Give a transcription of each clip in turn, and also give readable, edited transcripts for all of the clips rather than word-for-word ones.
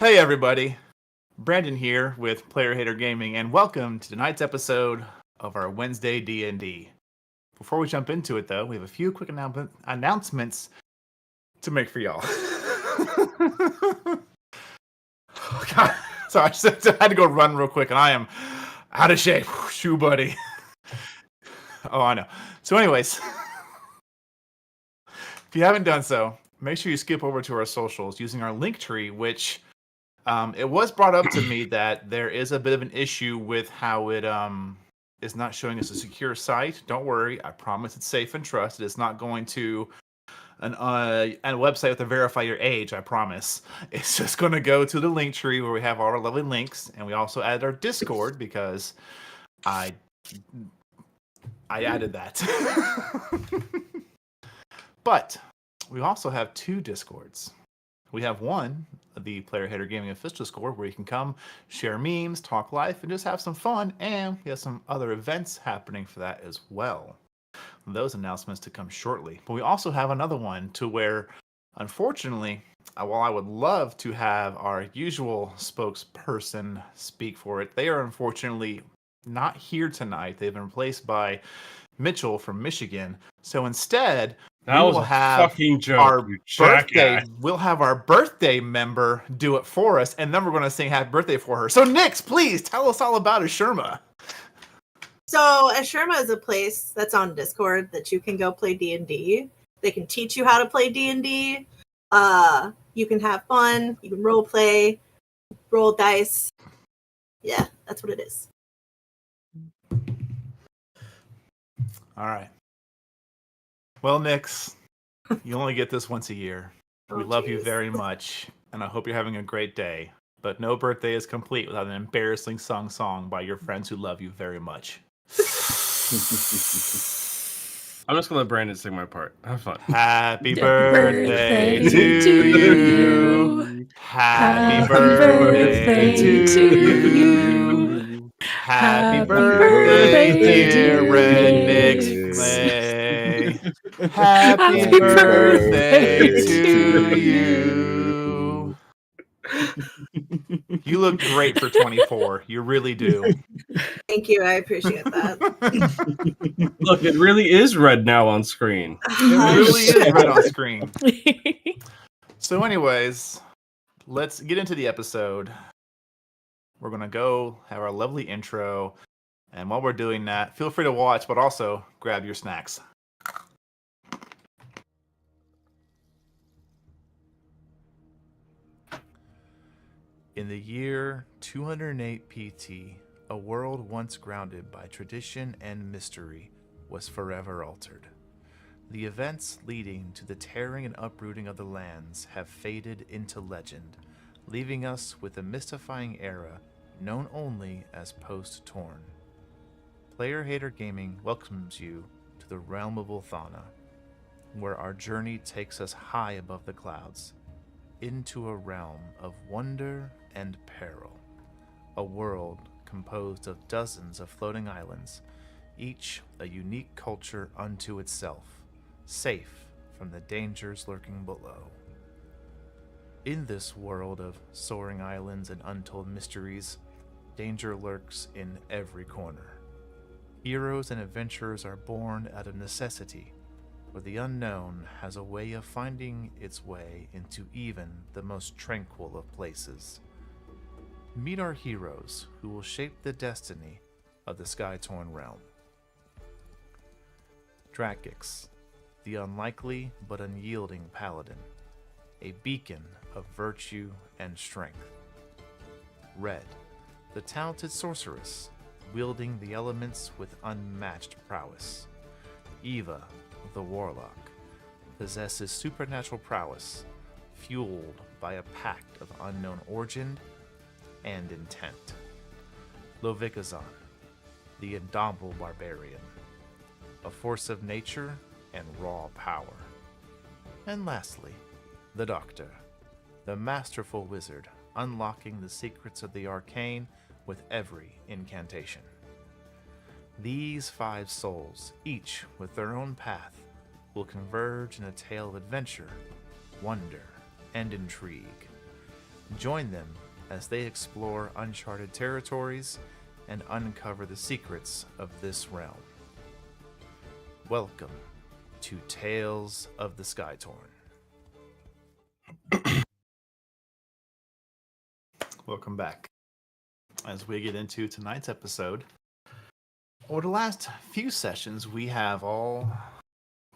Hey everybody, Brandon here with Player Hater Gaming, and welcome to tonight's episode of our Wednesday D&D. Before we jump into it, though, we have a few quick announcements to make for y'all. Oh, God. Sorry, I just had to go run real quick, and I am out of shape. Shoo, buddy. Oh, I know. So anyways, if you haven't done so, make sure you skip over to our socials using our link tree, which it was brought up to me that there is a bit of an issue with how it is not showing us a secure site. Don't worry, I promise it's safe and trusted. It's not going to a website with to verify your age, I promise. It's just going to go to the link tree where we have all our lovely links, and we also added our Discord because I added that. But we also have two Discords. We have one, the Player Hater Gaming official Discord, where you can come, share memes, talk life, and just have some fun. And we have some other events happening for that as well. Those announcements to come shortly. But we also have another one to where, unfortunately, while I would love to have our usual spokesperson speak for it, they are unfortunately not here tonight. They've been replaced by Mitchell from Michigan. So instead, that was a fucking joke, we'll have our birthday member do it for us, and then we're going to sing happy birthday for her. So Nix, please tell us all about Ashurma. So Ashurma is a place that's on Discord that you can go play D&D. They can teach you how to play D&D. You can have fun. You can role play, roll dice. Yeah, that's what it is. All right. Well, Nix, you only get this once a year. We love you very much, and I hope you're having a great day. But no birthday is complete without an embarrassing song by your friends who love you very much. I'm just gonna let Brandon sing my part. Have fun. Happy birthday to you. Happy birthday to you. Happy birthday, dear Red Nix Play. Happy birthday to you. You look great for 24. You really do. Thank you. I appreciate that. Look, it really is red now on screen. It really is red on screen. So anyways, let's get into the episode. We're going to go have our lovely intro. And while we're doing that, feel free to watch, but also grab your snacks. In the year 208 PT, a world once grounded by tradition and mystery was forever altered. The events leading to the tearing and uprooting of the lands have faded into legend, leaving us with a mystifying era known only as post-Torn. Player Hater Gaming welcomes you to the realm of Ulthana, where our journey takes us high above the clouds, into a realm of wonder and peril, a world composed of dozens of floating islands, each a unique culture unto itself, safe from the dangers lurking below. In this world of soaring islands and untold mysteries, danger lurks in every corner. Heroes and adventurers are born out of necessity, for the unknown has a way of finding its way into even the most tranquil of places. Meet our heroes who will shape the destiny of the Skytorn realm. Dracix, the unlikely but unyielding paladin, a beacon of virtue and strength. Red, the talented sorceress, wielding the elements with unmatched prowess. Eva, the warlock, possesses supernatural prowess, fueled by a pact of unknown origin and intent. Lovikazan, the indomitable barbarian, a force of nature and raw power. And lastly, the Doctor, the masterful wizard, unlocking the secrets of the arcane with every incantation. These 5 souls, each with their own path, will converge in a tale of adventure, wonder, and intrigue. Join them as they explore uncharted territories and uncover the secrets of this realm. Welcome to Tales of the Skytorn. Welcome back. As we get into tonight's episode, over the last few sessions, we have all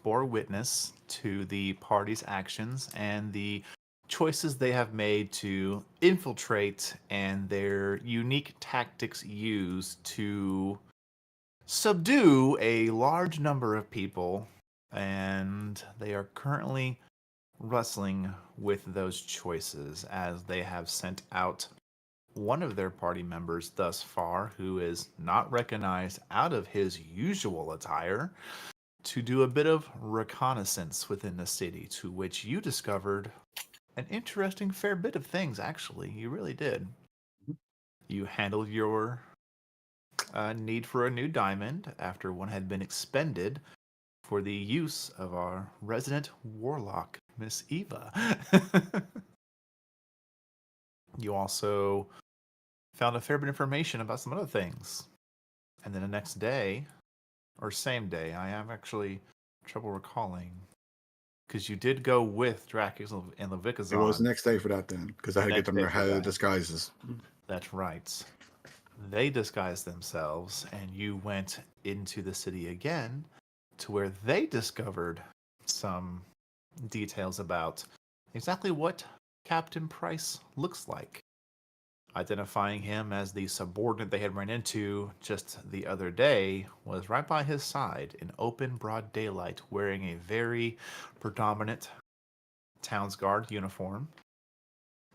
bore witness to the party's actions and the choices they have made to infiltrate and their unique tactics used to subdue a large number of people, and they are currently wrestling with those choices as they have sent out one of their party members thus far, who is not recognized out of his usual attire, to do a bit of reconnaissance within the city, to which you discovered an interesting fair bit of things, actually. You really did. You handled your need for a new diamond after one had been expended for the use of our resident warlock, Miss Eva. You also found a fair bit of information about some other things. And then the next day, or same day, I have actually trouble recalling, because you did go with Dracus and Levikazon. It was the next day for that then, because I had to get them their head disguises. That's right. They disguised themselves, and you went into the city again, to where they discovered some details about exactly what Captain Price looks like, identifying him as the subordinate they had run into just the other day, was right by his side in open broad daylight, wearing a very predominant Town's Guard uniform,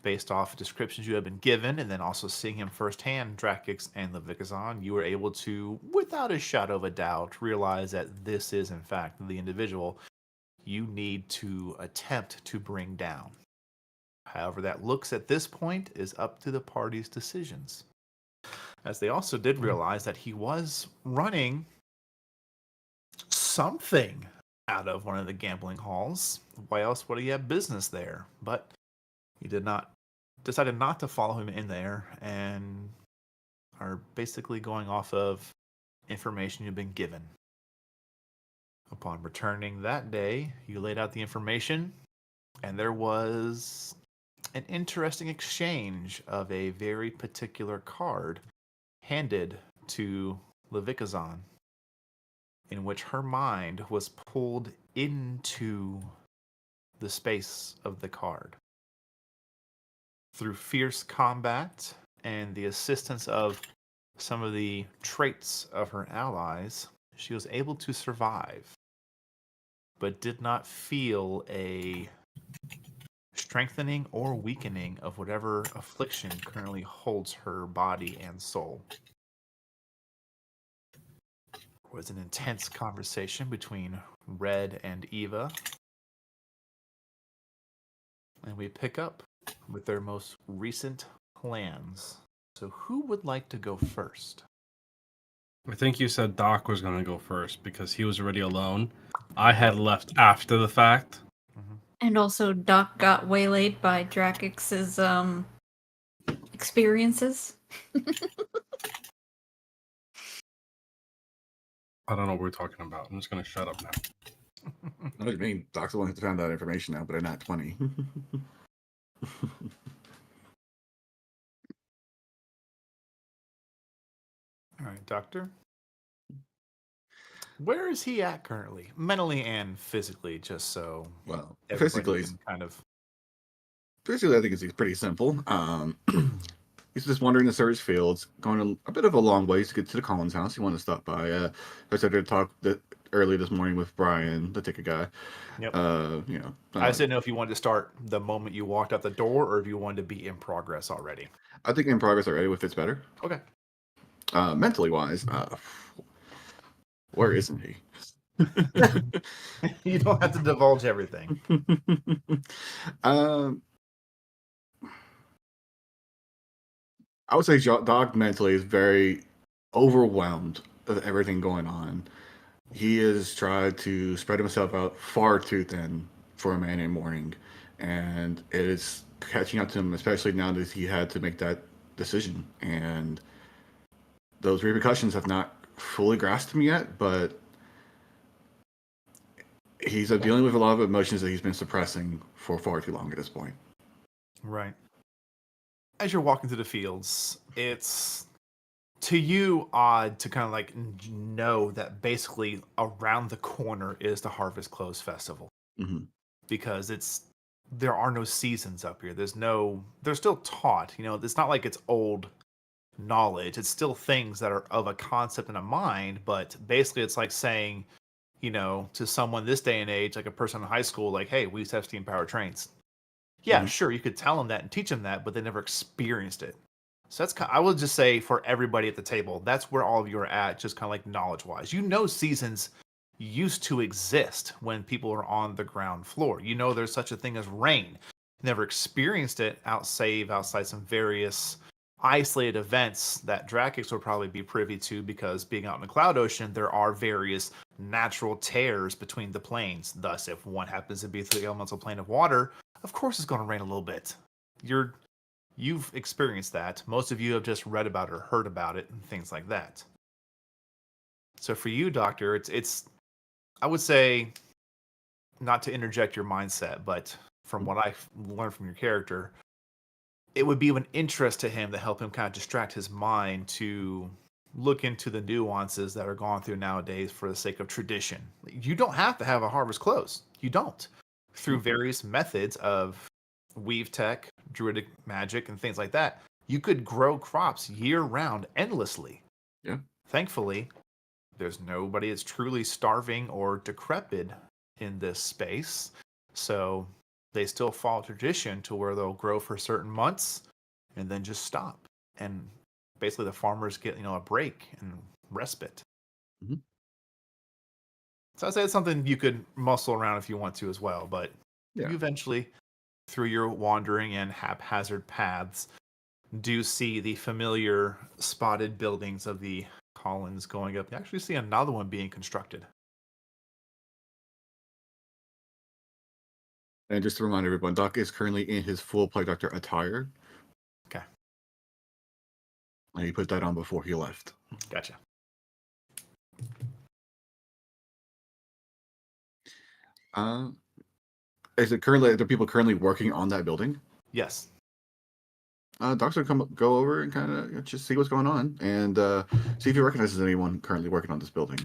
based off descriptions you have been given, and then also seeing him firsthand, Dracix and Levikazon, you were able to, without a shadow of a doubt, realize that this is in fact the individual you need to attempt to bring down. However that looks at this point is up to the party's decisions, as they also did realize that he was running something out of one of the gambling halls. Why else would he have business there? But he decided not to follow him in there, and are basically going off of information you've been given. Upon returning that day, you laid out the information, and there was an interesting exchange of a very particular card handed to Levikazon, in which her mind was pulled into the space of the card. Through fierce combat and the assistance of some of the traits of her allies, she was able to survive, but did not feel a strengthening or weakening of whatever affliction currently holds her body and soul. It was an intense conversation between Red and Eva, and we pick up with their most recent plans. So who would like to go first? I think you said Doc was going to go first because he was already alone. I had left after the fact. And also Doc got waylaid by Dracix's experiences. I don't know what we're talking about. I'm just going to shut up now. I know what you mean. Doc's the one who found that information now, but they're not 20. All right, Doctor. Where is he at currently, mentally and physically? Just so Well, everybody physically, can kind of. I think it's pretty simple. He's just wandering the service fields, going a bit of a long ways to get to the Collins house. He wanted to stop by. I started to talk early this morning with Brian, the ticket guy. Yep. I just didn't know if you wanted to start the moment you walked out the door, or if you wanted to be in progress already. I think in progress already would fits better. Okay. Mentally wise, where isn't he? You don't have to divulge everything. I would say Dog mentally is very overwhelmed of everything going on. He has tried to spread himself out far too thin for a man in mourning, and it is catching up to him, especially now that he had to make that decision. And those repercussions have not fully grasped him yet, but he's dealing with a lot of emotions that he's been suppressing for far too long at this point. Right. As you're walking through the fields, it's to you odd to kind of like know that basically around the corner is the Harvest Close Festival. Mm-hmm. Because there are no seasons up here. They're still taught. It's not like it's old knowledge. It's still things that are of a concept and a mind, but basically it's like saying, to someone this day and age, like a person in high school, like, hey, we used to have steam powered trains. Yeah, sure, you could tell them that and teach them that, but they never experienced it. So I would just say for everybody at the table, that's where all of you are at, just kind of like knowledge wise. Seasons used to exist when people are on the ground floor. There's such a thing as rain. Never experienced it outside some various isolated events that Drakics will probably be privy to, because being out in the Cloud Ocean, there are various natural tears between the planes. Thus, if one happens to be through the elemental plane of water, of course it's going to rain a little bit. You've experienced that. Most of you have just read about it or heard about it and things like that. So for you, Doctor, it's I would say, not to interject your mindset, but from what I've learned from your character, it would be of an interest to him to help him kind of distract his mind to look into the nuances that are gone through nowadays for the sake of tradition. You don't have to have a harvest close. You don't. Through various methods of weave tech, druidic magic, and things like that, you could grow crops year round endlessly. Yeah. Thankfully, there's nobody that's truly starving or decrepit in this space. So they still follow tradition to where they'll grow for certain months and then just stop. And basically the farmers get, a break and respite. Mm-hmm. So I'd say it's something you could muscle around if you want to as well. But you eventually, through your wandering and haphazard paths, do see the familiar spotted buildings of the Collins going up. You actually see another one being constructed. And just to remind everyone, Doc is currently in his full Plague Doctor attire. Okay. And he put that on before he left. Gotcha. Is it currently, are there people currently working on that building? Yes. Doc's gonna go over and kind of just see what's going on and see if he recognizes anyone currently working on this building.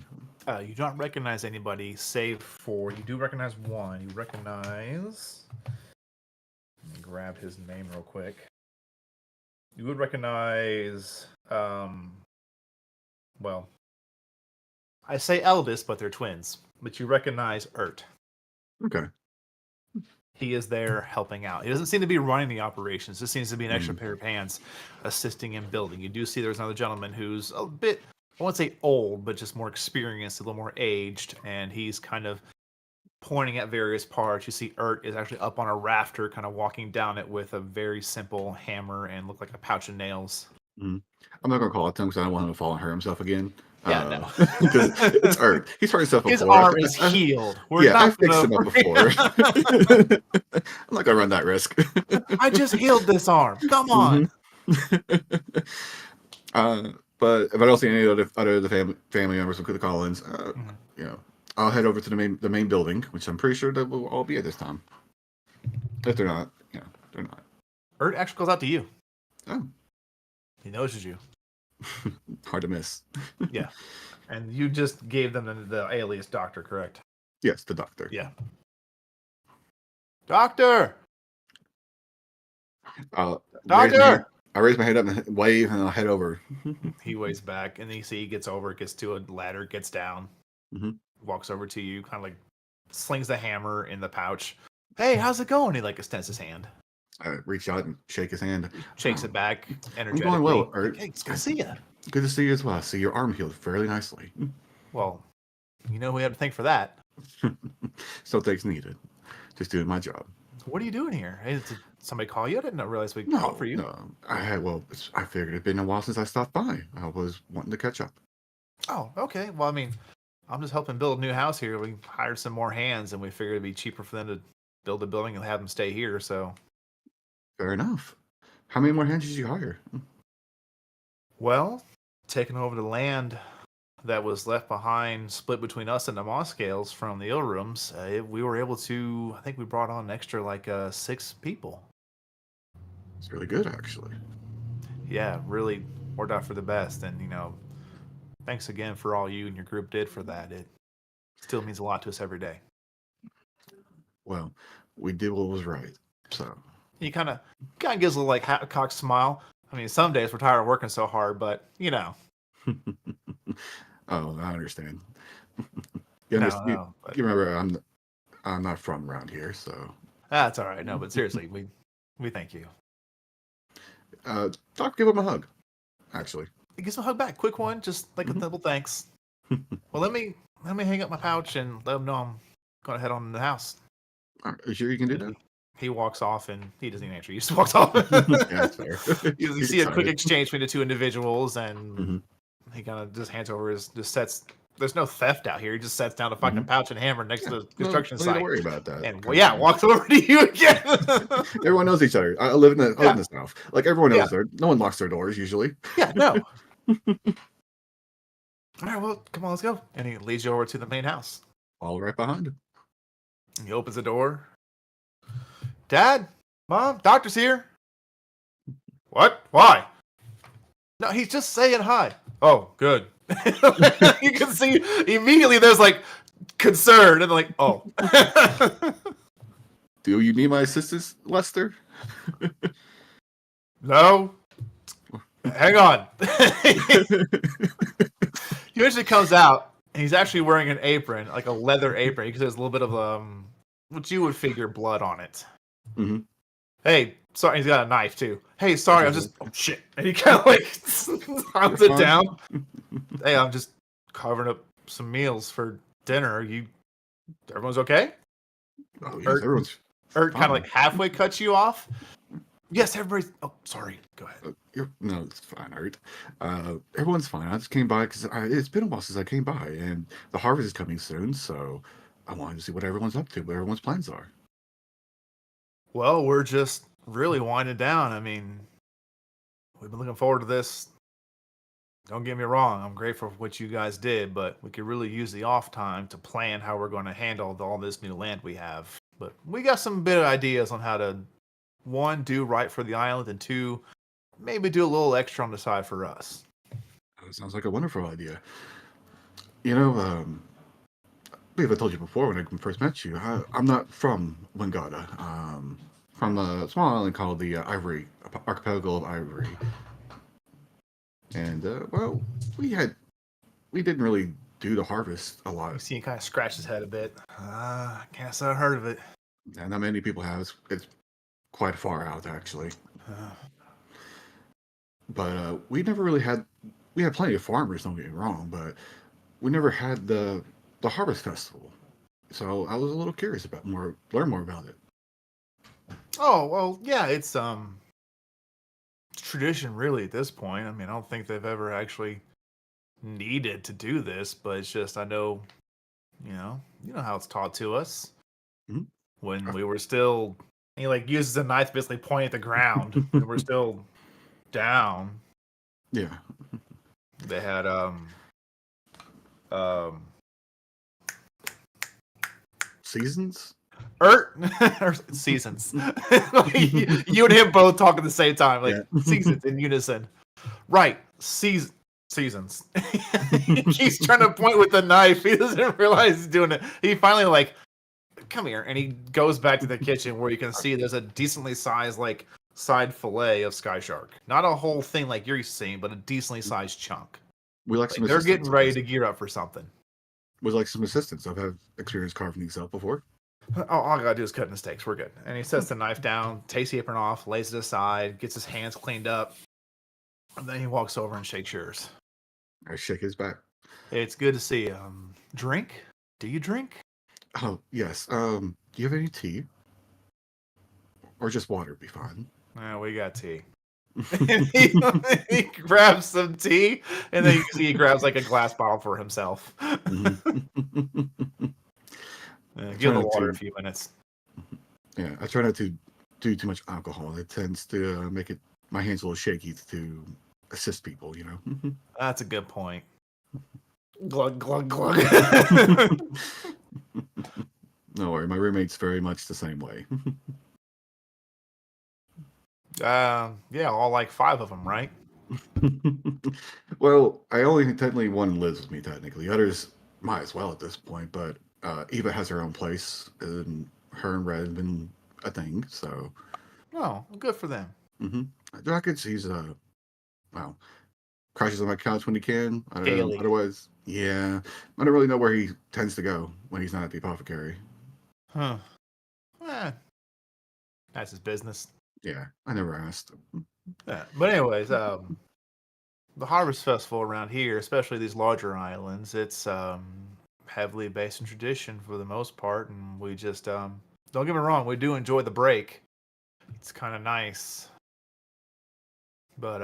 You don't recognize anybody save for, you do recognize one. You recognize, let me grab his name real quick. You would recognize, well, I say eldest, but they're twins. But you recognize Ert. Okay. He is there helping out. He doesn't seem to be running the operations. This seems to be an extra pair of hands assisting in building. You do see there's another gentleman who's a bit, I won't say old, but just more experienced, a little more aged, and he's kind of pointing at various parts. You see Ert is actually up on a rafter, kind of walking down it with a very simple hammer and look like a pouch of nails. I'm not gonna call it to him because I don't want him to fall and hurt himself again. Yeah, no. Because it's Ert. He's hurt himself His before. arm is healed. I fixed him up before. I'm not gonna run that risk. I just healed this arm. Come on. But if I don't see any other of the family members of the Collins, I'll head over to the main building, which I'm pretty sure that will all be at this time. If they're not, they're not. Ert actually goes out to you. Oh. He notices you. Hard to miss. Yeah. And you just gave them the alias Doctor, correct? Yes, the Doctor. Yeah. Doctor! Doctor! I raise my head up and wave, and I'll head over. He waves back, and you see he gets over, gets to a ladder, gets down, walks over to you, kind of like slings the hammer in the pouch. Hey, how's it going? He like extends his hand. I reach out and shake his hand. Shakes it back energetically. I'm going well, Ert. Hey, it's good to see you. Good to see you as well. I see your arm healed fairly nicely. Well, you know who we have to thank for that. So thanks needed. Just doing my job. What are you doing here? Hey, did somebody call you? I didn't realize we called for you. No. I figured it'd been a while since I stopped by. I was wanting to catch up. Oh, okay. Well, I mean, I'm just helping build a new house here. We hired some more hands, and we figured it'd be cheaper for them to build a building and have them stay here. So Fair enough. How many more hands did you hire? Well, taking over the land that was left behind, split between us and the Mosscales from the ill rooms, we were able to. I think we brought on an extra 6 people. It's really good, actually. Yeah, really worked out for the best. And thanks again for all you and your group did for that. It still means a lot to us every day. Well, we did what was right. So He kind of gives a little cock smile. I mean, some days we're tired of working so hard, but Oh, I understand. no, but You remember I'm not from around here, so that's all right. No, but seriously, we thank you. Doc, give him a hug. Actually, He gives him a hug back, quick one, just like a double thanks. Well, let me hang up my pouch and let him know I'm going to head on in the house. are you sure you can do that? He walks off and he doesn't even answer. He just walks off. Yeah, that's fair. You He's see a quick excited. exchange between the two individuals, and Mhm. he kind of just hands over just sets. There's no theft out here. He just sets down a fucking pouch and hammer next to the construction No need to site. worry about that. And walks over to you again. Everyone knows each other. I live in the South. Like everyone knows Yeah. no one locks their doors usually. Yeah, no. All right, well, come on, let's go. And he leads you over to the main house. All right behind him. He opens the door. Dad, Mom, Doctor's here. What? Why? No, he's just saying hi. Oh, good. You can see immediately there's concern and oh. Do you need my assistance, Lester? No. Hang on. He eventually comes out and he's actually wearing an apron, like a leather apron, because there's a little bit of what you would figure blood on it. Mm-hmm. Hey, sorry, he's got a knife too. Hey, sorry, I'm just shit. And he kind of slams it down. Hey, I'm just covering up some meals for dinner. Everyone's okay? Oh, yes, Ert- everyone's. Ert kind fine. of halfway cuts you off. Yes, everybody's. Oh, sorry. Go ahead. No, it's fine, Art. Everyone's fine. I just came by because it's been a while since I came by, and the harvest is coming soon, so I wanted to see what everyone's up to, what everyone's plans are. Well, we're just really winding down. I mean, we've been looking forward to this. Don't get me wrong. I'm grateful for what you guys did, but we could really use the off time to plan how we're going to handle all this new land we have. But we got some bit of ideas on how to, one, do right for the island, and two, maybe do a little extra on the side for us. That sounds like a wonderful idea. You know, I believe I told you before when I first met you, I'm not from Wingata. From a small island called the Ivory Archipelago of Ivory. And well, we didn't really do the harvest a You lot, see him kind of scratch his head a bit. Can't say I heard of it. and not many people have. It's quite far out actually. But we never really had. We had plenty of farmers, don't get me wrong, but we never had the harvest festival. So I was a little curious learn more about it. Oh, well, yeah, it's tradition really at this point. I mean, I don't think they've ever actually needed to do this, but it's just I know, you know how it's taught to us. Mhm. When we were still, he uses a knife, basically pointing at the ground. And we're still down. Yeah. They had Seasons? or seasons. You and him both talk at the same time, seasons in unison. Right, seasons. He keeps trying to point with the knife. He doesn't realize he's doing it. He finally come here, and he goes back to the kitchen where you can see there's a decently sized side fillet of sky shark. Not a whole thing like you're seeing, but a decently sized chunk. We like some They're assistance. getting ready to gear up for something. We like some assistance. I've had experience carving these up before. All I gotta do is cut the steaks. We're good. And he sets the knife down, takes the apron off, lays it aside, gets his hands cleaned up, and then he walks over and shakes yours. I shake his back. It's good to see you. Drink? Do you drink? Oh, yes. Do you have any tea? Or just water would be fine. We got tea. And he grabs some tea, and then you see he grabs a glass bottle for himself. Mhm. Give him the water a few minutes. Yeah, I try not to do too much alcohol. It tends to make my hands a little shaky to assist people. That's a good point. Glug glug glug. No worry, my roommate's very much the same way. Yeah, all like 5 of them, right? Well, I only technically one lives with me. Technically, others might as well at this point. But Eva has her own place, and her and Red have been a thing. So, Oh, good for them. Jackets, he's well, crashes on my couch when he can. Daily. Otherwise, yeah, I don't really know where he tends to go when he's not at the apothecary. Huh. That's his business. Yeah, I never asked. Yeah. But anyways, the Harvest Festival around here, especially these larger islands, it's heavily based in tradition for the most part, and we just don't get me wrong, we do enjoy the break. It's kind of nice, but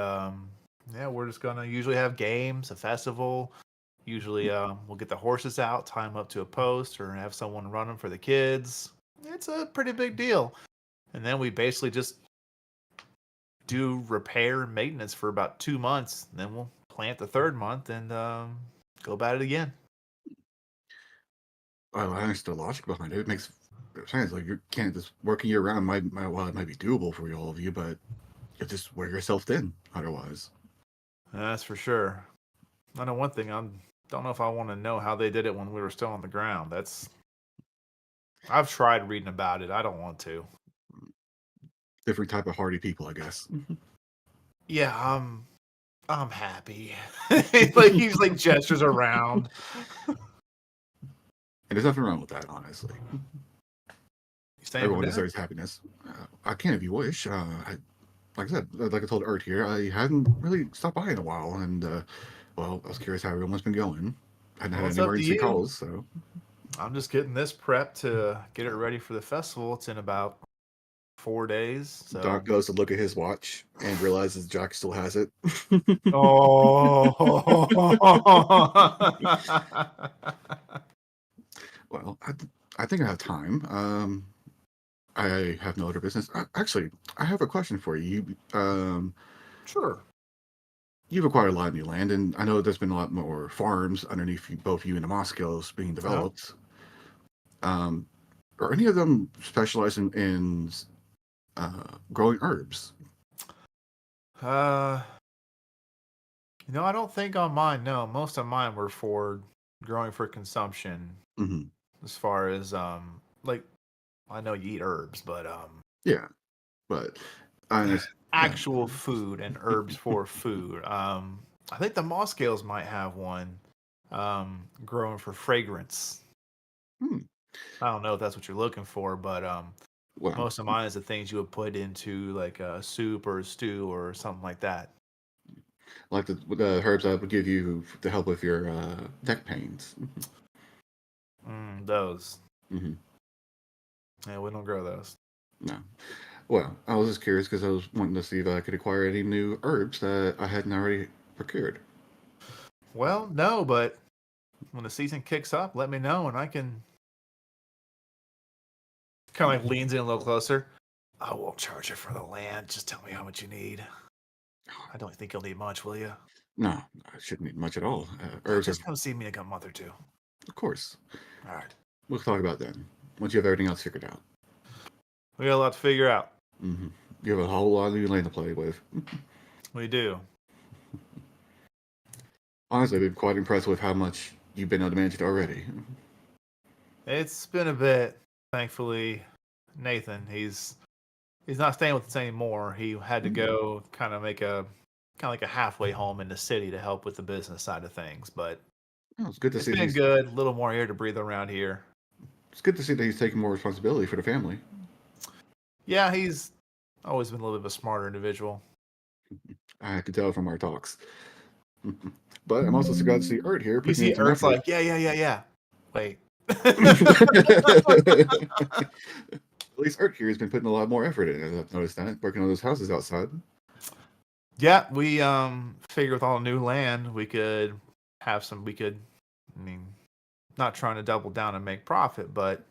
yeah, we're just gonna usually have games, a festival. Usually, we'll get the horses out, tie them up to a post, or have someone run them for the kids. It's a pretty big deal, and then we basically just do repair and maintenance for about 2 months. Then we'll plant the 3rd month and go about it again. Well, I understand the logic behind it. It makes sense. Like you can't just working year round well, it might be doable for all of you, but you just wear yourself thin otherwise. That's for sure. I know one thing. I don't know if I want to know how they did it when we were still on the ground. I've tried reading about it. I don't want to. Different type of hardy people, I guess. Yeah, I'm happy. Like he's like gestures around. And there's nothing wrong with that, honestly. Everyone deserves happiness. I can if you wish. Like I said, like I told Ert here, I hadn't really stopped by in a while, and well, I was curious how everyone's been going. I hadn't had any emergency calls, so I'm just getting this prep to get it ready for the festival. It's in about 4 days. So. Doc goes to look at his watch and realizes Jack still has it. Oh. Well, I think I have time. I have no other business. Actually, I have a question for you. Sure. You've acquired a lot of new land, and I know there's been a lot more farms underneath both you and the Moscows being developed. Are any of them specializing in growing herbs? I don't think on mine. No, most of mine were for growing for consumption. Mm-hmm. As far as like, I know you eat herbs, but yeah, but actual food and herbs for food. I think the moss scales might have one growing for fragrance. I don't know if that's what you're looking for, but most of mine is the things you would put into like a soup or a stew or something like that. Like the herbs that would give you to help with your neck pains. Those. Mm-hmm. Yeah, we don't grow those. No. Well, I was just curious because I was wanting to see if I could acquire any new herbs that I hadn't already procured. Well, no, but when the season kicks up, let me know and I can. Kind of like leans in a little closer. I won't charge you for the land. Just tell me how much you need. I don't think you'll need much, will you? No, I shouldn't need much at all. Herbs just come see me in a month or 2. Of course. All right. We'll talk about that once you have everything else figured out. We got a lot to figure out. Mm-hmm. You have a whole lot of new land to play with. We do. Honestly, I've been quite impressed with how much you've been able to manage it already. It's been a bit. Thankfully, Nathan, he's not staying with us anymore. He had to go kind of like a halfway home in the city to help with the business side of things. But it's good to see. It's been good. A little more air to breathe around here. It's good to see that he's taking more responsibility for the family. Yeah, he's always been a little bit of a smarter individual. I could tell from our talks. But I'm also glad to see Ert here. You see Ert's like, yeah. Wait. At least Ert here has been putting a lot more effort in it. I've noticed that, working on those houses outside. Yeah, we figured with all the new land, we could, not trying to double down and make profit, but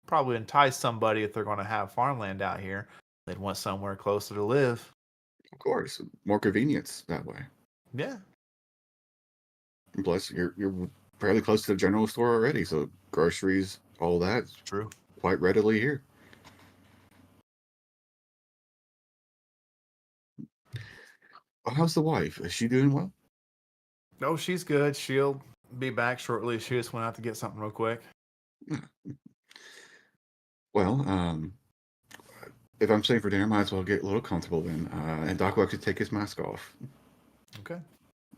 probably entice somebody if they're going to have farmland out here. They'd want somewhere closer to live. Of course, more convenience that way. Yeah. And plus, you're fairly close to the general store already, so groceries, all that, True. quite readily here. How's the wife? Is she doing well? Oh, she's good. She'll be back shortly. She just went out to get something real quick. Well, if I'm staying for dinner, might as well get a little comfortable then. And Doc will actually take his mask off. Okay.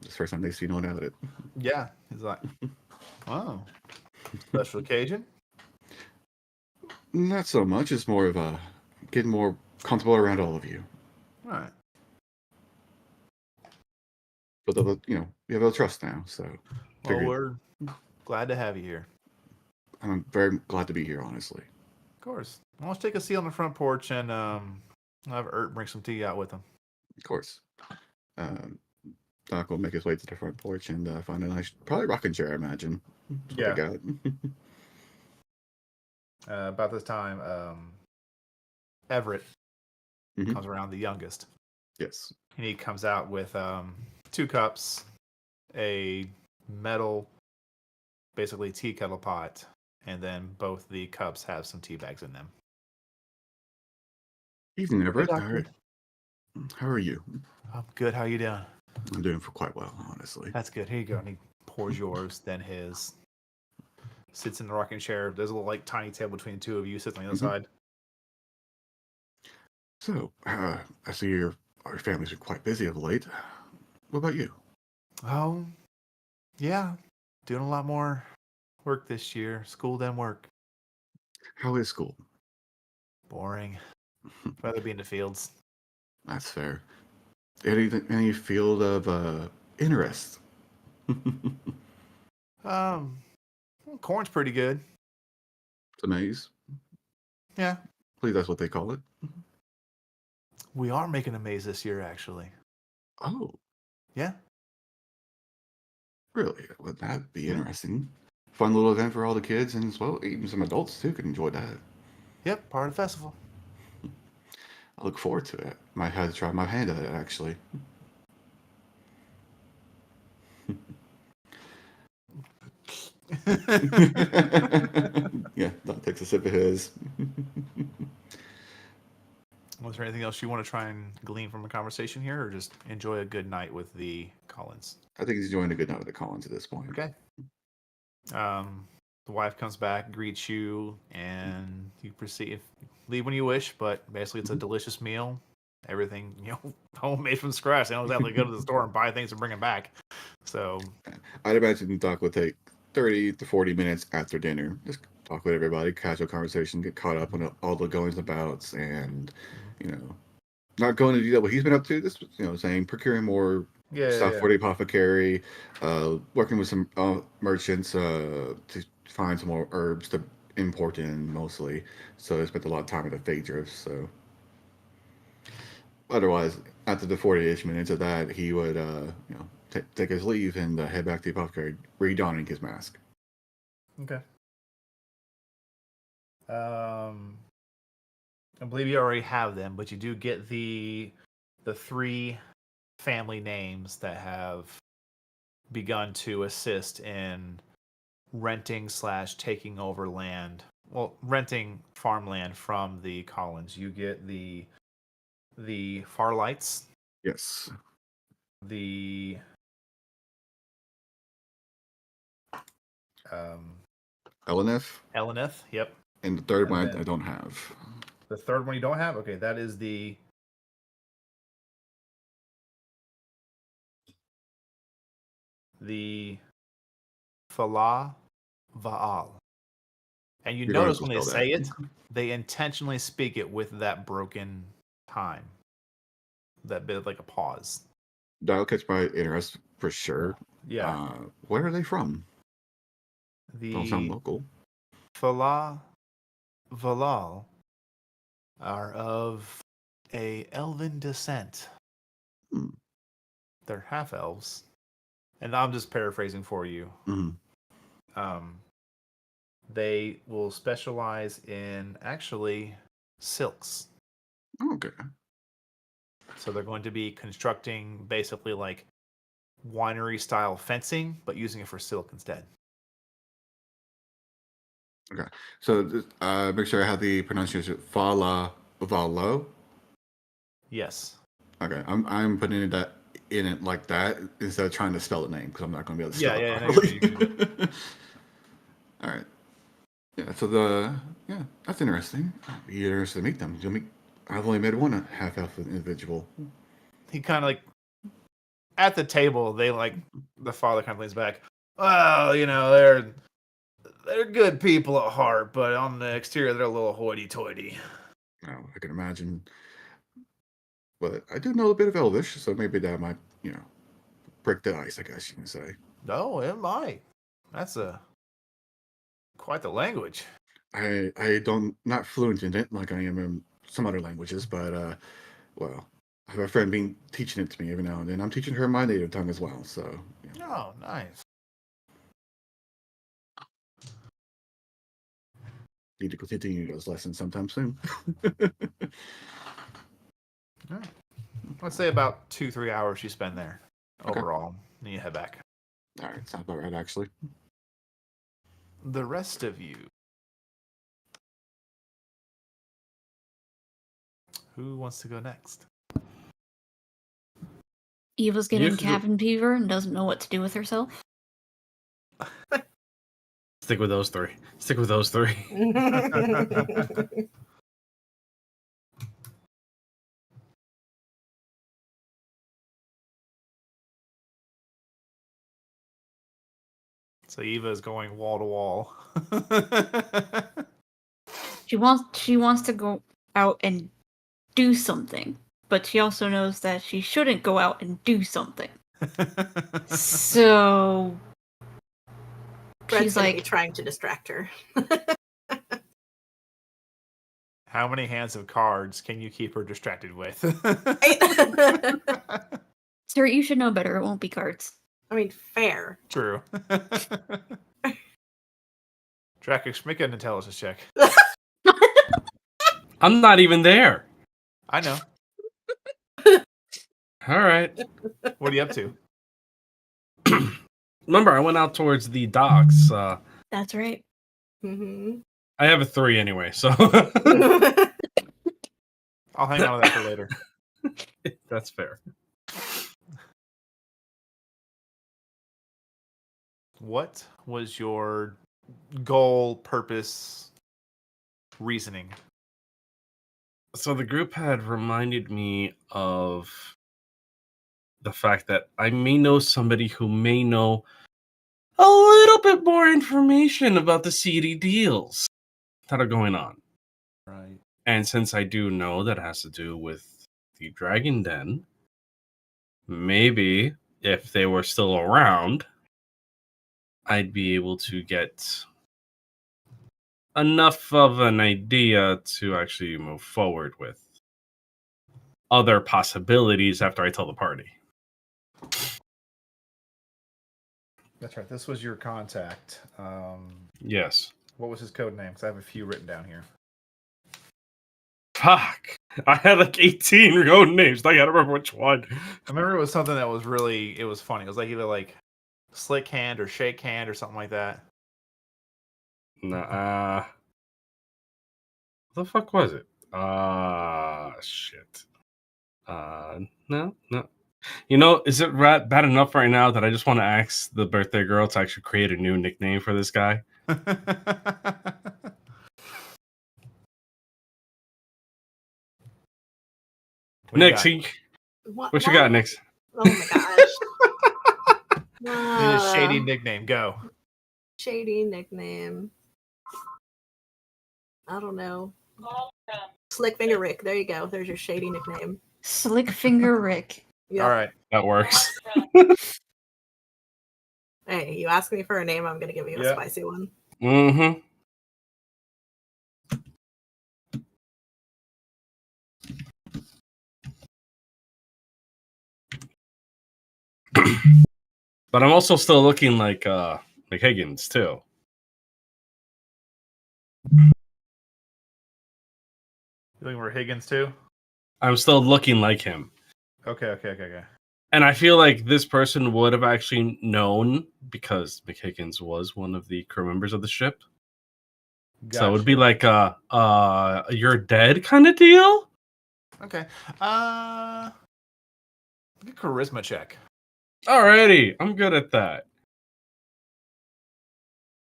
It's the first time they've seen one without it. Yeah. He's like, oh, special occasion. Not so much. It's more of a getting more comfortable around all of you. All right. But you have a little trust now, so Well, figured we're glad to have you here. I'm very glad to be here, honestly. Of course. Well, let's take a seat on the front porch and have Ert bring some tea out with him. Of course. Doc will make his way to the front porch and find a nice, probably rocking chair, I imagine. That's what Yeah. they got. About this time, Everett Mhm. comes around, the youngest. Yes. And he comes out with 2 cups, a metal, basically tea kettle pot, and then both the cups have some tea bags in them. Evening, Everett. doctor. How are you? I'm good. How you doing? I'm doing for quite well, honestly. That's good. Here you go. And he pours yours, then his. Sits in the rocking chair. There's a little tiny table between the two of you. Sits on the other side. So, I see your family's been quite busy of late. What about you? Oh, yeah. Doing a lot more work this year. School than work. How is school? Boring. Rather be in the fields. That's fair. Any field of interest? Corn's pretty good. The maize? Yeah. I believe that's what they call it. We are making a maze this year, actually. Oh, Yeah. really? Would that be Yeah. interesting? Fun little event for all the kids, and as well, even some adults too could enjoy that. Yep. Part of the festival. I look forward to it. Might have to try my hand at it, actually. Yeah, that takes a sip of his. Was there anything else you want to try and glean from a conversation here, or just enjoy a good night with the Collins? I think he's enjoying a good night with the Collins at this point. Okay. The wife comes back, greets you, and you proceed. Leave when you wish, but basically it's a delicious meal. Everything, homemade from scratch. They don't have to go to the store and buy things and bring them back. So, I'd imagine Doc would take 30 to 40 minutes after dinner. Just talk with everybody, casual conversation, get caught up on all the goings and abouts, and, not going to detail what he's been up to. This, saying procuring more stuff for the apothecary, working with some merchants to find some more herbs to import in mostly. So I spent a lot of time at the fake drifts. So otherwise, after the 40-ish minutes of that, he would, take his leave and head back to the apothecary, redonning his mask. Okay. I believe you already have them, but you do get the 3 family names that have begun to assist in renting / taking over land. Well, renting farmland from the Collins. You get the Farlights, Yes. the Eleneth. Eleneth. Yep. And the third And one then- I don't have. The third one you don't have? Okay, that is the Falah Vaal. And you You're gonna notice have when to they spell say that. it, they intentionally speak it with that broken time. That bit of like a pause. That'll catch my interest for sure. Yeah. Where are they from? Don't sound The local. Falah Valal are of a elven descent. Hmm. They're half elves. And I'm just paraphrasing for you. Mhm. They will specialize in actually silks. Okay. So they're going to be constructing basically like winery style fencing, but using it for silk instead. Okay. So make sure I have the pronunciation. Valo. Yes. Okay. I'm putting in it like that instead of trying to spell the name because I'm not going to be able to Yeah, spell yeah, it no, you're good, you can do properly. All right. Yeah. So that's interesting. I'd be interested to meet them. I've only met one half-elf individual. He kind of like at the table. They like the father kind of leans back. Well, you know, they're good people at heart, but on the exterior they're a little hoity-toity. Oh, I can imagine. But I do know a bit of Elvish, so maybe that might, break the ice, I guess you can say. No, it might. That's quite the language. I don't not fluent in it like I am in some other languages, but well, I have a friend being teaching it to me every now and then. I'm teaching her my native tongue as well, so Oh, nice. need to continue those lessons sometime soon. All right. Let's say about 2-3 hours you spend there Okay. overall. Then you head back. All right, sounds about right actually. The rest of you. Who wants to go next? Eva's getting You could- cabin fever and doesn't know what to do with herself. Stick with those three. Stick with those three. So Eva is going wall to wall. She wants to go out and do something, but she also knows that she shouldn't go out and do something. So Brett's she's gonna be like, trying to distract her. How many hands of cards can you keep her distracted with? "Sir, you should know better. It won't be cards." I mean, fair. True. Drakish, make an intelligence check. I'm not even there. I know. All right. What are you up to? Remember, I went out towards the docks. That's right. Mm-hmm. I have a 3 anyway, so I'll hang on to that for later. that's fair. What was your goal, purpose, reasoning? So the group had reminded me of the fact that I may know somebody who may know a little bit more information about the seedy deals that are going on. Right. And since I do know that has to do with the Dragon Den, maybe if they were still around, I'd be able to get enough of an idea to actually move forward with other possibilities after I tell the party. That's right. This was your contact. Yes. What was his code name? Because I have a few written down here. Fuck. I had like 18 code names. I gotta remember which one. I remember it was something that was really, it was funny. It was like either like slick hand or shake hand or something like that. Nah. What the fuck was it? Shit. No. You know, is it bad enough right now that I just want to ask the birthday girl to actually create a new nickname for this guy? Nix, what you got, Nix? Oh my gosh. Need a shady nickname. Go. Shady nickname. I don't know. Slick Finger Rick. There you go. There's your shady nickname. Slick Finger Rick. Yep. All right. That works. Hey, you ask me for a name, I'm gonna give you a Yeah. spicy one. Mm-hmm. But I'm also still looking like Higgins too. You looking for Higgins too? I'm still looking like him. Okay. And I feel like this person would have actually known because McHiggins was one of the crew members of the ship. So it would be like you're dead kind of deal. Okay. Good charisma check. Alrighty, I'm good at that.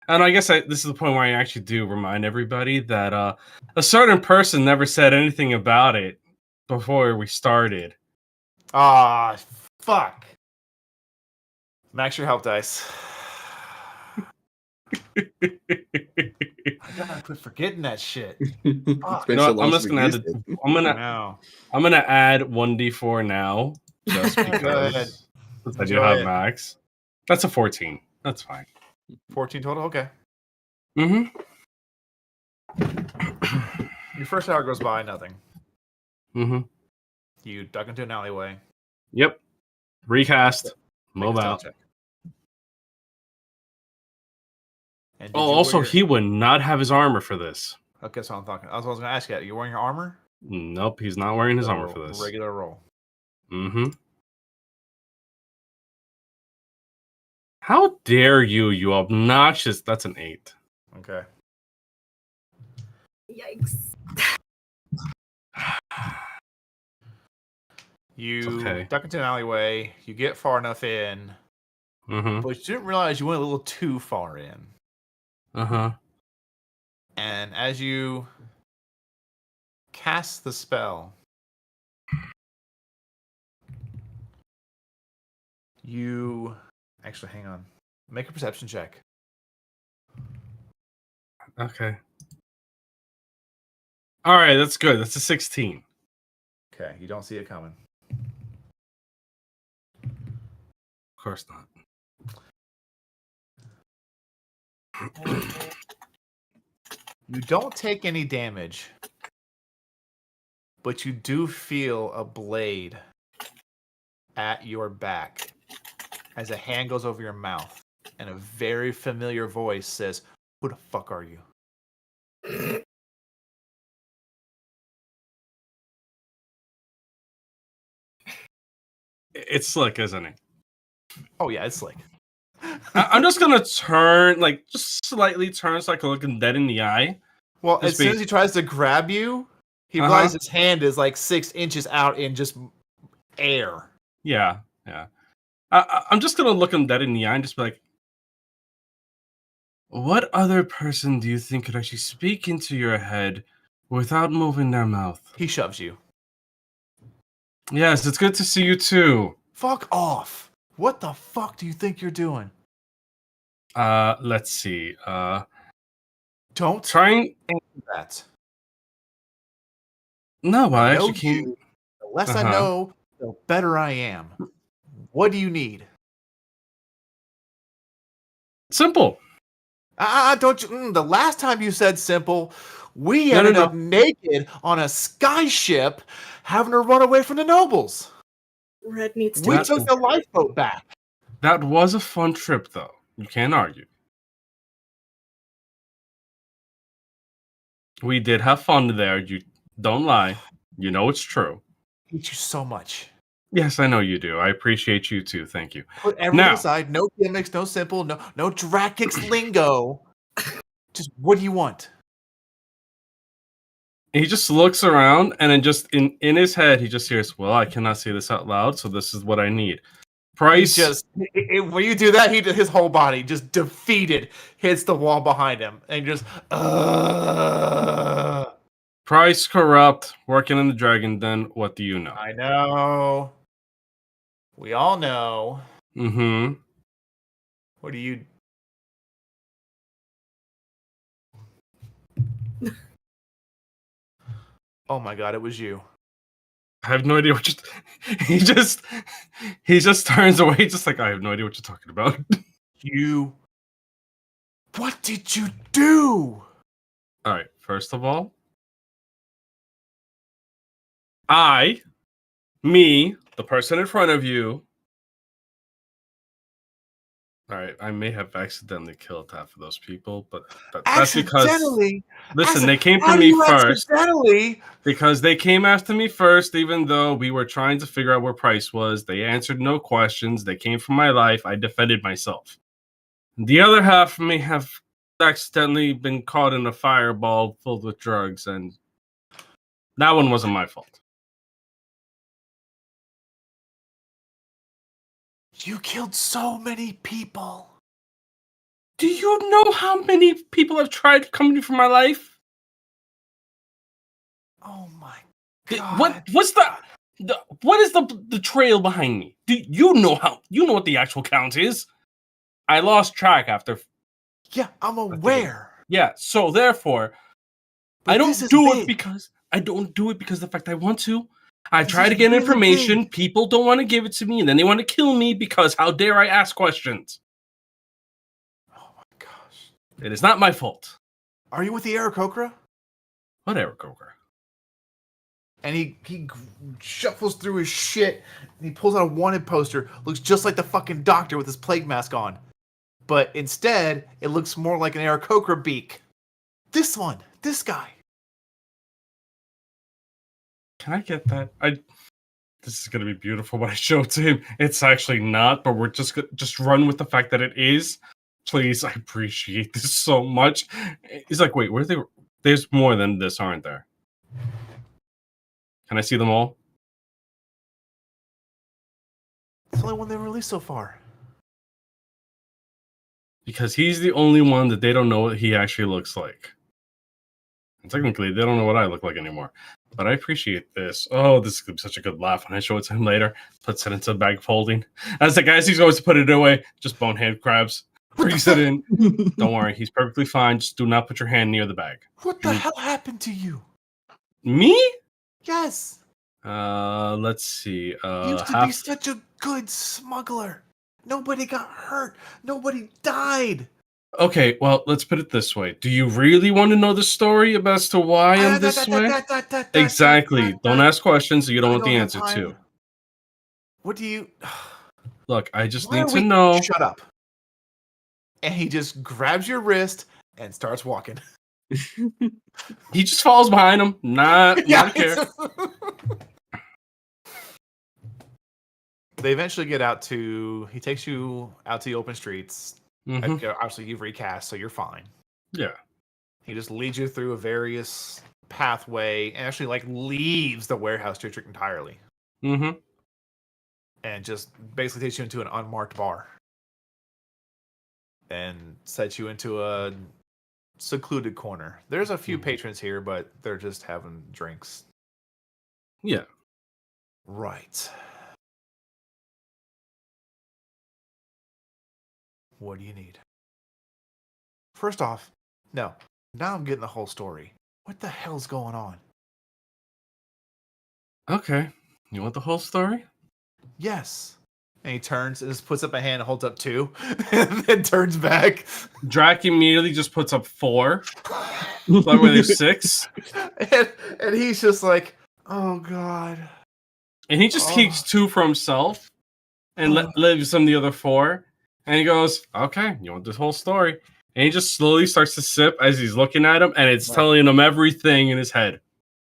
And I guess this is the point where I actually do remind everybody that a certain person never said anything about it before we started. Ah, fuck. Max your help dice. I gotta quit forgetting that shit. It's been No, so long I'm just since gonna we've add. used it. No. I'm gonna add 1d4 now, just Go ahead. because since I do Enjoy have it. max. That's a 14. That's fine. 14 total? Okay. Mm-hmm. Your first hour goes by, nothing. Mm-hmm. You duck into an alleyway. Yep. Recast. Make a Move stealth out. check. And Oh, did you also, wear he would not have his armor for this. Okay, so I'm talking. I was going to ask you, are you wearing your armor? Nope, he's not wearing his So, armor for this. Regular roll. Mm-hmm. How dare you, you obnoxious... That's an 8. Okay. Yikes. You Okay. duck into an alleyway. You get far enough in, Mm-hmm. but you didn't realize you went a little too far in. Uh-huh. And as you cast the spell, you actually hang on. Make a perception check. Okay. All right, that's good. That's a 16. Okay, you don't see it coming. Of course not. You don't take any damage, but you do feel a blade at your back as a hand goes over your mouth and a very familiar voice says, "Who the fuck are you?" It's slick, isn't it? Oh yeah, it's Slick. I'm just gonna turn, like, just slightly turn so I can look him dead in the eye. Well, Just as soon be- as he tries to grab you, he Uh-huh. realizes his hand is like 6 inches out in just air. Yeah. I'm just gonna look him dead in the eye and just be like, what other person do you think could actually speak into your head without moving their mouth? He shoves you. Yes, it's good to see you too. Fuck off. What the fuck do you think you're doing? Let's see. Don't Trying. do that. No, I know actually can't. you. The less I Uh-huh. know, the better I am. What do you need? Simple. Don't you? The last time you said simple, we No, ended no. up naked on a sky ship, having to run away from the nobles. Red needs to We be took the lifeboat back. That was a fun trip, though. You can't argue. We did have fun there. You don't lie. You know it's true. I hate you so much. Yes, I know you do. I appreciate you too. Thank you. Put everything Now- aside. No gimmicks. No simple. No Drakix lingo. Just what do you want? He just looks around and then just in his head, he just hears, well, I cannot say this out loud, so this is what I need. Price. When you do that, his whole body just defeated hits the wall behind him, and just Price corrupt, working in the Dragon Den. What do you know? I know. We all know. Mm-hmm. What do you? Oh my god! It was you. I have no idea what you. He just turns away, just like I have no idea what you're talking about. You. What did you do? All right. First of all, me, the person in front of you, All right, I may have accidentally killed half of those people, but that's because Accidentally? listen, they came How for do me you first accidentally? because they came after me first, even though we were trying to figure out where Price was. They answered no questions. They came for my life. I defended myself. The other half may have accidentally been caught in a fireball filled with drugs, and that one wasn't my fault. You killed so many people. Do you know how many people have tried to come for my life? Oh my Th- god. What's what is the trail behind me? Do you know what the actual count is? I lost track after. Yeah, I'm aware. Yeah, so therefore, But I this don't is do big. it because I don't do it because of the fact I want to. I This try is to get really information. big. People don't want to give it to me, and then they want to kill me because how dare I ask questions? Oh my gosh. It is not my fault. Are you with the Aarakocra? Whatever, Coker. And he shuffles through his shit and he pulls out a wanted poster. Looks just like the fucking doctor with his plague mask on. But instead, it looks more like an Aarakocra beak. This one. This guy. Can I get that? This is gonna be beautiful when I show it to him. It's actually not, but we're just run with the fact that it is. Please, I appreciate this so much. He's like, wait, there's more than this, aren't there? Can I see them all? It's the only one they released so far. Because he's the only one that they don't know what he actually looks like. And technically, they don't know what I look like anymore. But I appreciate this. Oh, this is going to be such a good laugh when I show it to him later. Puts it into the bag folding. As the guy he's going to put it away, just bonehead grabs, brings it in. Don't worry, he's perfectly fine. Just do not put your hand near the bag. What the hell happened to you? Me? Yes. Let's see. You used to be such a good smuggler. Nobody got hurt. Nobody died. Okay, well, let's put it this way. Do you really want to know the story as to why I'm this way? Exactly. Don't ask questions that you don't want the answer to. What do you... Look, I just Why need are to we- know. Shut up. And he just grabs your wrist and starts walking. He just falls behind him. Not care. They eventually get out to... He takes you out to the open streets. Mhm. Obviously, you've recast, so you're fine. Yeah. He just leads you through a various pathway and actually like leaves the warehouse district entirely. Mm-hmm. And just basically takes you into an unmarked bar. And sets you into a secluded corner. There's a few patrons here, but they're just having drinks. Yeah. Right. What do you need? First off, no. Now I'm getting the whole story. What the hell's going on? Okay. You want the whole story? Yes. And he turns and just puts up a hand and holds up 2 and then turns back. Drac immediately just puts up 4. That way there's 6. And he's just like, oh god. And he just keeps 2 for himself and leaves him the other 4. And he goes, okay, you want this whole story? And he just slowly starts to sip as he's looking at him, and it's telling him everything in his head.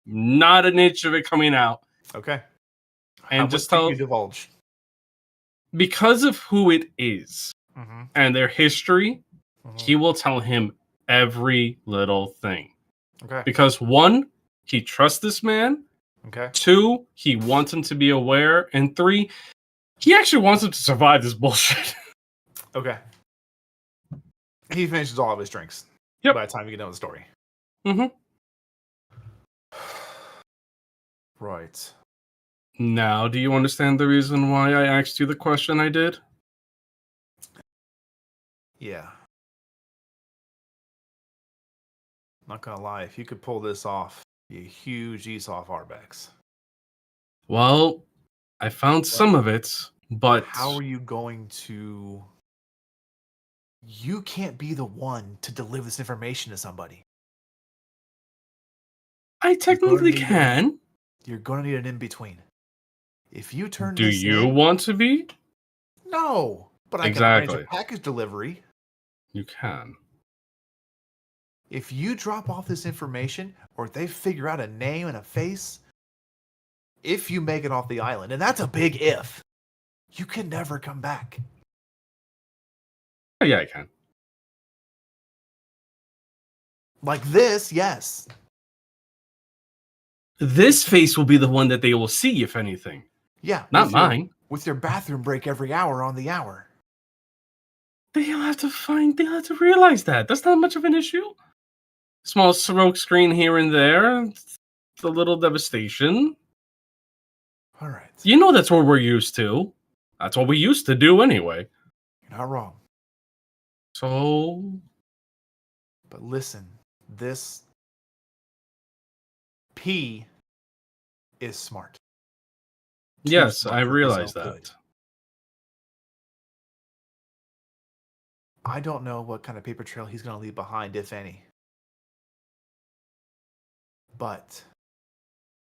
Not an inch of it coming out. Okay. And just tell you divulge. Because of who it is and their history, he will tell him every little thing. Okay. Because 1, he trusts this man. Okay. 2, he wants him to be aware. And 3, he actually wants him to survive this bullshit. Okay. He finishes all of his drinks. Yep. By the time you get to know the story. Mm-hmm. Right. Now, do you understand the reason why I asked you the question I did? Yeah. Not gonna lie, if you could pull this off, be a huge Esau Arbex. Well, I found some of it, but how are you going to... You can't be the one to deliver this information to somebody. I technically can. You're going to need an in-between. If you turn Do this you in... want to be? No, But I can arrange a Exactly. package delivery. You can. If you drop off this information, or if they figure out a name and a face, if you make it off the island, and that's a big if, you can never come back. Oh, yeah, I can. Like this, yes. This face will be the one that they will see, if anything. Yeah. Not with your- mine. with your bathroom break every hour on the hour. They'll have to realize that. That's not much of an issue. Small smoke screen here and there. The little devastation. All right. You know that's what we're used to. That's what we used to do anyway. You're not wrong. So, But listen, this P is smart. Too yes, smart I for his realize own that. good. I don't know what kind of paper trail he's going to leave behind, if any. But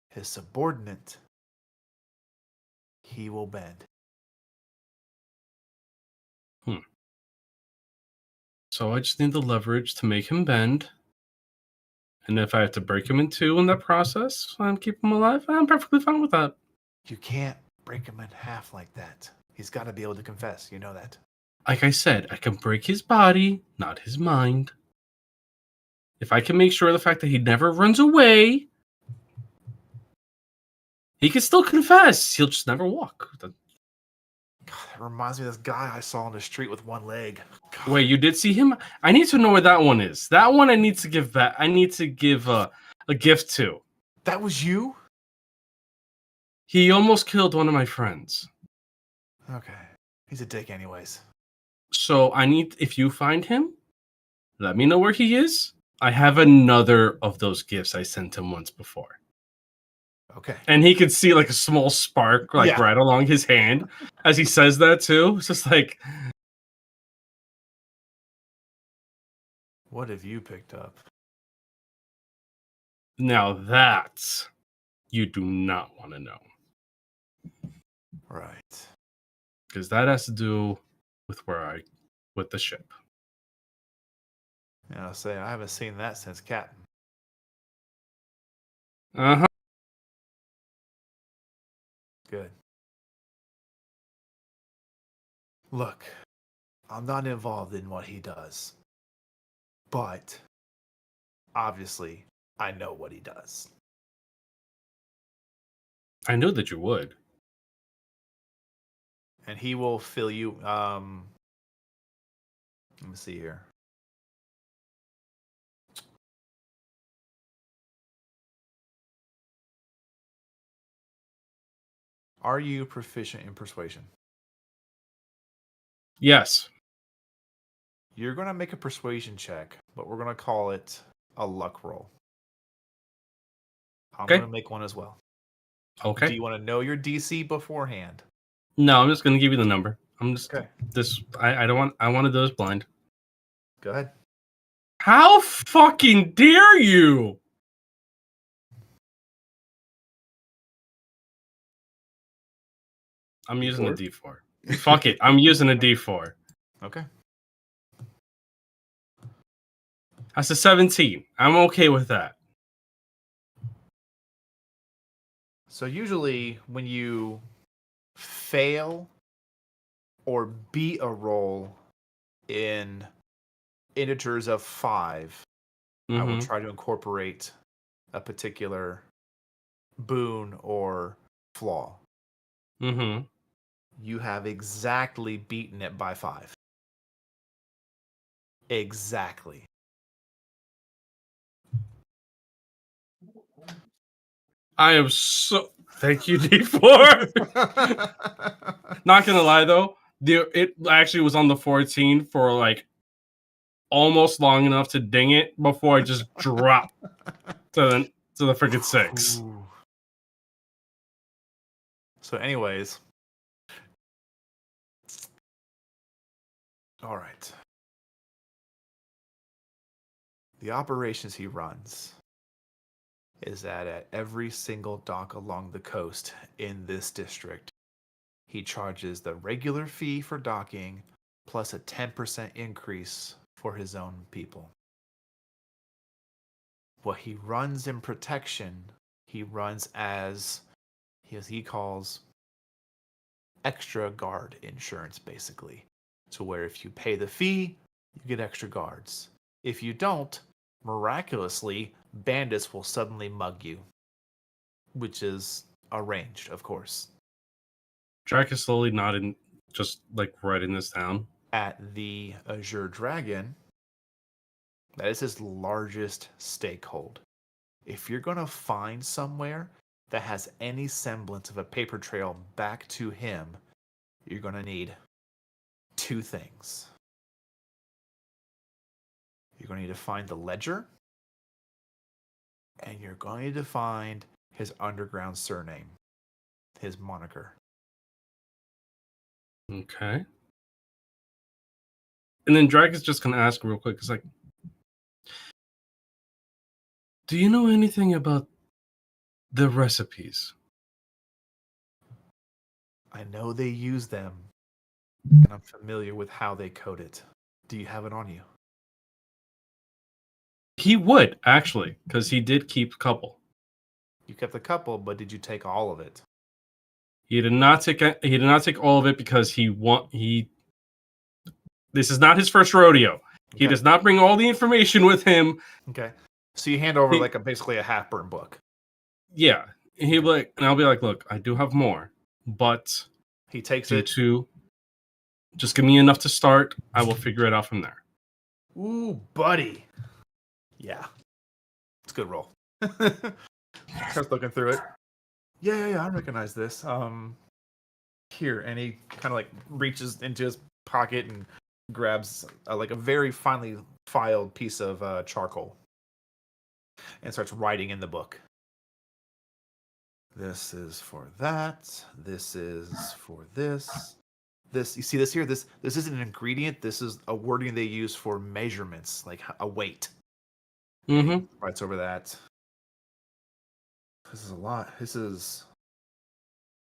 his subordinate, he will bend. So I just need the leverage to make him bend. And if I have to break him in two in that process and keep him alive, I'm perfectly fine with that. You can't break him in half like that. He's got to be able to confess. You know that. Like I said, I can break his body, not his mind. If I can make sure of the fact that he never runs away, he can still confess. He'll just never walk. God, that reminds me of this guy I saw on the street with one leg. God. Wait, you did see him? I need to know where that one is. That one I need to give back. I need to give a gift to. That was you? He almost killed one of my friends. Okay. He's a dick anyways. So I need, if you find him, let me know where he is. I have another of those gifts I sent him once before. Okay. And he could see like a small spark like Yeah. right along his hand as he says that too. It's just like, What have you picked up? now that you do not want to know. Right. Because that has to do with with the ship. Yeah, I'll say I haven't seen that since Captain. Uh-huh. Good. Look, I'm not involved in what he does. But obviously, I know what he does. I knew that you would. And he will fill you let me see here. Are you proficient in persuasion? Yes. You're going to make a persuasion check, but we're going to call it a luck roll. I'm Okay. going to make one as well. Okay. Do you want to know your DC beforehand? No, I'm just gonna give you the number. I'm just Okay. I don't want, I want to do this blind. Go ahead. How fucking dare you? I'm using a D4. Fuck it. I'm using a D4. Okay. That's a 17. I'm okay with that. So usually when you fail or beat a roll in integers of 5, I will Mhm. try to incorporate a particular boon or flaw. Mhm. You have exactly beaten it by 5. Exactly. I am so thank you, D4. Not gonna lie though, it actually was on the 14 for like almost long enough to ding it before I just dropped to the freaking 6. Ooh. So anyways. All right. The operations he runs is that at every single dock along the coast in this district, he charges the regular fee for docking plus a 10% increase for his own people. What he runs in protection, he runs as he calls extra guard insurance, basically. To where if you pay the fee, you get extra guards. If you don't, miraculously, bandits will suddenly mug you. Which is arranged, of course. Drac is slowly nodding, just like writing this down. At the Azure Dragon, that is his largest stakehold. If you're going to find somewhere that has any semblance of a paper trail back to him, you're going to need two things. You're going to need to find the ledger, and you're going to need to find his underground surname, his moniker. Okay. And then Drag is just going to ask real quick. It's like, do you know anything about the recipes? I know they use them, and I'm familiar with how they code it. Do you have it on you? He would, actually, because he did keep a couple. You kept a couple, but did you take all of it? He did not take all of it because this is not his first rodeo. He Okay. does not bring all the information with him. Okay. So you hand over basically a half-burned book. Yeah. And I'll be like, look, I do have more, but He takes it. Just give me enough to start. I will figure it out from there. Ooh, buddy. Yeah. It's a good roll. Starts looking through it. Yeah, I recognize this. Here, and he kind of like reaches into his pocket and grabs a very finely filed piece of charcoal and starts writing in the book. This is for that. This is for this. This, you see this here? This isn't an ingredient. This is a wording they use for measurements, like a weight. Mm-hmm. Writes over that. This is a lot. This is.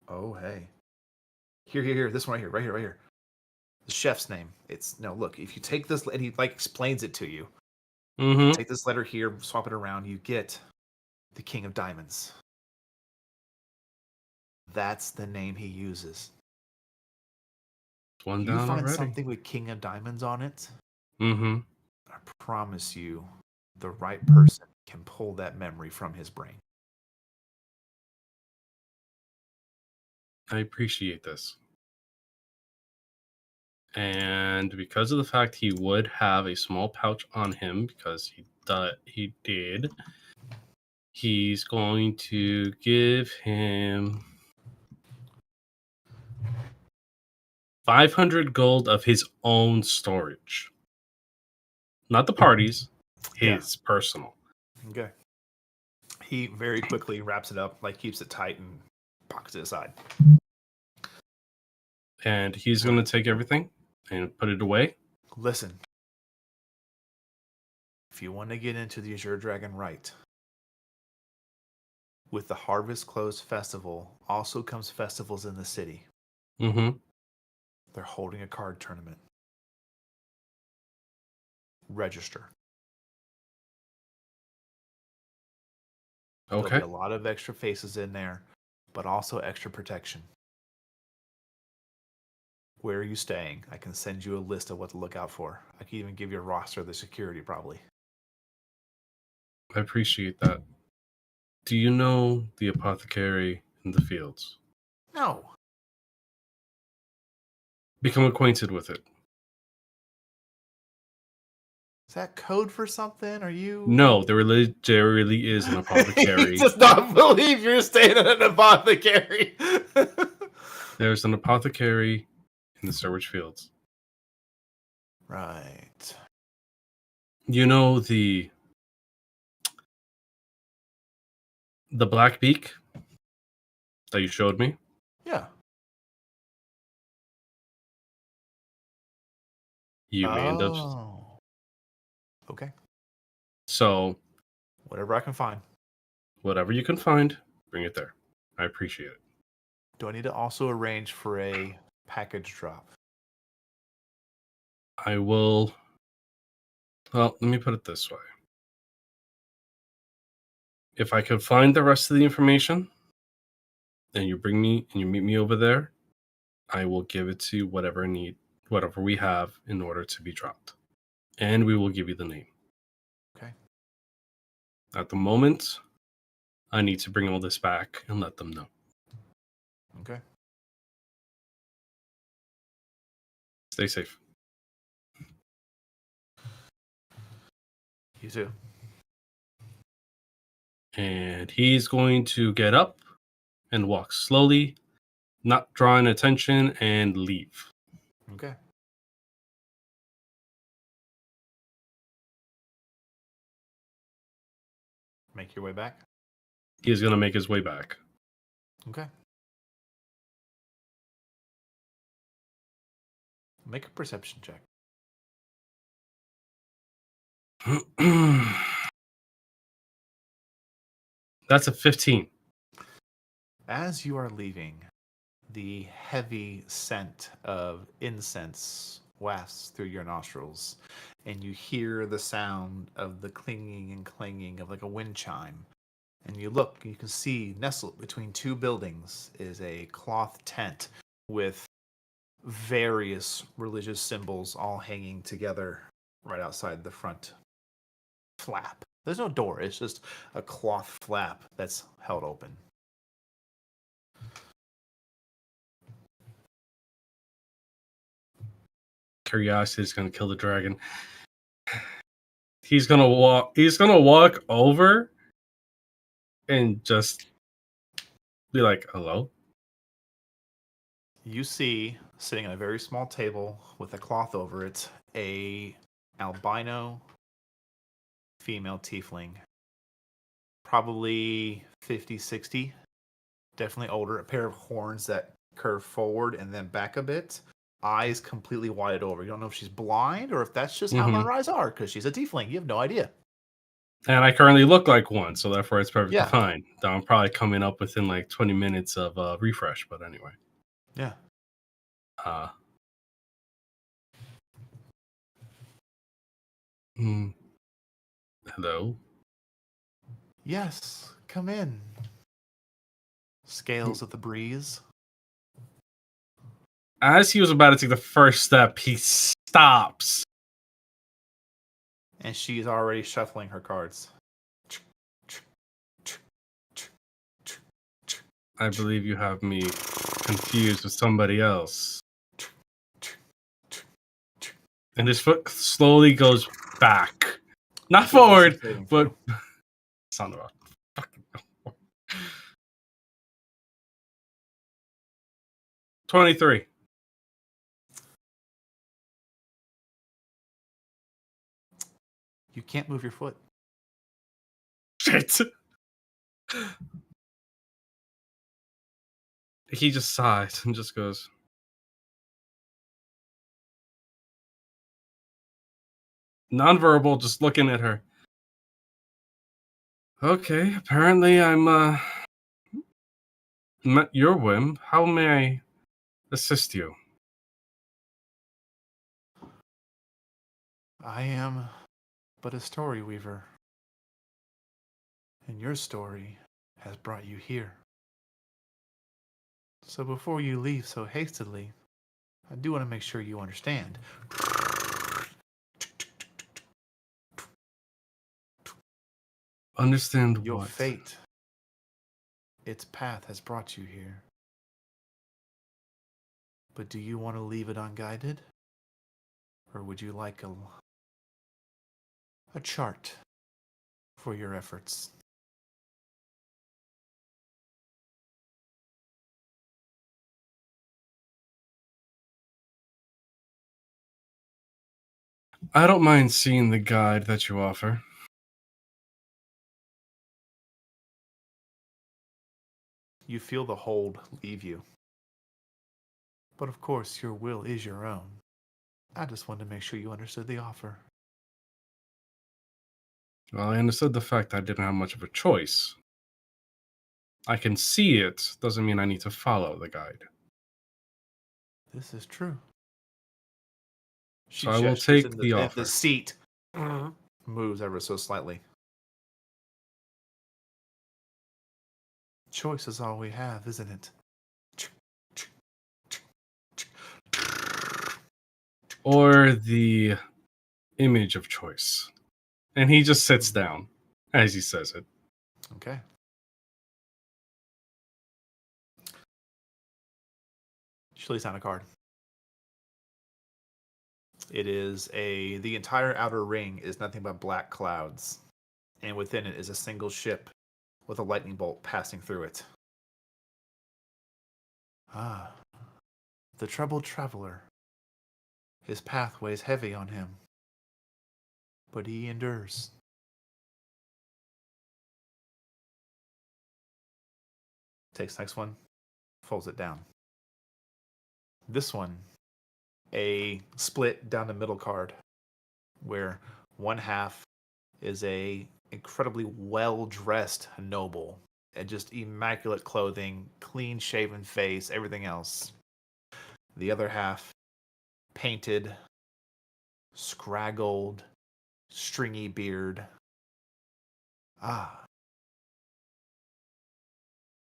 Oh, hey. Here. This one right here. The chef's name. Look, if you take this, and he explains it to you. Mm-hmm. Take this letter here, swap it around, you get the King of Diamonds. That's the name he uses. One You down find already. something with King of Diamonds on it, Mm-hmm. I promise you, the right person can pull that memory from his brain. I appreciate this. And because of the fact he would have a small pouch on him, because he did, he's going to give him 500 gold of his own storage. Not the party's, his personal. Okay. He very quickly wraps it up, keeps it tight and pockets it aside. And he's going to take everything and put it away. Listen. If you want to get into the Azure Dragon right, with the Harvest Close Festival also comes festivals in the city. Mm-hmm. They're holding a card tournament. Register. Okay. There'll be a lot of extra faces in there, but also extra protection. Where are you staying? I can send you a list of what to look out for. I can even give you a roster of the security, probably. I appreciate that. Do you know the apothecary in the fields? No. Become acquainted with it. Is that code for something? Are you... No, there really is an apothecary. He does not believe you're staying at an apothecary. There's an apothecary in the Surwich Fields. Right. You know the black beak that you showed me? Yeah. You may end up... Okay. So... Whatever I can find. Whatever you can find, bring it there. I appreciate it. Do I need to also arrange for a package drop? I will. Well, let me put it this way. If I could find the rest of the information, and you meet me over there, I will give it to you whatever we have in order to be dropped, and we will give you the name. Okay. At the moment, I need to bring all this back and let them know. Okay. Stay safe. You too. And he's going to get up and walk slowly, not drawing attention, and leave. Okay. Make your way back. He's going to make his way back. Okay. Make a perception check. That's a 15. As you are leaving, the heavy scent of incense wafts through your nostrils, and you hear the sound of the clinging and clanging of like a wind chime. And you look, and you can see nestled between two buildings is a cloth tent with various religious symbols all hanging together right outside the front flap. There's no door, it's just a cloth flap that's held open. Curiosity is going to kill the dragon. He's going to walk over and just be like, "Hello?" You see, sitting at a very small table with a cloth over it, a albino female tiefling. Probably 50, 60. Definitely older. A pair of horns that curve forward and then back a bit. Eyes completely wide over. You don't know if she's blind or if that's just how her eyes are, because she's a tiefling. You have no idea. And I currently look like one, so therefore it's perfectly Yeah. fine. Though I'm probably coming up within like 20 minutes of refresh, but anyway. Yeah. Hello? Yes, come in. Scales of the breeze. As he was about to take the first step, he stops. And she's already shuffling her cards. I believe you have me confused with somebody else. And his foot slowly goes back. Not forward, but... Sound about fucking 23. You can't move your foot. Shit. He just sighs and just goes, nonverbal, just looking at her. Okay, apparently I'm met your whim. How may I assist you? I am but a story weaver. And your story has brought you here. So before you leave so hastily, I do want to make sure you understand. Understand Your what? fate, its path has brought you here. But do you want to leave it unguided? Or would you like a chart for your efforts? I don't mind seeing the guide that you offer. You feel the hold leave you. But of course, your will is your own. I just wanted to make sure you understood the offer. Well, I understood the fact I didn't have much of a choice. I can see it, doesn't mean I need to follow the guide. This is true. She So I will gestures take and the and offer. the seat moves ever so slightly. Choice is all we have, isn't it? Or the image of choice. And he just sits down as he says it. Okay. She lays down a card. It is the entire outer ring is nothing but black clouds, and within it is a single ship with a lightning bolt passing through it. Ah, the troubled traveler. His path weighs heavy on him, but he endures. Takes the next one, folds it down. This one, a split down the middle card, where one half is a incredibly well-dressed noble and just immaculate clothing, clean-shaven face, everything else. The other half, painted, scraggled, stringy beard. Ah,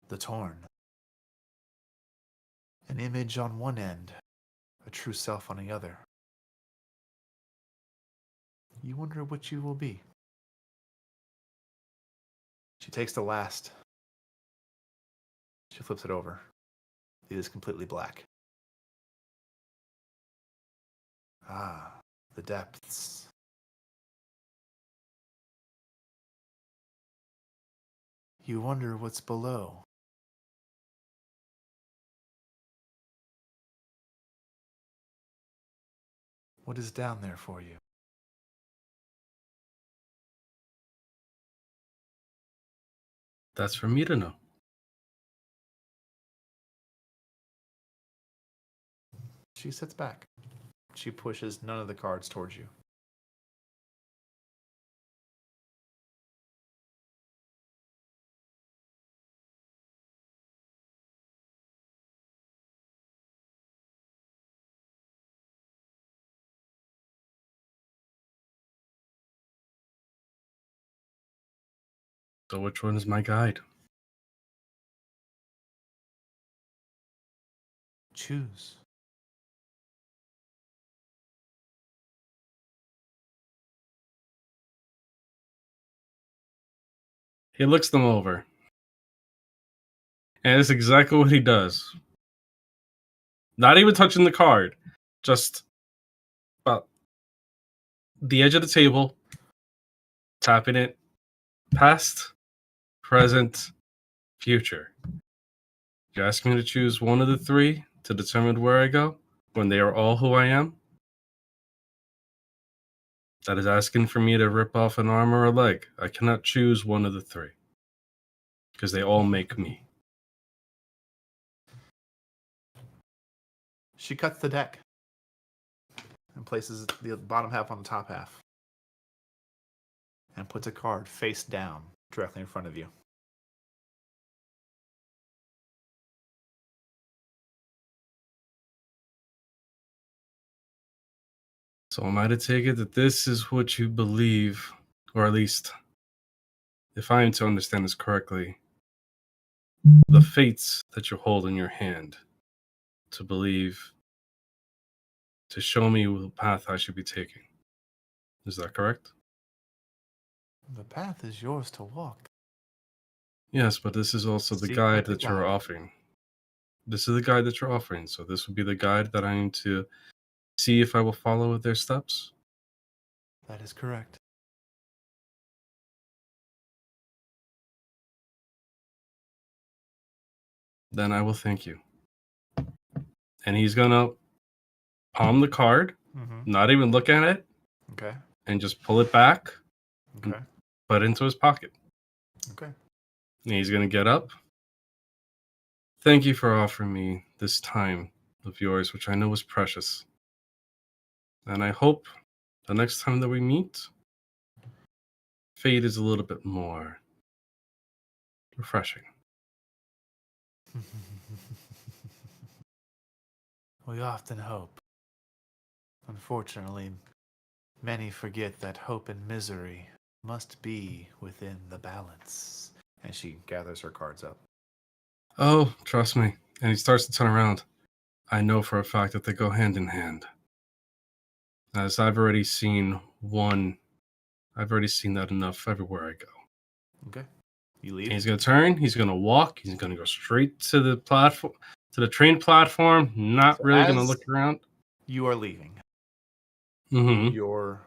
the torn. An image on one end, a true self on the other. You wonder what you will be. She takes the last. She flips it over. It is completely black. Ah, the depths. You wonder what's below. What is down there for you? That's for me to know. She sits back. She pushes none of the cards towards you. So which one is my guide? Choose. He looks them over. And it's exactly what he does. Not even touching the card. Just about the edge of the table, tapping it. Past, present, future. You ask me to choose one of the three to determine where I go when they are all who I am? That is asking for me to rip off an arm or a leg. I cannot choose one of the three because they all make me. She cuts the deck and places the bottom half on the top half and puts a card face down directly in front of you. So am I to take it that this is what you believe, or at least, if I am to understand this correctly, the fates that you hold in your hand to believe, to show me the path I should be taking. Is that correct? The path is yours to walk. Yes, but this is also the Seek guide out the that you're guide. offering. This is the guide that you're offering, so this would be the guide that I am to see if I will follow their steps. That is correct. Then I will thank you. And he's gonna palm the card, Mm-hmm. not even look at it, Okay. and just pull it back, Okay. put it into his pocket. Okay. And he's gonna get up. Thank you for offering me this time of yours, which I know is precious. And I hope the next time that we meet, fate is a little bit more refreshing. We often hope. Unfortunately, many forget that hope and misery must be within the balance. And she gathers her cards up. Oh, trust me. And he starts to turn around. I know for a fact that they go hand in hand. As I've already seen that enough everywhere I go. Okay. You leave? And he's going to turn, he's going to walk, he's going to go straight to the platform, to the train platform, not So really going to as look around. You are leaving. Mm-hmm. Your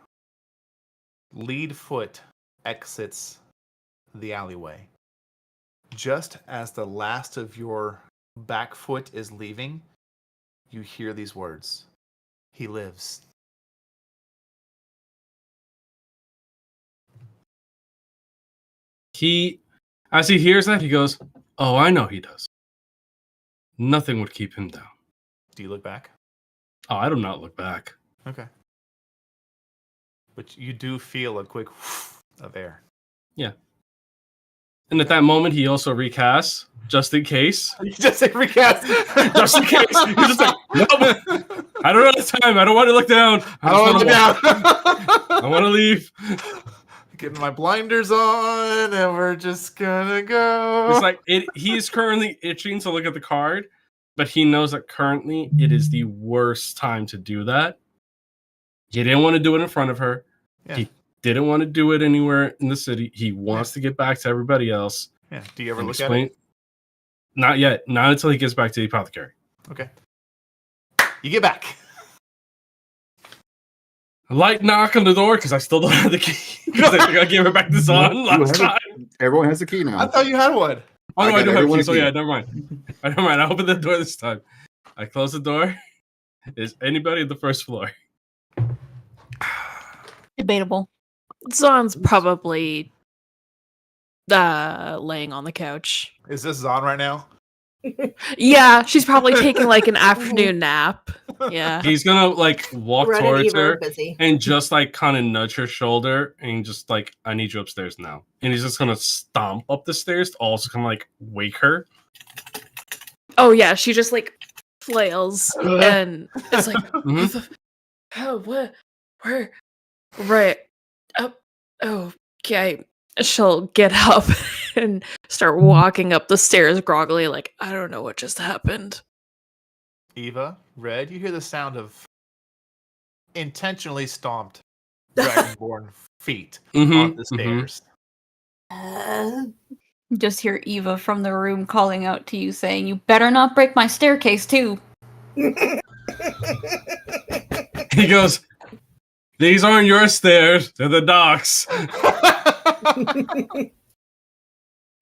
lead foot exits the alleyway. Just as the last of your back foot is leaving, you hear these words. He lives. As he hears that, he goes, oh, I know he does. Nothing would keep him down. Do you look back? Oh, I do not look back. Okay. But you do feel a quick of air. Yeah. And at that moment, he also recasts, just in case. You just say recast. Just in case. He's just like, nope. I don't have time. I don't want to look down. I don't want to look down. I want to leave. Getting my blinders on, and we're just gonna go. It's like he's currently itching to look at the card, but he knows that currently it is the worst time to do that. He didn't want to do it in front of her. Yeah. He didn't want to do it anywhere in the city. He wants to get back to everybody else. Yeah. Do you ever and look at it? Not yet. Not until he gets back to the apothecary. Okay. You get back. A light knock on the door because I still don't have the key. Because I think I gave it back to Zahn last time. Everyone has the key now. I thought you had one. Oh, no, I got do have everyone keys. a So key. yeah, never mind. Never mind. I opened the door this time. I closed the door. Is anybody at the first floor? Debatable. Zahn's probably laying on the couch. Is this on right now? Yeah, she's probably taking like an afternoon nap. Yeah. He's gonna like walk Red and towards Eva are her busy. and just like kind of nudge her shoulder and just like, I need you upstairs now. And he's just gonna stomp up the stairs to also kind of like wake her. Oh yeah, she just like flails and it's like, Mhm. oh, what? Where? Right. Up. Oh, okay. She'll get up and start walking up the stairs groggily, like, I don't know what just happened. Eva, Red, you hear the sound of intentionally stomped dragonborn feet on the stairs. Just hear Eva from the room calling out to you saying, you better not break my staircase too. He goes, these aren't your stairs, they're the docks.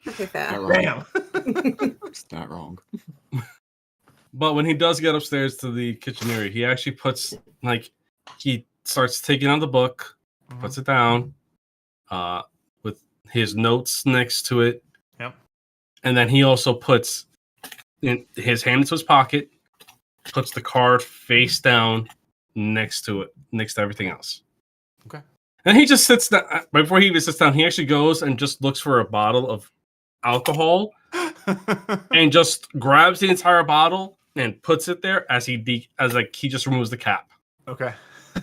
Okay, fair. Not wrong. Damn. It's not wrong. But when he does get upstairs to the kitchen area, he actually puts like he starts taking out the book, puts it down, with his notes next to it. Yep. And then he also puts his hand into his pocket, puts the card face down next to it, next to everything else. Okay. And he just sits down. Before he even sits down, he actually goes and just looks for a bottle of alcohol and just grabs the entire bottle and puts it there as he just removes the cap. Okay.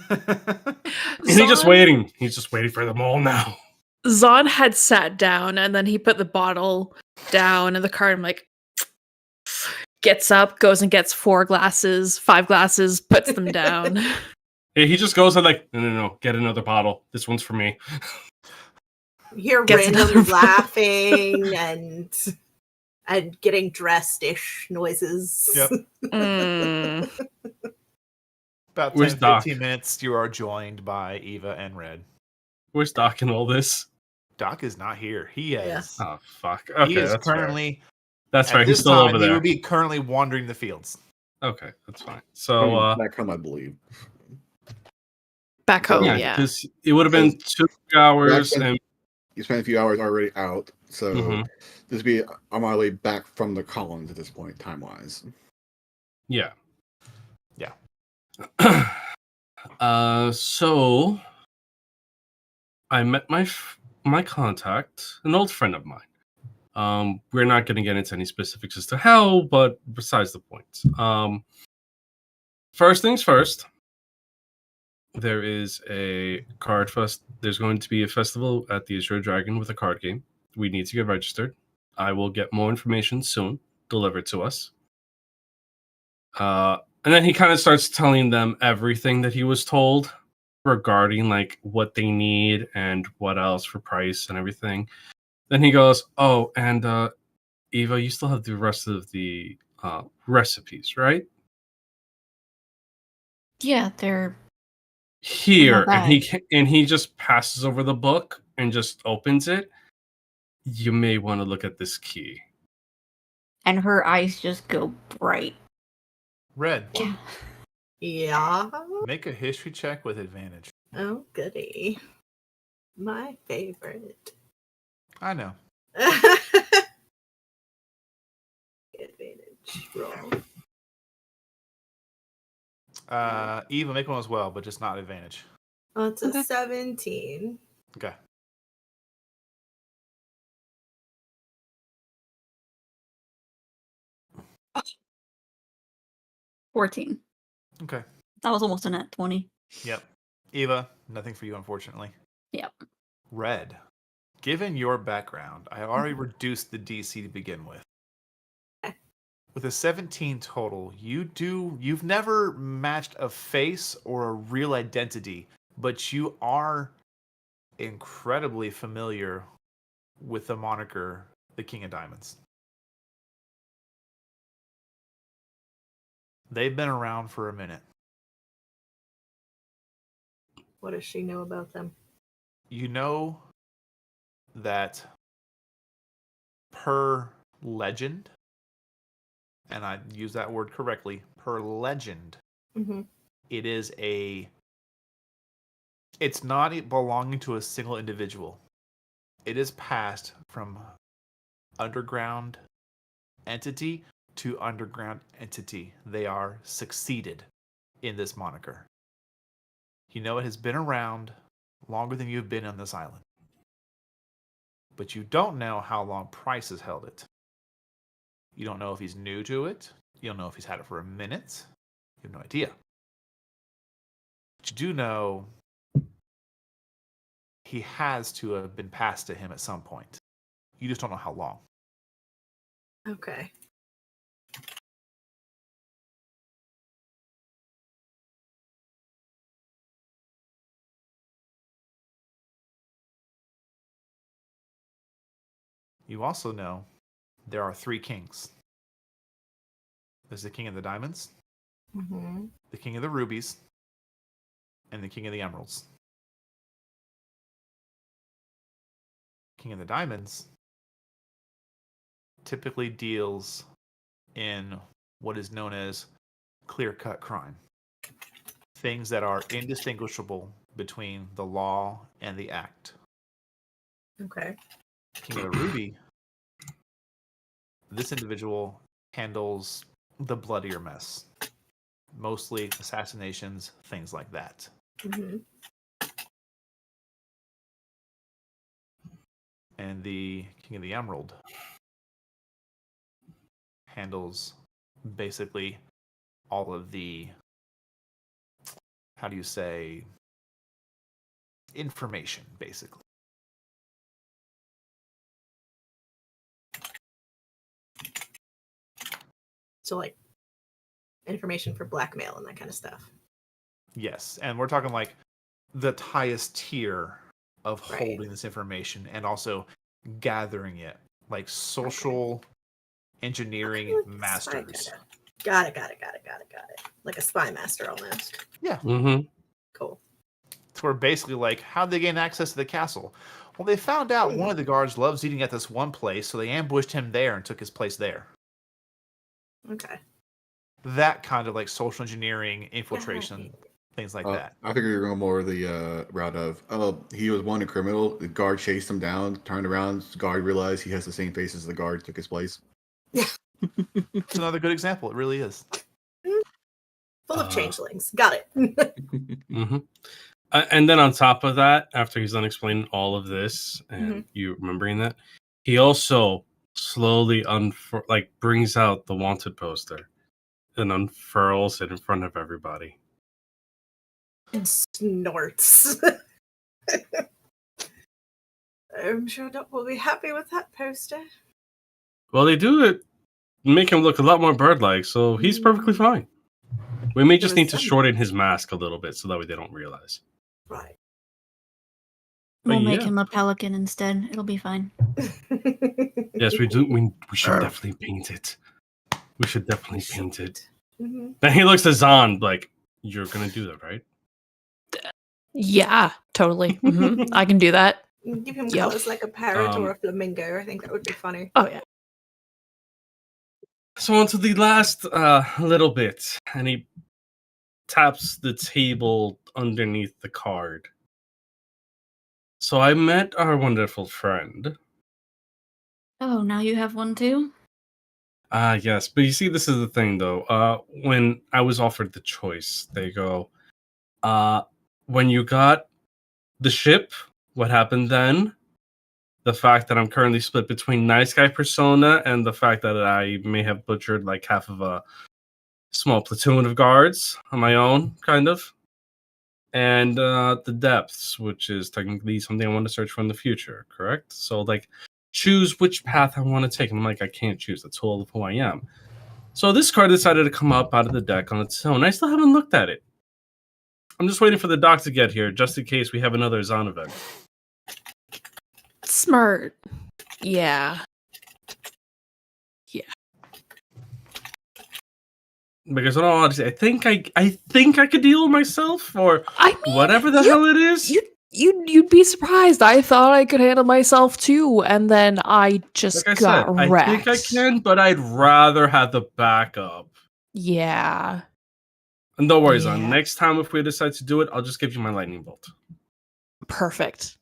And he's just waiting. He's just waiting for them all now. Zahn had sat down and then he put the bottle down and the card, I'm like, gets up, goes and gets 5 glasses, puts them down. He just goes and like, no, get another bottle. This one's for me. You hear Gets random another- laughing and getting dressed-ish noises. Yep. Mm. About Where's 10, Doc? 15 minutes, you are joined by Eva and Red. Where's Doc in all this? Doc is not here. He is. Oh, fuck. Okay, He is that's fair. currently. That's at fair. He's this still time, over He there. would be currently wandering the fields. Okay, that's fine. So, Back home, I believe. Back home, yeah, yeah. because it would have been 2 hours and You spent a few hours already out, so Mhm. this would be on my way back from the Collins at this point, time-wise. yeah. Yeah. So I met my contact, an old friend of mine. We're not going to get into any specifics as to how, but besides the point. First things first, there is a card fest. There's going to be a festival at the Azure Dragon with a card game. We need to get registered. I will get more information soon delivered to us. And then he kind of starts telling them everything that he was told regarding like what they need and what else for price and everything. Then he goes, "Oh, and Eva, you still have the rest of the recipes, right?" Yeah, they're Here, my and he just passes over the book and just opens it. You may want to look at this key. and her eyes just go bright. Red, Yeah. Yeah. make a history check with advantage. Oh, goody. My favorite. I know. Advantage roll. Eva, make one as well, but just not advantage. Oh, it's a Okay. 17. Okay. Oh. 14. Okay. That was almost a net 20. Yep. Eva, nothing for you, unfortunately. Yep. Red, given your background, I already reduced the DC to begin with. With a 17 total, you've never matched a face or a real identity, but you are incredibly familiar with the moniker the King of Diamonds. They've been around for a minute. What does she know about them? You know that per legend, and I use that word correctly, per legend, Mm-hmm. it's not belonging to a single individual. It is passed from underground entity to underground entity. They are succeeded in this moniker. You know it has been around longer than you've been on this island. But you don't know how long Price has held it. You don't know if he's new to it. You don't know if he's had it for a minute. You have no idea. But you do know he has to have been passed to him at some point. You just don't know how long. Okay. You also know there are 3 kings. There's the King of the Diamonds, Mm-hmm. the King of the Rubies, and the King of the Emeralds. King of the Diamonds typically deals in what is known as clear-cut crime. Things that are indistinguishable between the law and the act. Okay. King of the Ruby, this individual handles the bloodier mess. Mostly assassinations, things like that. Mm-hmm. And the King of the Emerald handles basically all of the, how do you say, information, basically. So, like, information for blackmail and that kind of stuff. Yes, and we're talking like the highest tier of Right. holding this information and also gathering it, like social engineering Like masters. spy Got it. Like a spy master almost. Yeah, Mm-hmm. Cool. so we're basically like, how'd they gain access to the castle? Well, they found out one of the guards loves eating at this one place, so they ambushed him there and took his place there. Okay. That kind of like social engineering, infiltration, things like that. I figure you're going more the route of, he was wanted criminal. The guard chased him down, turned around. The guard realized he has the same face as the guard, took his place. It's another good example. It really is. Full of changelings. Got it. Mm-hmm. And then on top of that, after he's done explaining all of this and you remembering that, he also slowly brings out the wanted poster and unfurls it in front of everybody. snorts. I'm sure Doc will be happy with that poster. Well, they do it make him look a lot more bird-like, so he's perfectly fine. We may just need to shorten his mask a little bit so that way they don't realize. Right. But We'll make yeah. him a pelican instead. It'll be fine. Yes, we do. We should definitely paint it. We should definitely paint it. Mhm. Then he looks at Zahn like, "You're gonna do that, right?" Yeah, totally. I can do that. Give him Yep. colors like a parrot or a flamingo. I think that would be funny. Oh yeah. So on to the last little bit, and he taps the table underneath the card. So I met our wonderful friend. Oh, now you have one too? Yes, but you see, this is the thing, though. When I was offered the choice, they go, when you got the ship, what happened then? The fact that I'm currently split between nice guy persona and the fact that I may have butchered like half of a small platoon of guards on my own, kind of. And the depths, which is technically something I want to search for in the future, correct? So, like, choose which path I want to take. And I'm like, I can't choose. That's all of who I am. So this card decided to come up out of the deck on its own. I still haven't looked at it. I'm just waiting for the doc to get here, just in case we have another Zahn event. Smart. Yeah. Because in all honesty, I think I could deal with myself, or I mean, whatever the hell it is. You'd be surprised. I thought I could handle myself too, and then I just Like I got said, wrecked. I think I can, but I'd rather have the backup. Yeah. And don't worry, Zahn. Yeah. Next time if we decide to do it, I'll just give you my lightning bolt. Perfect.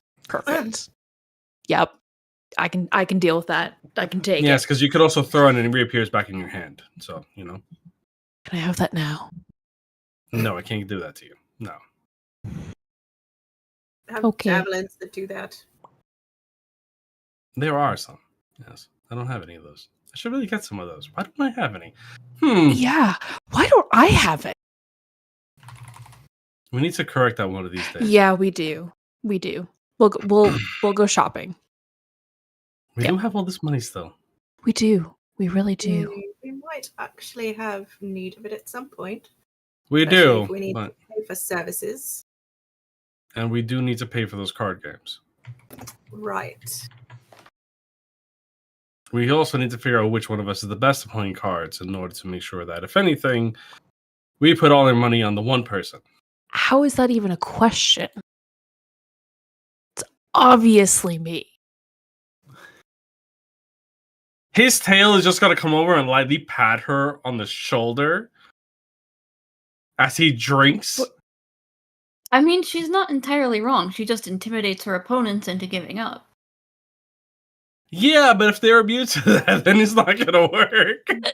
Yep. I can deal with that. I can take Yes, it. because you could also throw it and it reappears back in your hand. So, you know. Can I have that now? No, I can't do that to you. No. Have Okay. javelins that do that. There are some. Yes. I don't have any of those. I should really get some of those. Why don't I have any? Yeah. Why don't I have it? We need to correct that one of these days. Yeah, we do. We'll go shopping. We yeah. do have all this money still. We do. We really do. We might actually have need of it at some point. We Especially do. if we need But, to pay for services. and we do need to pay for those card games. Right. We also need to figure out which one of us is the best at playing cards in order to make sure that, if anything, we put all our money on the one person. How is that even a question? It's obviously me. His tail is just going to come over and lightly pat her on the shoulder as he drinks. I mean, she's not entirely wrong. She just intimidates her opponents into giving up. Yeah, but if they're immune to that, then it's not going to work.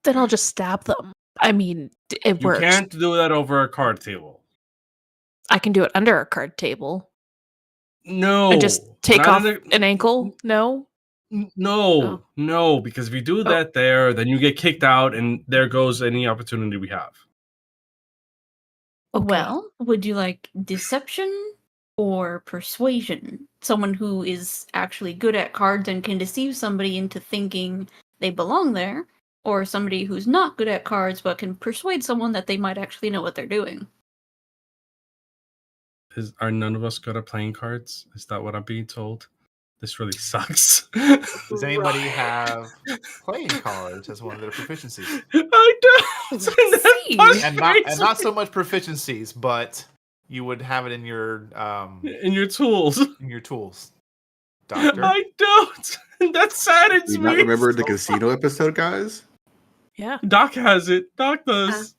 Then I'll just stab them. I mean, it You works. can't do that over a card table. I can do it under a card table. No. And just take not off in an ankle? No? No, no, because if you do that there, then you get kicked out, and there goes any opportunity we have. Okay. Well, would you like deception or persuasion? Someone who is actually good at cards and can deceive somebody into thinking they belong there, or somebody who's not good at cards but can persuade someone that they might actually know what they're doing? Are none of us good at playing cards? Is that what I'm being told? This really sucks. Does anybody have playing cards as one of their proficiencies? I don't. See? And not so much proficiencies, but you would have it in your in your tools. in your tools. Doctor. I don't. That saddens You me. not remember the casino episode, guys? Yeah. Doc has it. Doc does.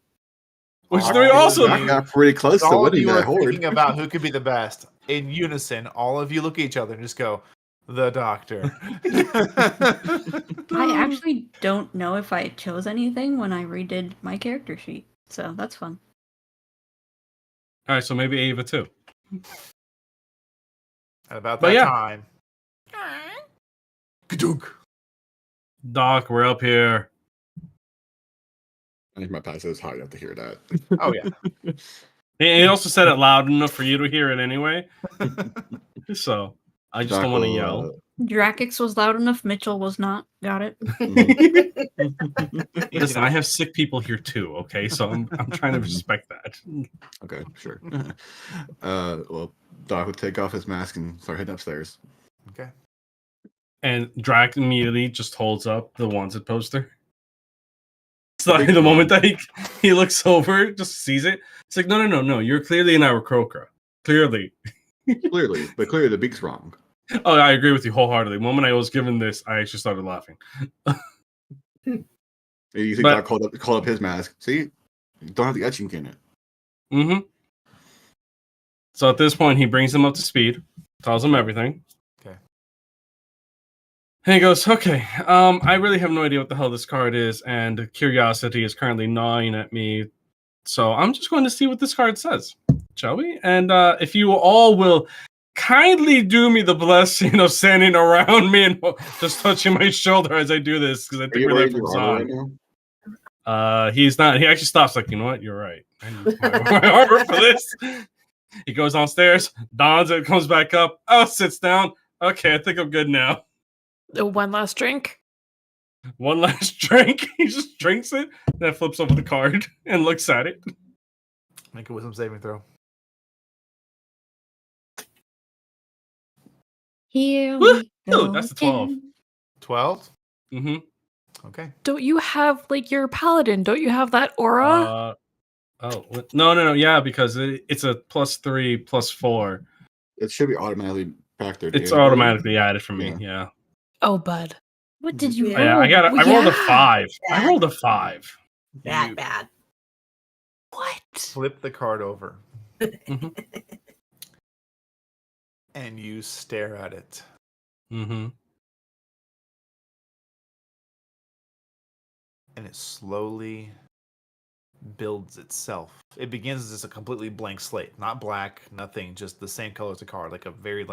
Which All they of also you- I got pretty close to all of winning you are that horde. thinking about who could be the best. In unison, all of you look at each other and just go, "The doctor." I actually don't know if I chose anything when I redid my character sheet, so that's fun. All right, so maybe Ava too. At about But that yeah. time. Ka-dunk. Doc, we're up here. I think my passive is high enough to hear that. Oh yeah. He also said it loud enough for you to hear it anyway. So I just don't want to yell. Drackix was loud enough. Mitchell was not. Got it. Listen, I have sick people here too. Okay, so I'm trying to respect that. Okay, sure. Well, Doc would take off his mask and start heading upstairs. Okay. And Drac immediately just holds up the wanted poster. So the moment that he looks over, just sees it. It's like, no. You're clearly an Aarakocra. Clearly. Clearly the beak's wrong. Oh, I agree with you wholeheartedly. The moment I was given this, I actually started laughing. You see Doc called up his mask. See? You don't have the etching in it. Mm-hmm. So at this point, he brings him up to speed, tells him everything. Okay. And he goes, okay, I really have no idea what the hell this card is, and curiosity is currently gnawing at me. So I'm just going to see what this card says, shall we? And if you all will kindly do me the blessing of standing around me and just touching my shoulder as I do this, because I think we're there for Zahn. He's not. He actually stops. Like, you know what? You're right. I need my armor for this. He goes downstairs, dons it, comes back up. Oh, sits down. Okay, I think I'm good now. One last drink. One last drink. He just drinks it, then flips over the card and looks at it. Make a wisdom saving throw. Here Woo! we go. That's a 12. 12? Mm-hmm. Okay. Don't you have like your paladin? Don't you have that aura? No. Yeah, because it's a +3, +4. It should be automatically factored. It's automatically added for me. Yeah. Oh, bud. What did you Yeah. roll? I rolled a 5. Yeah. I rolled a 5. Bad. What? Flip the card over. Mm-hmm. And you stare at it. Mm-hmm. And it slowly builds itself. It begins as just a completely blank slate. Not black, nothing, just the same color as the card. Like a very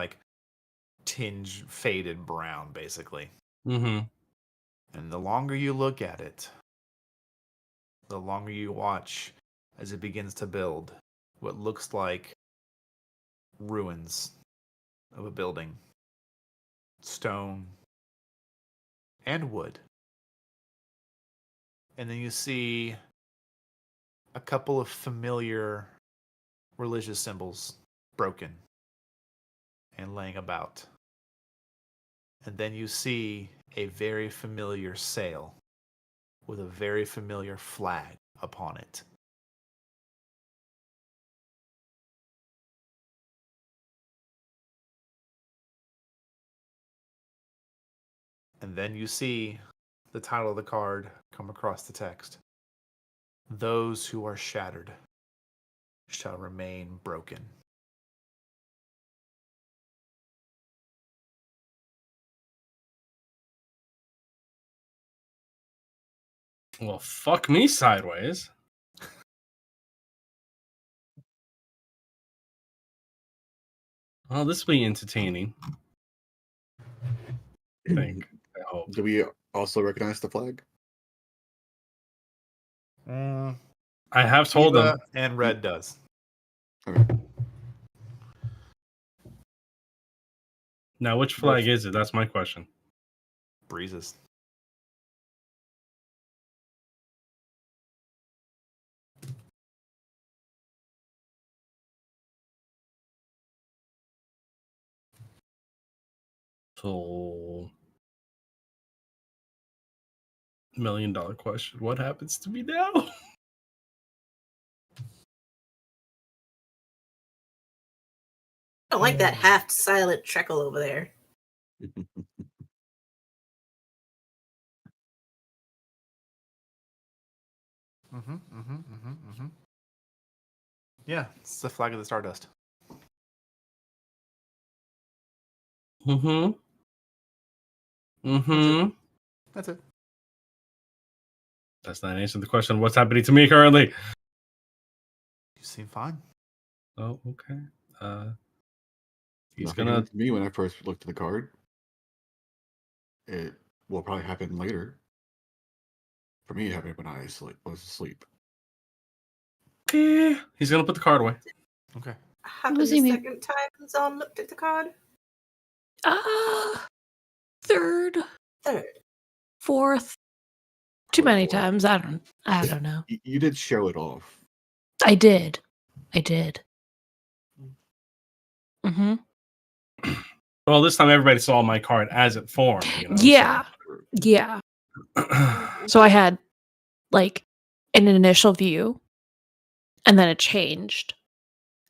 tinge faded brown, basically. Mm-hmm. And the longer you look at it, the longer you watch as it begins to build what looks like ruins of a building. Stone and wood. And then you see a couple of familiar religious symbols broken and laying about. And then you see a very familiar sail with a very familiar flag upon it. And then you see the title of the card come across the text. Those who are shattered shall remain broken. Well, fuck me sideways. Well, this will be entertaining. I hope. Do we also recognize the flag? I have told them. And Red does. Okay. Now, which flag is it? That's my question. Breezes. So, $1 million question. What happens to me now? I don't like that half silent treckle over there. Yeah, it's the flag of the Stardust. Mm-hmm. Mm-hmm. That's it. That's not answering the question. What's happening to me currently? You seem fine. Oh, okay. He's Nothing gonna. happened to me when I first looked at the card. It will probably happen later. For me, it happened when I was asleep. Yeah, he's gonna put the card away. Okay. Happened Was the he me- second time Zon looked at the card. Third, Third. fourth. Too Probably many fourth. times. I don't know. You did show it off. I did. Mm-hmm. Well, this time everybody saw my card as it formed. You know. Yeah. Yeah. So I had like an initial view, and then it changed,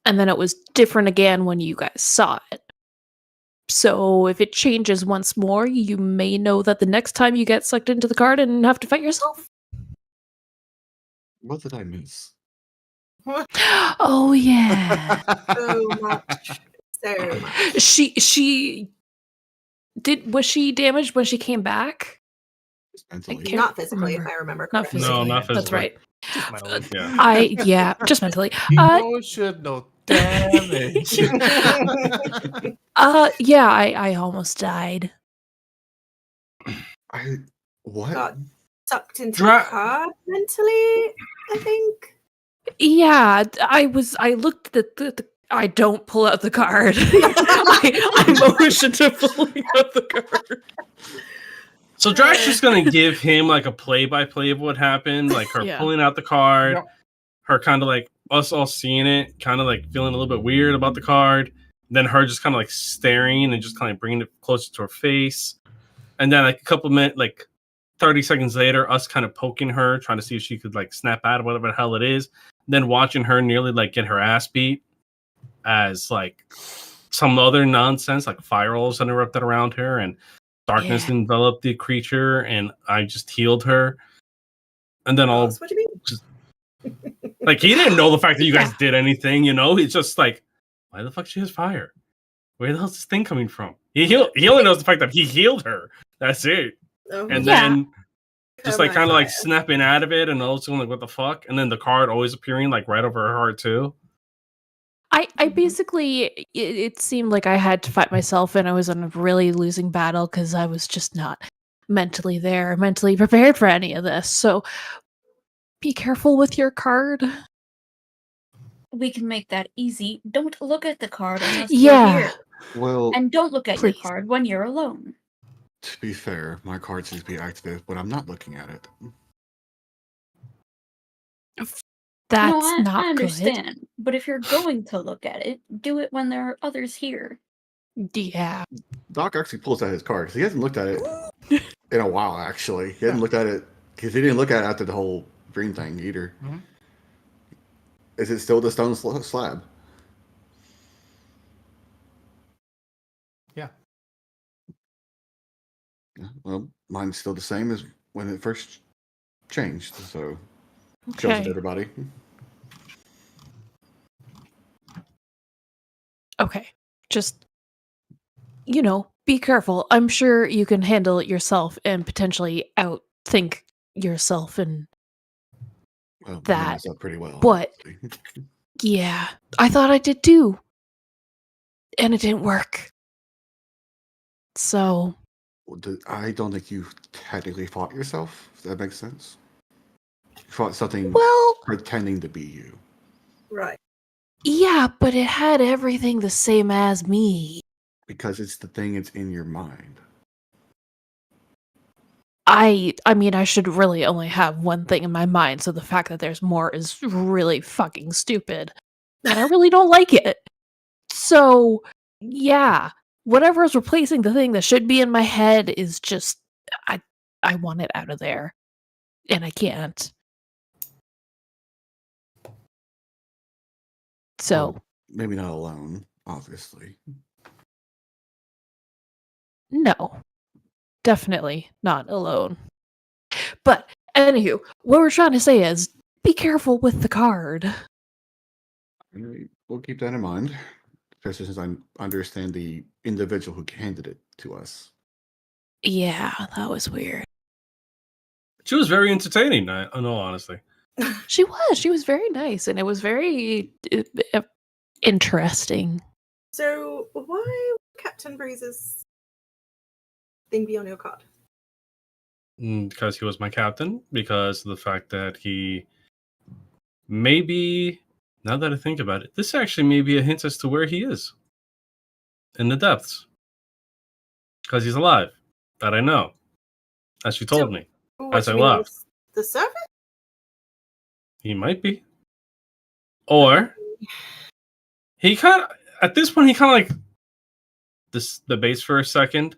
and then it was different again when you guys saw it. So if it changes once more, you may know that the next time you get sucked into the card and have to fight yourself. What did I miss? Oh yeah. So much. So much. she was she damaged when she came back? Just mentally. can't Not physically, remember. if I remember Not correctly. physically. No, not That's physically. right. Just mentally. Yeah. Just mentally. Emotional damage. Yeah, I almost died. What? Got sucked into Dra- the card mentally, I think. Yeah, I looked at the I don't pull out the card. I motion to pulling out the card. So Drax just gonna give him like a play-by-play of what happened, like her Yeah. pulling out the card, Yep. her kind of like us all seeing it, kind of like feeling a little bit weird about the card, then her just kind of like staring and just kind of bringing it closer to her face, and then like a couple minutes, like 30 seconds later, us kind of poking her, trying to see if she could like snap out of whatever the hell it is, then watching her nearly like get her ass beat as like some other nonsense, like firewalls interrupted around her and darkness Yeah. enveloped the creature, and I just healed her. And then all What do you mean? like he didn't know the fact that you guys did anything, you know? He's just like, why the fuck she has fire? Where the hell's this thing coming from? He only knows the fact that he healed her. That's it. Oh, And Yeah. then just like my kind of like fire. snapping out of it and also like what the fuck? And then the card always appearing like right over her heart too. I basically it seemed like I had to fight myself, and I was in a really losing battle because I was just not mentally prepared for any of this. So be careful with your card. We can make that easy. Don't look at the card unless Yeah. you're here. Well, And don't look at Please. your card when you're alone. to be fair, my card seems to be active, but I'm not looking at it. That's no, I not understand. But if you're going to look at it, do it when there are others here. good. Yeah. Doc actually pulls out his card because he hasn't looked at it in a while. Actually, he hasn't looked at it because he didn't look at it after the whole green thing either. Mhm. Is it still the stone slab? Yeah. Yeah, well, mine's still the same as when it first changed. So, shows it to Okay. everybody. Okay. Just be careful. I'm sure you can handle it yourself and potentially outthink yourself, and Well, I know That- myself pretty well. but- honestly. yeah, I thought I did too. And it didn't work. So, Well, I don't think you technically fought yourself. If that makes sense. You fought something well, pretending to be you. Right. yeah, but it had everything the same as me. Because it's the thing that's in your mind. I mean, I should really only have one thing in my mind, so the fact that there's more is really fucking stupid. And I really don't like it. So, yeah, whatever is replacing the thing that should be in my head is just I want it out of there. And I can't. So, Well, maybe not alone, obviously. no. Definitely not alone. But anywho, what we're trying to say is be careful with the card. We'll keep that in mind, especially since I understand the individual who handed it to us. Yeah, that was weird. She was very entertaining, in all honesty. She was very nice, and it was very interesting. So why would Captain Breeze's thing be on your card? Because he was my captain, because of the fact that he maybe, now that I think about it, this actually may be a hint as to where he is in the depths. Because he's alive. That I know. As you told me. What As you I mean on left. the surface? He might be. Or he kind of, at this point, he kind of like debates for a second,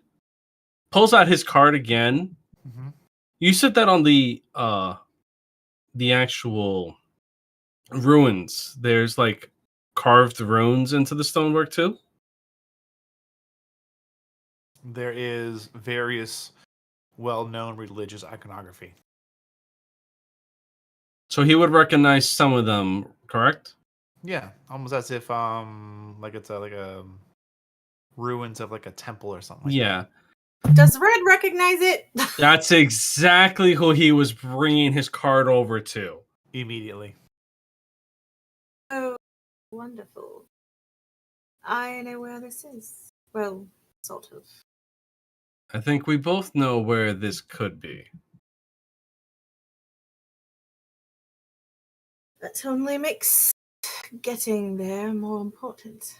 pulls out his card again. Mhm. You said that on the actual ruins, there's like carved runes into the stonework too. There is various well-known religious iconography. So he would recognize some of them, correct? Yeah, almost as if like it's like a ruins of like a temple or something like Yeah. Does Red recognize it? That's exactly who he was bringing his card over to. that. Immediately. Oh, wonderful. I know where this is. Well, sort of. I think we both know where this could be. That only makes getting there more important.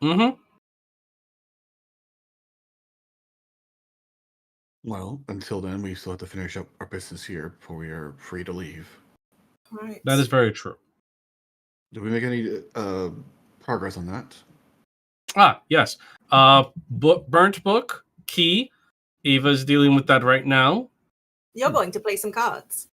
Mm-hmm. Well, until then, we still have to finish up our business here before we are free to leave. Right. That is very true. Did we make any progress on that? Ah, yes. Burnt book, key. Eva's dealing with that right now. You're going to play some cards.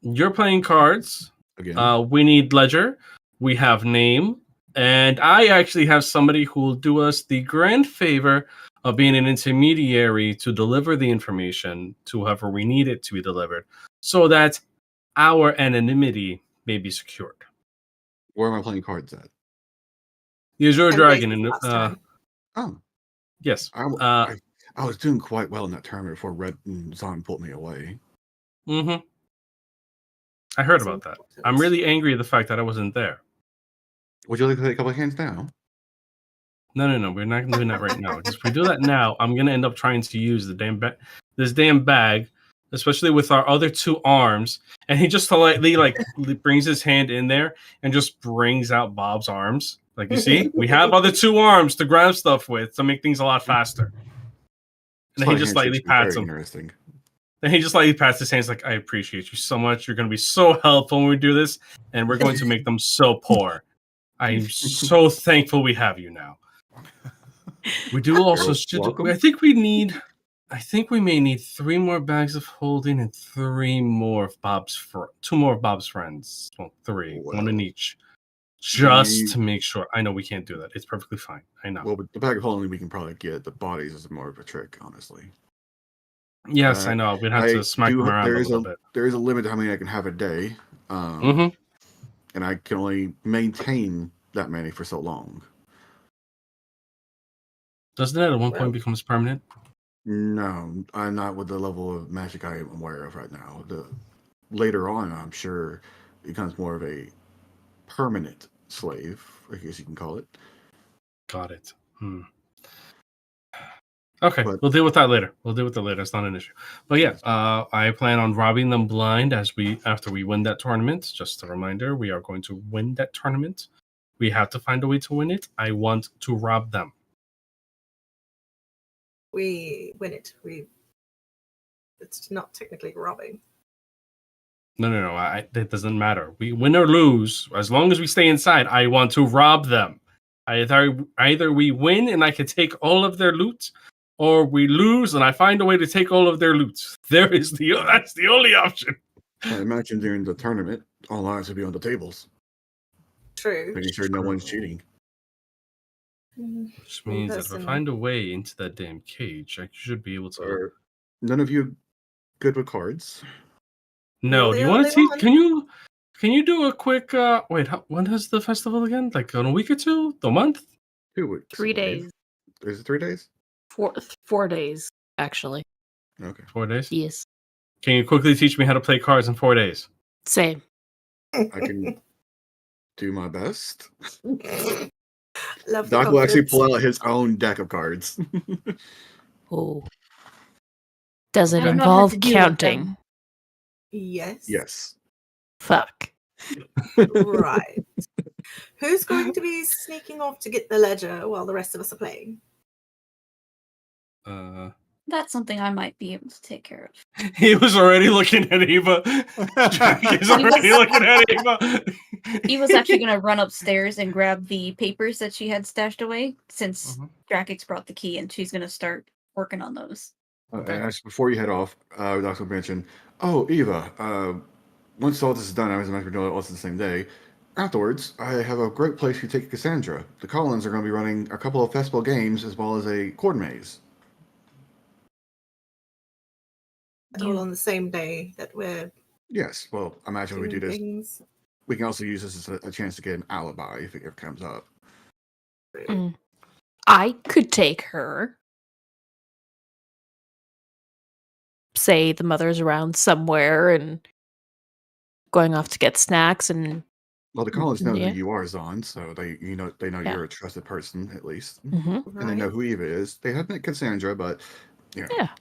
You're playing cards. Again? We need ledger. We have name. And I actually have somebody who will do us the grand favor of being an intermediary to deliver the information to whoever we need it to be delivered so that our anonymity may be secured. Where am I playing cards at? The Azure And Dragon. places And, last time. Oh, yes. I was doing quite well in that tournament before Red and Zon pulled me away. Mm-hmm. I heard That's about that. important. I'm really angry at the fact that I wasn't there. Would you like to take a couple of hands now? No. We're not doing that right now. Because if we do that now, I'm gonna end up trying to use this damn bag, especially with our other two arms. And he just politely brings his hand in there and just brings out Bob's arms. Like, you see, we have other two arms to grab stuff with to make things a lot faster. And then he just slightly pats him. Interesting. Then he just slightly pats his hands like, I appreciate you so much. You're going to be so helpful when we do this. And we're going to make them so poor. I'm so thankful we have you now. We do also... welcome. I think we may need 3 more bags of holding and 3 more of Bob's... 2 more of Bob's friends. Well, 3. Well, 1 in each. Just to make sure. I know we can't do that. It's perfectly fine. I know. Well, with the bag of holding we can probably get. The bodies is more of a trick, honestly. Yes, I know. We'd have to smack them around a little bit. There is a limit to how many I can have a day. Mm-hmm. And I can only maintain that many for so long. Doesn't it at one point becomes permanent? No, I'm not with the level of magic I am aware of right now. Later on, I'm sure it becomes more of a permanent slave, I guess you can call it. Got it. Okay, we'll deal with that later. It's not an issue. But yeah, I plan on robbing them blind after we win that tournament. Just a reminder, we are going to win that tournament. We have to find a way to win it. I want to rob them. We win it. It's not technically robbing. No. It doesn't matter. We win or lose, as long as we stay inside. I want to rob them. Either we win and I can take all of their loot, or we lose and I find a way to take all of their loot. That's the only option. I imagine during the tournament, all eyes will be on the tables. True. Making sure no one's cheating. Which means that if I find a way into that damn cage, I should be able to. Are none of you good with cards? No, do you want to teach? Can you do a quick? Wait, when is the festival again? Like in a week or two? The month? 2 weeks. 3 days. Is it 3 days? 4 days, actually. Okay. 4 days. Yes. Can you quickly teach me how to play cards in 4 days? Same. I can do my best. Love Doc will actually pull out his own deck of cards. Oh. Does it I don't know how involve to deal with them. counting? Yes. Yes. Fuck. Right. Who's going to be sneaking off to get the ledger while the rest of us are playing? That's something I might be able to take care of. He was already looking at Eva. He's already looking at Eva. Eva's actually going to run upstairs and grab the papers that she had stashed away since Drakix brought the key, and she's going to start working on those. And actually, before you head off, I would also mention, Eva, once all this is done, I was imagining doing it all the same day. Afterwards, I have a great place to take Cassandra. The Collins are going to be running a couple of festival games as well as a chord maze. All on the same day that we're Yes, well, imagine we do doing this. things. We can also use this as a chance to get an alibi if it ever comes up. I could take her. Say the mother's around somewhere and going off to get snacks and Well, the Collins know Yeah. who you are, Zon, so they know Yeah. you're a trusted person at least, Mhm. and they know who Eva is. They haven't met Cassandra, but Yeah.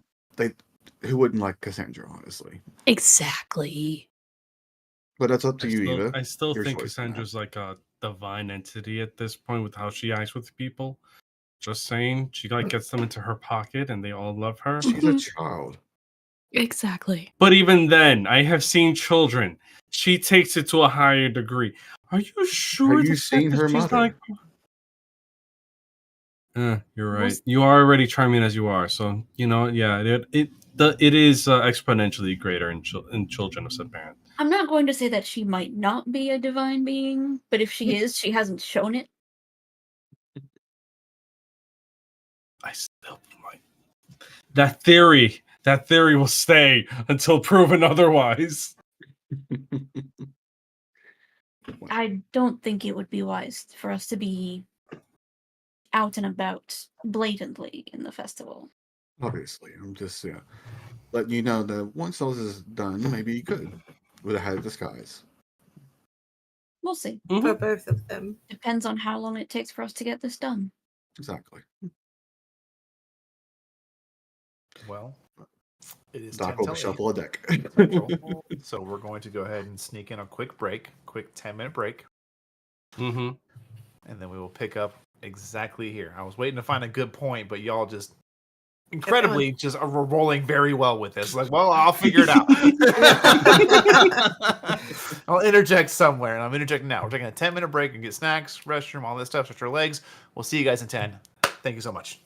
who wouldn't like Cassandra, honestly? Exactly. But that's up to you, Eva. I still Your think choice on that. Cassandra's like a divine entity at this point with how she acts with people. Just saying, she like gets them into her pocket and they all love her. She's a child. Exactly. But even then, I have seen children. She takes it to a higher degree. Are you sure? Have you that seen her she's mother? You're right. Was- You are already charming as you are. So yeah, it is exponentially greater in children of said parent. I'm not going to say that she might not be a divine being, but if she is, she hasn't shown it. I still might. That theory will stay until proven otherwise. I don't think it would be wise for us to be out and about blatantly in the festival. Obviously, I'm just letting you know that once all this is done, maybe you could with a head of disguise. We'll see. For both of them. Depends on how long it takes for us to get this done. Exactly. Well, it is Doc will 10 till shuffle a deck. 8 Central, so we're going to go ahead and sneak in a quick 10-minute break, Mm-hmm. and then we will pick up exactly here. I was waiting to find a good point, but y'all just incredibly just are rolling very well with this. Like, well, I'll figure it out. I'll interject somewhere, and I'm interjecting now. We're taking a 10-minute break and get snacks, restroom, all this stuff, stretch our legs. We'll see you guys in 10. Thank you so much.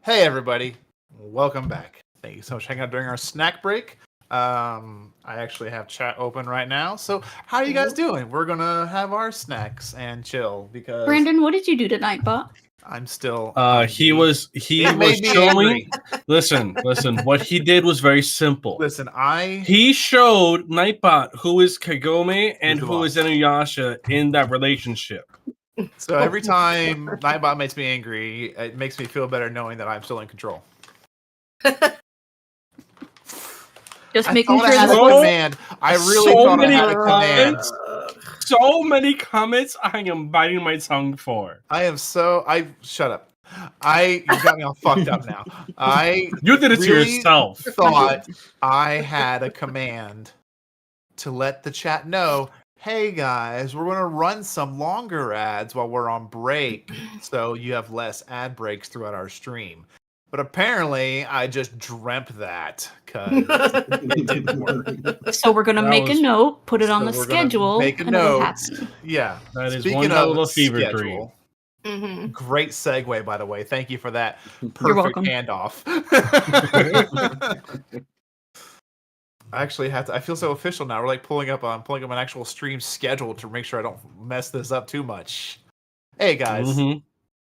Hey everybody, welcome back. Thank you so much for hanging out during our snack break. I actually have chat open right now. So how are you guys doing? We're gonna have our snacks and chill because Brandon, what did you do tonight, Bot? I'm still He was It made me showing. angry. Listen. What he did was very simple. Listen, He showed Nightbot who is Kagome and the who is boss. Inuyasha in that relationship. So every time Nightbot makes me angry, it makes me feel better knowing that I'm still in control. Just I making thought sure I had this a was command. I really so thought I many had a command. comments. So many comments. I am biting my tongue for. Shut up. You got me all fucked up now. You did it to really yourself. thought I had a command to let the chat know, hey guys, we're going to run some longer ads while we're on break, so you have less ad breaks throughout our stream. But apparently, I just dreamt that because it didn't work. So we're gonna That make a was- note, put it on the So we're gonna schedule, make a and it'll note. happen. Yeah. That is Speaking one hell of of a fever schedule, great segue, by the way. Thank you for that You're perfect welcome. handoff. I actually have to. I feel so official now. We're like pulling up an actual stream schedule to make sure I don't mess this up too much. Hey guys, Mhm.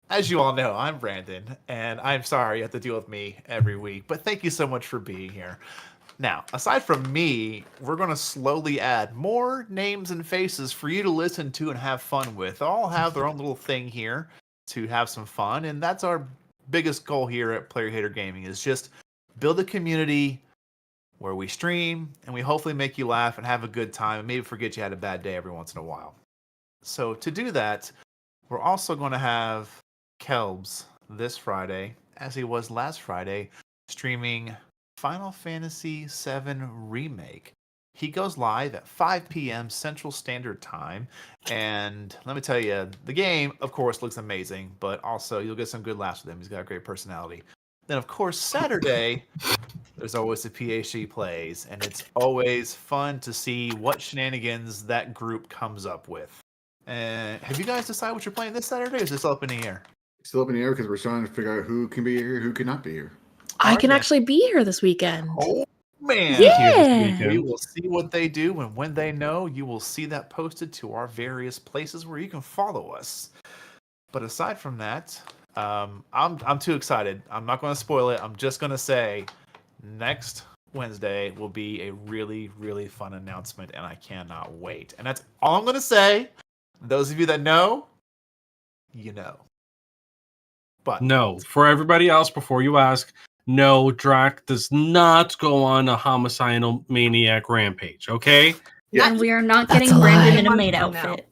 as you all know, I'm Brandon, and I'm sorry you have to deal with me every week. But thank you so much for being here. Now, aside from me, we're going to slowly add more names and faces for you to listen to and have fun with. They'll all have their own little thing here to have some fun, and that's our biggest goal here at Player Hater Gaming is just build a community where we stream and we hopefully make you laugh and have a good time and maybe forget you had a bad day every once in a while. So to do that, we're also going to have Kelbs this Friday, as he was last Friday, streaming Final Fantasy VII Remake. He goes live at 5 p.m. Central Standard Time, and let me tell you, the game, of course, looks amazing, but also you'll get some good laughs with him. He's got a great personality. Then, of course, Saturday, there's always the PhD plays, and it's always fun to see what shenanigans that group comes up with. Have you guys decided what you're playing this Saturday, or is this up in the air? Still up in the air because we're trying to figure out who can be here, who cannot be here. I can Alright, actually be here this weekend. Oh man! Yeah. We will see what they do, and when they know, you will see that posted to our various places where you can follow us. But aside from that, I'm too excited. I'm not going to spoil it. I'm just going to say next Wednesday will be a really, really fun announcement, and I cannot wait. And that's all I'm going to say. Those of you that know, you know. But No, for everybody else, before you ask, no, Drac does not go on a homicidal maniac rampage, okay? And we are not That's getting a Brandon lie. in a Months maid from now. outfit.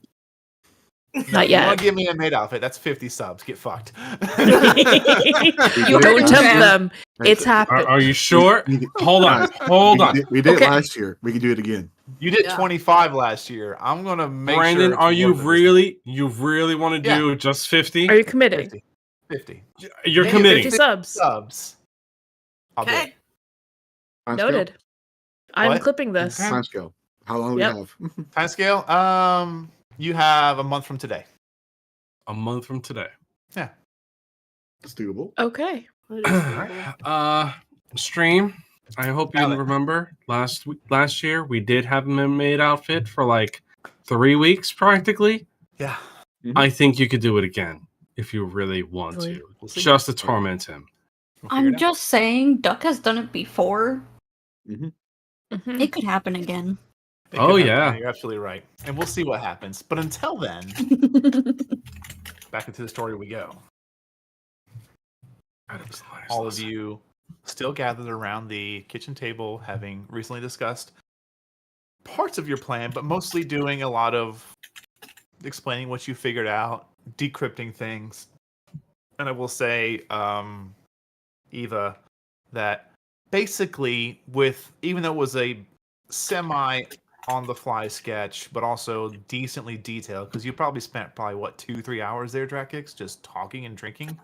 Not you yet. want to give me a maid outfit? That's 50 subs. Get fucked. You heard Don't it, tempt Brandon. them. It's happened. Are you sure? We- we- Hold on, guys, hold on. We did Okay. it last year. We can do it again. You did Yeah. 25 last year. I'm gonna make Brandon, sure. are you really want to do just 50? Are you committing? 50? 50 You're Maybe committing. 50 subs. subs. I'll do Okay. it. Time Noted. I'm What? clipping this. Okay. Time scale. How long do Yep. we have? Time scale. You have a month from today. A month from today. Yeah. It's doable. Okay. Stream. I hope you Alex. remember last year we did have a maid outfit for like 3 weeks practically. Yeah. I think you could do it again if you really want Really? to, We'll see. just to torment him. We'll figure I'm it out. just saying, Duck has done it before. Mhm. It could happen again. It could Oh, happen. yeah. You're absolutely right. And we'll see what happens. But until then, back into the story we go. All of you still gathered around the kitchen table, having recently discussed parts of your plan, but mostly doing a lot of explaining what you figured out, decrypting things. And I will say, Eva, that basically even though it was a semi on the fly sketch, but also decently detailed, because you probably spent what, 2-3 hours there, Drakix, just talking and drinking?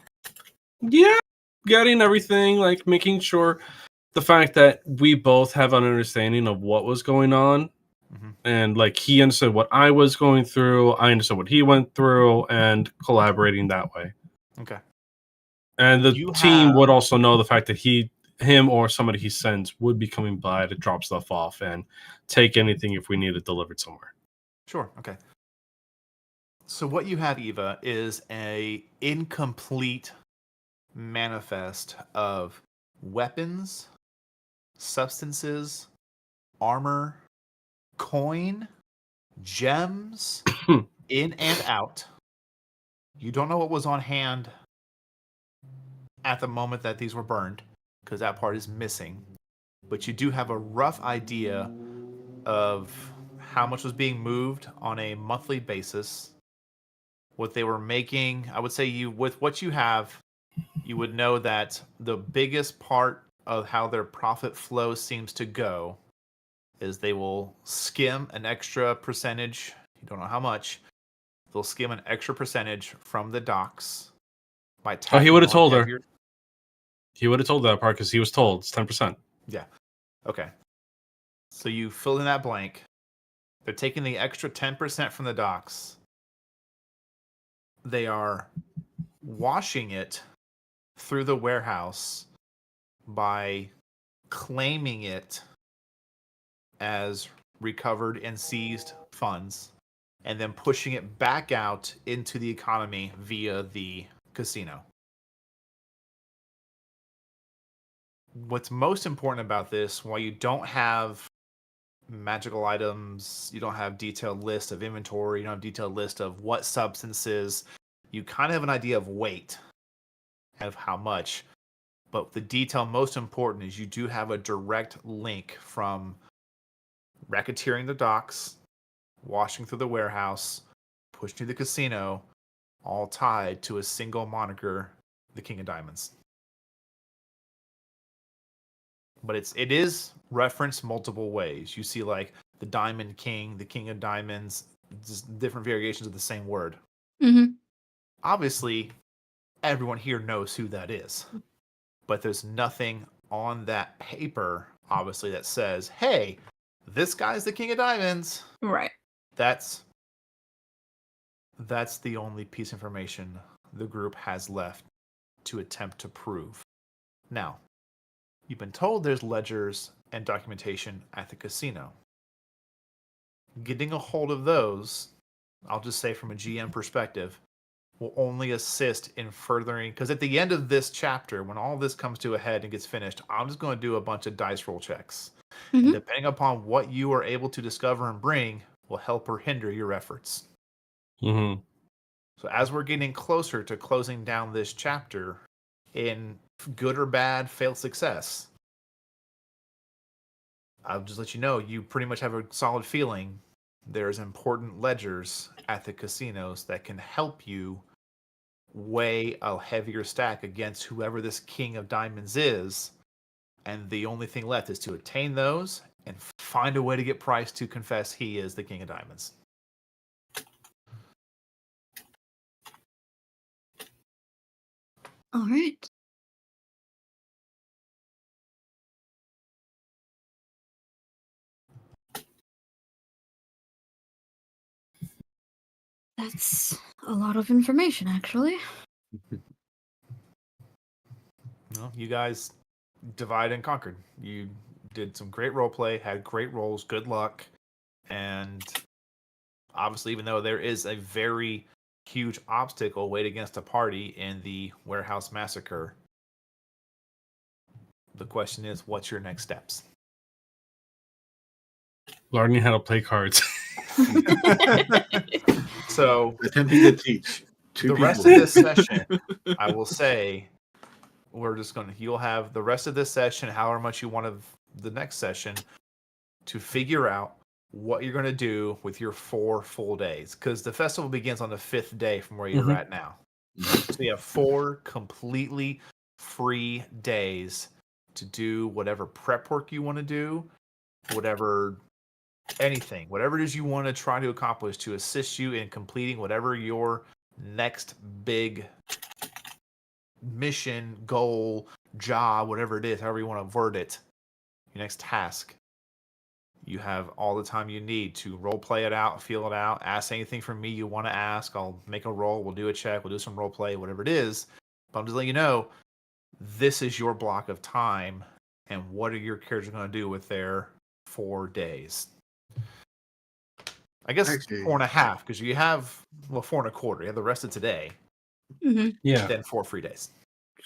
Yeah, getting everything, like making sure the fact that we both have an understanding of what was going on. And like he understood what I was going through, I understood what he went through, and collaborating that way. Okay. And the You team have- would also know the fact that him or somebody he sends would be coming by to drop stuff off and take anything if we need it delivered somewhere. Sure. Okay. So what you have, Eva, is a incomplete manifest of weapons, substances, armor, coin, gems, in and out. You don't know what was on hand at the moment that these were burned, because that part is missing. But you do have a rough idea of how much was being moved on a monthly basis, what they were making. I would say you, with what you have, you would know that the biggest part of how their profit flow seems to go is they will skim an extra percentage. You don't know how much. They'll skim an extra percentage from the docks by Oh, he tacking would have on told her. heavier- He would have told that part because he was told it's 10%. Yeah. Okay. So you fill in that blank. They're taking the extra 10% from the docks. They are washing it through the warehouse by claiming it as recovered and seized funds and then pushing it back out into the economy via the casino. What's most important about this, while you don't have magical items, you don't have detailed list of inventory, you don't have detailed list of what substances, you kind of have an idea of weight, of how much. But the detail most important is you do have a direct link from racketeering the docks, washing through the warehouse, pushing to the casino, all tied to a single moniker, the King of Diamonds. But it is referenced multiple ways. You see like the Diamond King, the King of Diamonds, just different variations of the same word. Mm-hmm. Obviously, everyone here knows who that is. But there's nothing on that paper, obviously, that says, hey, this guy's the King of Diamonds. Right. That's the only piece of information the group has left to attempt to prove. Now, you've been told there's ledgers and documentation at the casino. Getting a hold of those, I'll just say from a GM perspective, will only assist in furthering, because at the end of this chapter, when all this comes to a head and gets finished, I'm just going to do a bunch of dice roll checks. And Mhm. depending upon what you are able to discover and bring will help or hinder your efforts. Mm-hmm. So as we're getting closer to closing down this chapter, in good or bad, failed success, I'll just let you know, you pretty much have a solid feeling there's important ledgers at the casinos that can help you weigh a heavier stack against whoever this King of Diamonds is. And the only thing left is to attain those and find a way to get Price to confess he is the King of Diamonds. All right. That's a lot of information, actually. Well, you guys divide and conquered. You did some great role play, had great rolls, good luck, and obviously, even though there is a very huge obstacle weighed against a party in the warehouse massacre, the question is, what's your next steps? Learning how to play cards. So Attempting to teach two the people. rest of this session, I will say, you'll have the rest of this session, however much you want of the next session, to figure out what you're going to do with your 4 full days, because the festival begins on the 5th day from where you're Mhm. at now. So you have 4 completely free days to do whatever prep work you want to do, whatever it is you want to try to accomplish to assist you in completing whatever your next big mission, goal, job, whatever it is, however you want to word it, your next task. You have all the time you need to role play it out, feel it out, ask anything from me you want to ask. I'll make a roll, we'll do a check, we'll do some role play, whatever it is. But I'm just letting you know, this is your block of time, and what are your characters going to do with their 4 days? I guess Actually- 4.5, because you have 4.25. You have the rest of today, Yeah. then 4 free days.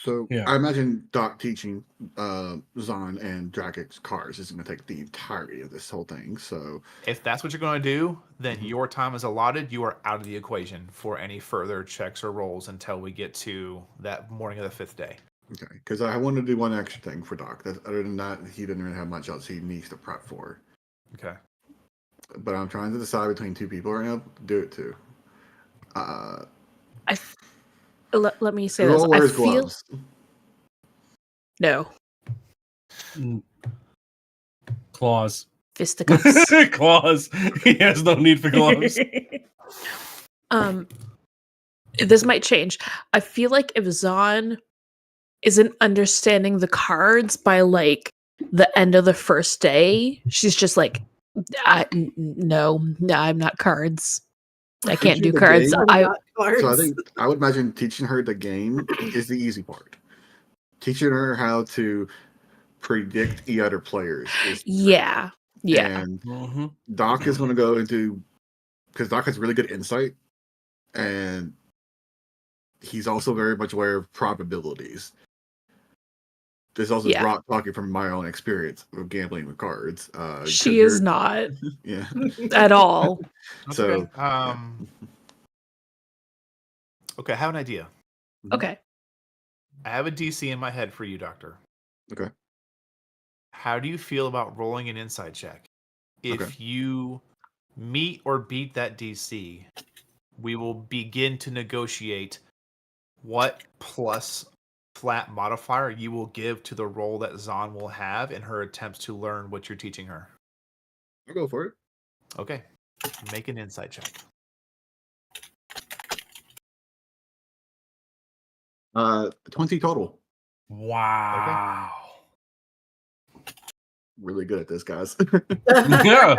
So Yeah. I imagine Doc teaching Zahn and Dragic's cars is going to take the entirety of this whole thing. So If that's what you're going to do, then your time is allotted. You are out of the equation for any further checks or rolls until we get to that morning of the 5th day. okay, because I wanted to do one extra thing for Doc. Other than that, he didn't really have much else he needs to prep for. Okay. But I'm trying to decide between two people right now to do it to. Let me say Who this. all I wears feel gloves? no Claws. fisticuffs. Claws. He has no need for gloves. This might change. I feel like if Zahn isn't understanding the cards by like the end of the first day, she's just like, no, I'm not cards. I can't do The cards. game? I Not cards. So I think I would imagine teaching her the game is the easy part. Teaching her how to predict the other players is yeah. And Mm-hmm. Doc is going to go into because Doc has really good insight, and he's also very much aware of probabilities. This also is Yeah. Rock talking from my own experience of gambling with cards. She is not Yeah. at all. That's So, okay. Okay, I have an idea. Okay. I have a DC in my head for you, Doctor. Okay. How do you feel about rolling an insight check? If Okay. you meet or beat that DC, we will begin to negotiate what plus flat modifier you will give to the role that Zahn will have in her attempts to learn what you're teaching her. I'll go for it. Okay. Make an insight check. 20 total. Wow. Really good at this, guys. Yeah.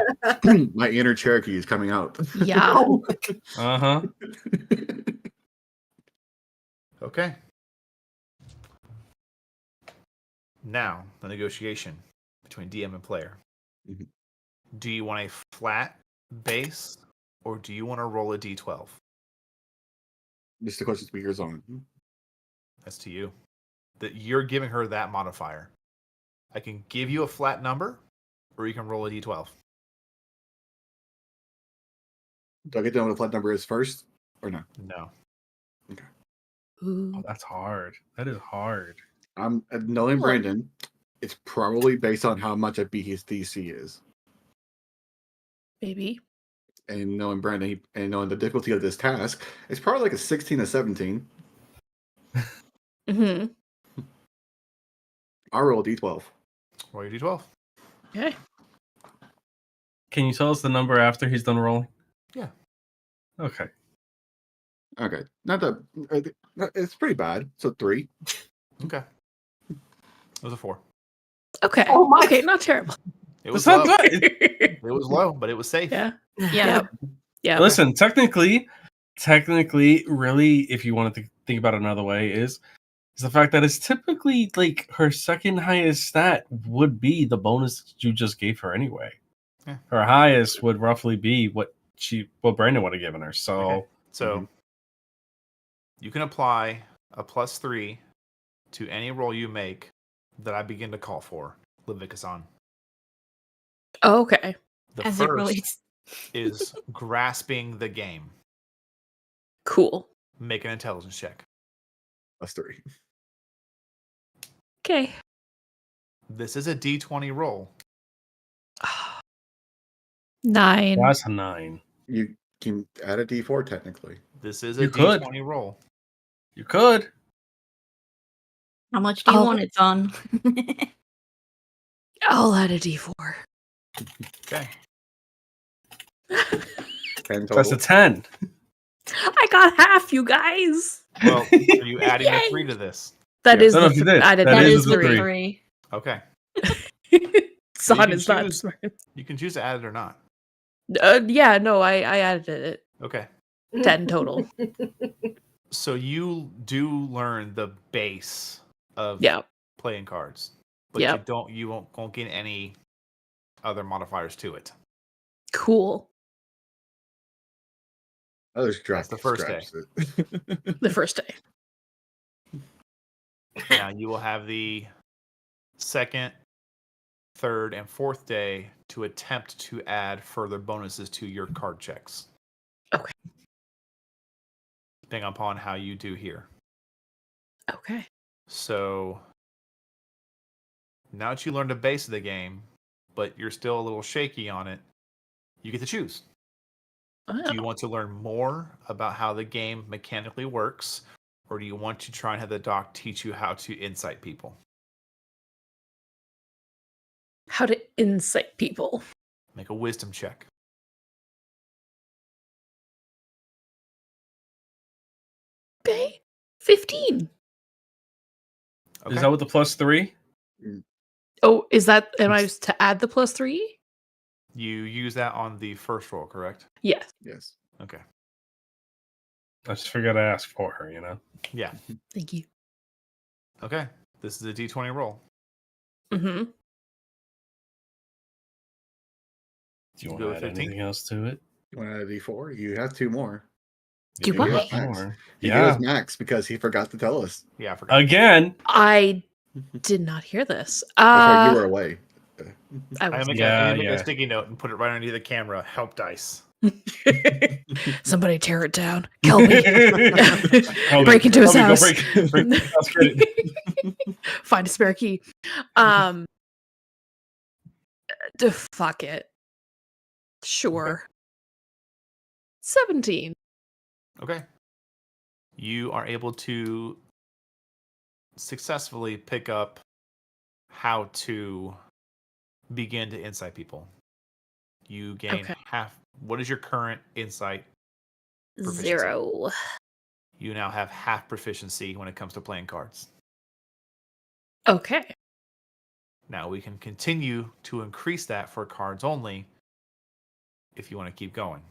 My inner Cherokee is coming out. Yeah. Oh, Uh-huh. Okay. Now, the negotiation between DM and player. Mhm. Do you want a flat base or do you want to roll a d12? Just the question speakers on. That's to you. That you're giving her that modifier. I can give you a flat number or you can roll a d12. Do I get to know what the flat number is first or no? No. Oh, that's hard. That is hard. I'm knowing Look. Brandon. It's probably based on how much I beat his DC is, Maybe. and knowing Brandon and knowing the difficulty of this task, it's probably like a 16 or 17. Mm-hmm. I'll roll a d12. Roll your d12. Okay. Can you tell us the number after he's done rolling? Yeah. Okay. Okay, not that it's pretty bad. So 3. Okay. It was a 4. Okay. Oh my- Okay, not terrible. It was That's low. not good. It was low, but it was safe. Yeah. Yeah. Yep. Yeah. Listen, technically, really, if you wanted to think about it another way, is the fact that it's typically like her second highest stat would be the bonus you just gave her anyway. Yeah. Her highest would roughly be what Brandon would have given her. So Okay. So you can apply a +3 to any roll you make that I begin to call for, Leviticus-on. Oh, okay. The As it first relates. is grasping the game. Cool. Make an intelligence check. Plus 3. Okay. This is a d20 roll. 9. that's a 9. You can add a d4 technically. This is a You could. d20 roll. You could. How much do you Oh. want it on? I'll add a D4. Okay. 10 total. That's a 10. I got half, you guys. Well, are you adding a Yay. 3 to this? That Yeah. is No, the you did. added. That That is is the the three. 3. Okay. Son can is not choose- smart. You can choose to add it or not. Yeah, no, I added it. Okay. 10 total. So you do learn the base of Yeah. playing cards, but Yep. you won't gain any other modifiers to it. Cool. Oh, there's That's the first day. The first day. Now you will have the second, third, and fourth day to attempt to add further bonuses to your card checks. Okay. Depending upon how you do here. Okay. So now that you learned the base of the game, but you're still a little shaky on it, you get to choose. Do you want to learn more about how the game mechanically works, or do you want to try and have the doc teach you how to insight people? How to insight people. Make a wisdom check. Okay. 15. Okay. Is that with the +3? Oh, is that am I to add the +3? You use that on the first roll, correct? Yes. Yes. Okay. I just figured I'd ask for her, you know? Yeah. Thank you. Okay. This is a D20 roll. Mm-hmm. Do you want Go to with add 15? anything else to it? You want to add a D4? You have 2 more. Do You I? have Max. more. He gave Yeah. us max because he forgot to tell us. Yeah, I forgot. Again. I did not hear this. That's why you were away. I I was make, Yeah, I make yeah. a sticky note and put it right underneath the camera. Help dice. Somebody tear it down. Kill me. Help Break me. into his Help me, house. go break the house credit. Find a spare key. Fuck it. Sure. 17. Okay. You are able to successfully pick up how to begin to insight people. You gain Okay. half. What is your current insight? Proficiency. 0. You now have half proficiency when it comes to playing cards. Okay. Now we can continue to increase that for cards only if you want to keep going.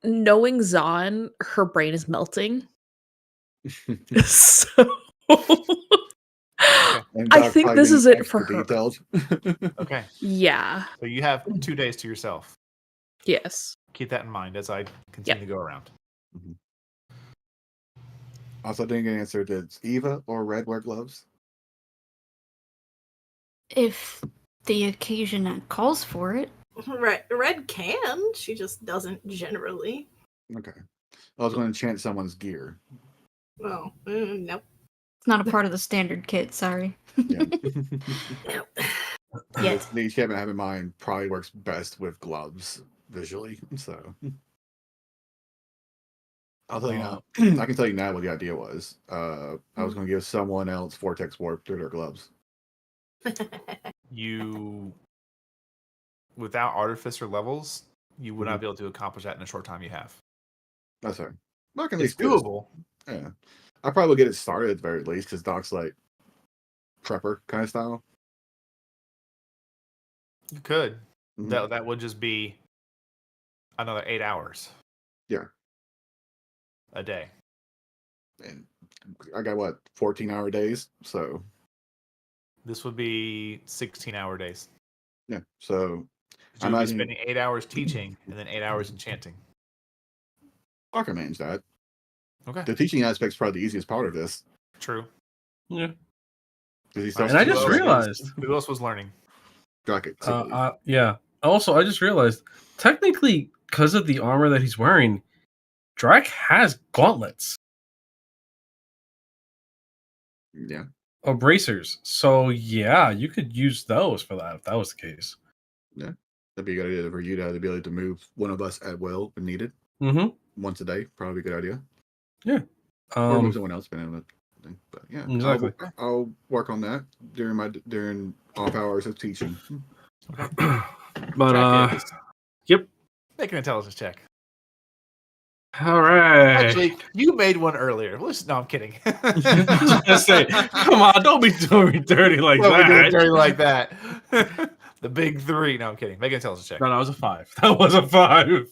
Knowing Zahn, her brain is melting. So And I Doc think probably this being is it extra for her. detailed. Okay. Yeah. So you have 2 days to yourself. Yes. Keep that in mind as I continue to go around. Also, didn't get answered. Did Eva or Red wear gloves? If the occasion calls for it. Red can. She just doesn't generally. Okay. I was going to chant someone's gear. Well, nope. It's not a part of the standard kit, sorry. Yeah. Nope. Yet. The enchantment I have in mind probably works best with gloves visually. So I'll tell you now. I can tell you now what the idea was. I was going to give someone else Vortex Warp through their gloves. You, without artificer levels, you would not be able to accomplish that in a short time you have. That's right. But I can at It's least do it. doable. Yeah. I probably will get it started at the very least because Doc's like prepper kind of style. You could. Mhm. That would just be another 8 hours. Yeah. A day. And I got what, 14-hour days? So This would be 16-hour days. yeah. So You I would be imagine spending 8 hours teaching and then 8 hours enchanting. I can manage that. Okay. The teaching aspect's probably the easiest part of this. True. Yeah. Because he And starts And I to just learn realized. Who else was learning? Drac it, Yeah. Also, I just realized, technically, because of the armor that he's wearing, Drac has gauntlets yeah. or bracers. So, yeah, you could use those for that if that was the case. That'd be a good idea for you to be able to move one of us at will when needed. Mm-hmm. Once a day, probably a good idea. Yeah. Or move someone else, depending on the thing. But yeah, Exactly. I'll work on that during off hours of teaching. But, Jack is yep. make an intelligence check. All right. Actually, you made one earlier. No, I'm kidding. I was gonna say, come on, don't be doing me dirty like Don't be doing that. dirty like that. The big 3. No, I'm kidding. Make an intelligence check. No, that was a 5. That was a 5.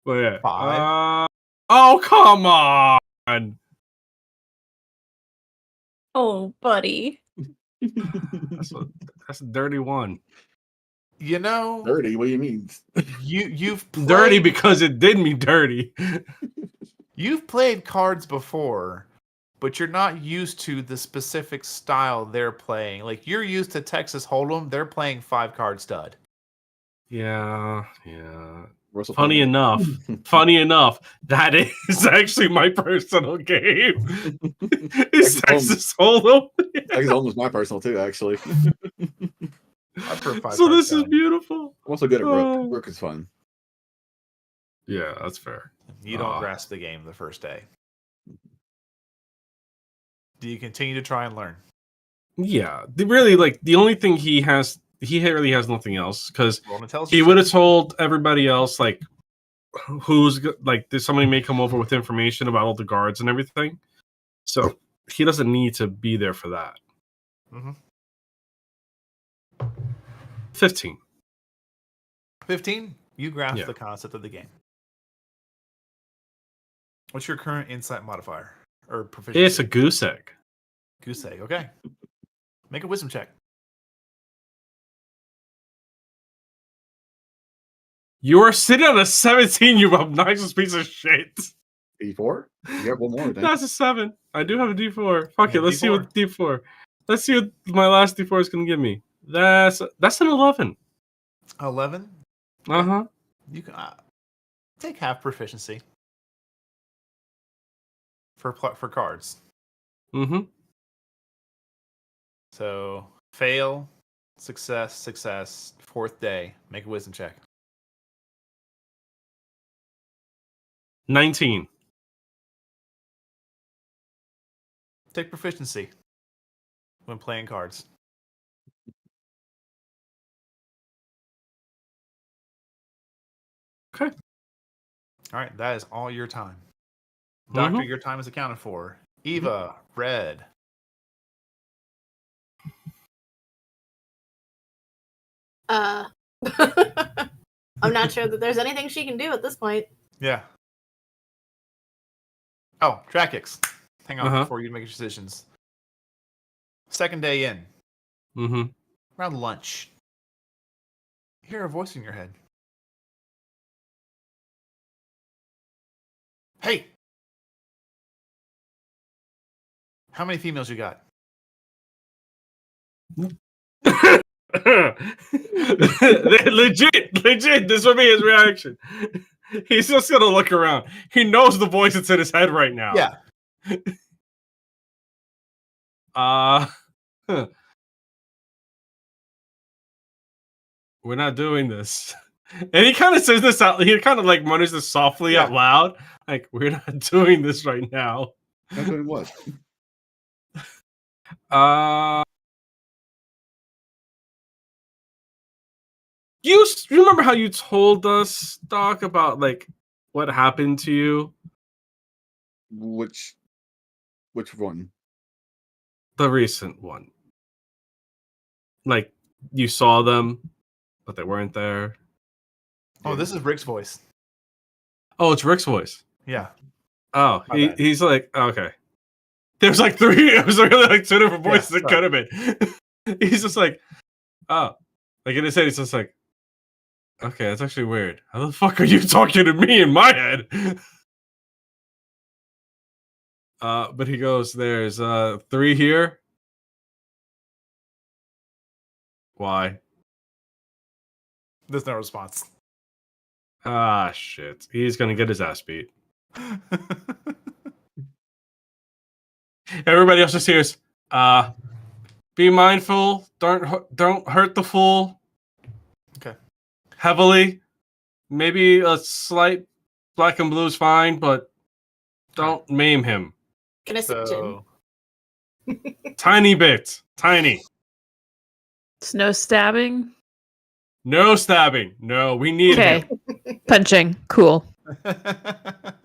But yeah. 5? Oh, come on. Oh, buddy. That's a dirty one. You know, Dirty? What do you mean? you've played, Dirty because it did me dirty. you've played cards before, but you're not used to the specific style they're playing. Like you're used to Texas Hold'em, they're playing 5-card stud. Yeah. Russell Funny enough, that is actually my personal game. It's Texas Hold'em. Texas Hold'em was my personal too, actually. I prefer So 5-card this is stud. beautiful. I'm also good at Rook. Oh. Rook is fun. Yeah, that's fair. You don't grasp the game the first day. Do you continue to try and learn? Yeah, really, like the only thing he really has nothing else because Roll an intelligence he check. would have told everybody else like somebody may come over with information about all the guards and everything, so he doesn't need to be there for that. Mhm. 15. 15, you grasp Yeah. the concept of the game. What's your current insight modifier or proficiency? It's a goose egg. Goose egg. Okay. Make a wisdom check. You are sitting on a 17, you obnoxious piece of shit. D4? You have one more, I think. That's a 7. I do have a D4. Fuck Yeah, it. Let's see what D4. D4. Let's see what my last D4 is gonna give me. That's an 11. 11. Uh-huh. You can take half proficiency for cards. Mm-hmm. So fail, success, success. 4th day. Make a wisdom check. 19. Take proficiency when playing cards. Okay. All right, that is all your time. Doctor, Mhm. your time is accounted for. Eva, red. I'm not sure that there's anything she can do at this point. Yeah. Oh, Dracix. Hang on Uh-huh. before you make your decisions. 2nd day in. Mm-hmm. Around lunch. You hear a voice in your head. Hey! How many females you got? legit, this would be his reaction. He's just gonna look around. He knows the voice that's in his head right now. Yeah. We're not doing this. And he kind of says this out. He kind of like mutters this softly out loud. Like, we're not doing this right now. Not doing what? You remember how you told us, Doc, about like what happened to you? Which one? The recent one. Like you saw them, but they weren't there. Oh, this is Rick's voice. Oh, it's Rick's voice. Yeah. Oh, My bad. he's like, okay. There's like 3. It was really like 2 different Yeah, voices it sorry. could have been. He's just like, oh, like in his head, he's just like, okay, that's actually weird. How the fuck are you talking to me in my head? But he goes, there's 3 here. Why? There's no response. Ah, shit. He's gonna get his ass beat. Everybody else just hears, be mindful. Don't hurt the fool. Okay. Heavily. Maybe a slight black and blue is fine, but don't maim him. Can I sit So, Tiny bit. Tiny. It's no stabbing. No stabbing. No, we need Okay. him. Punching. Cool.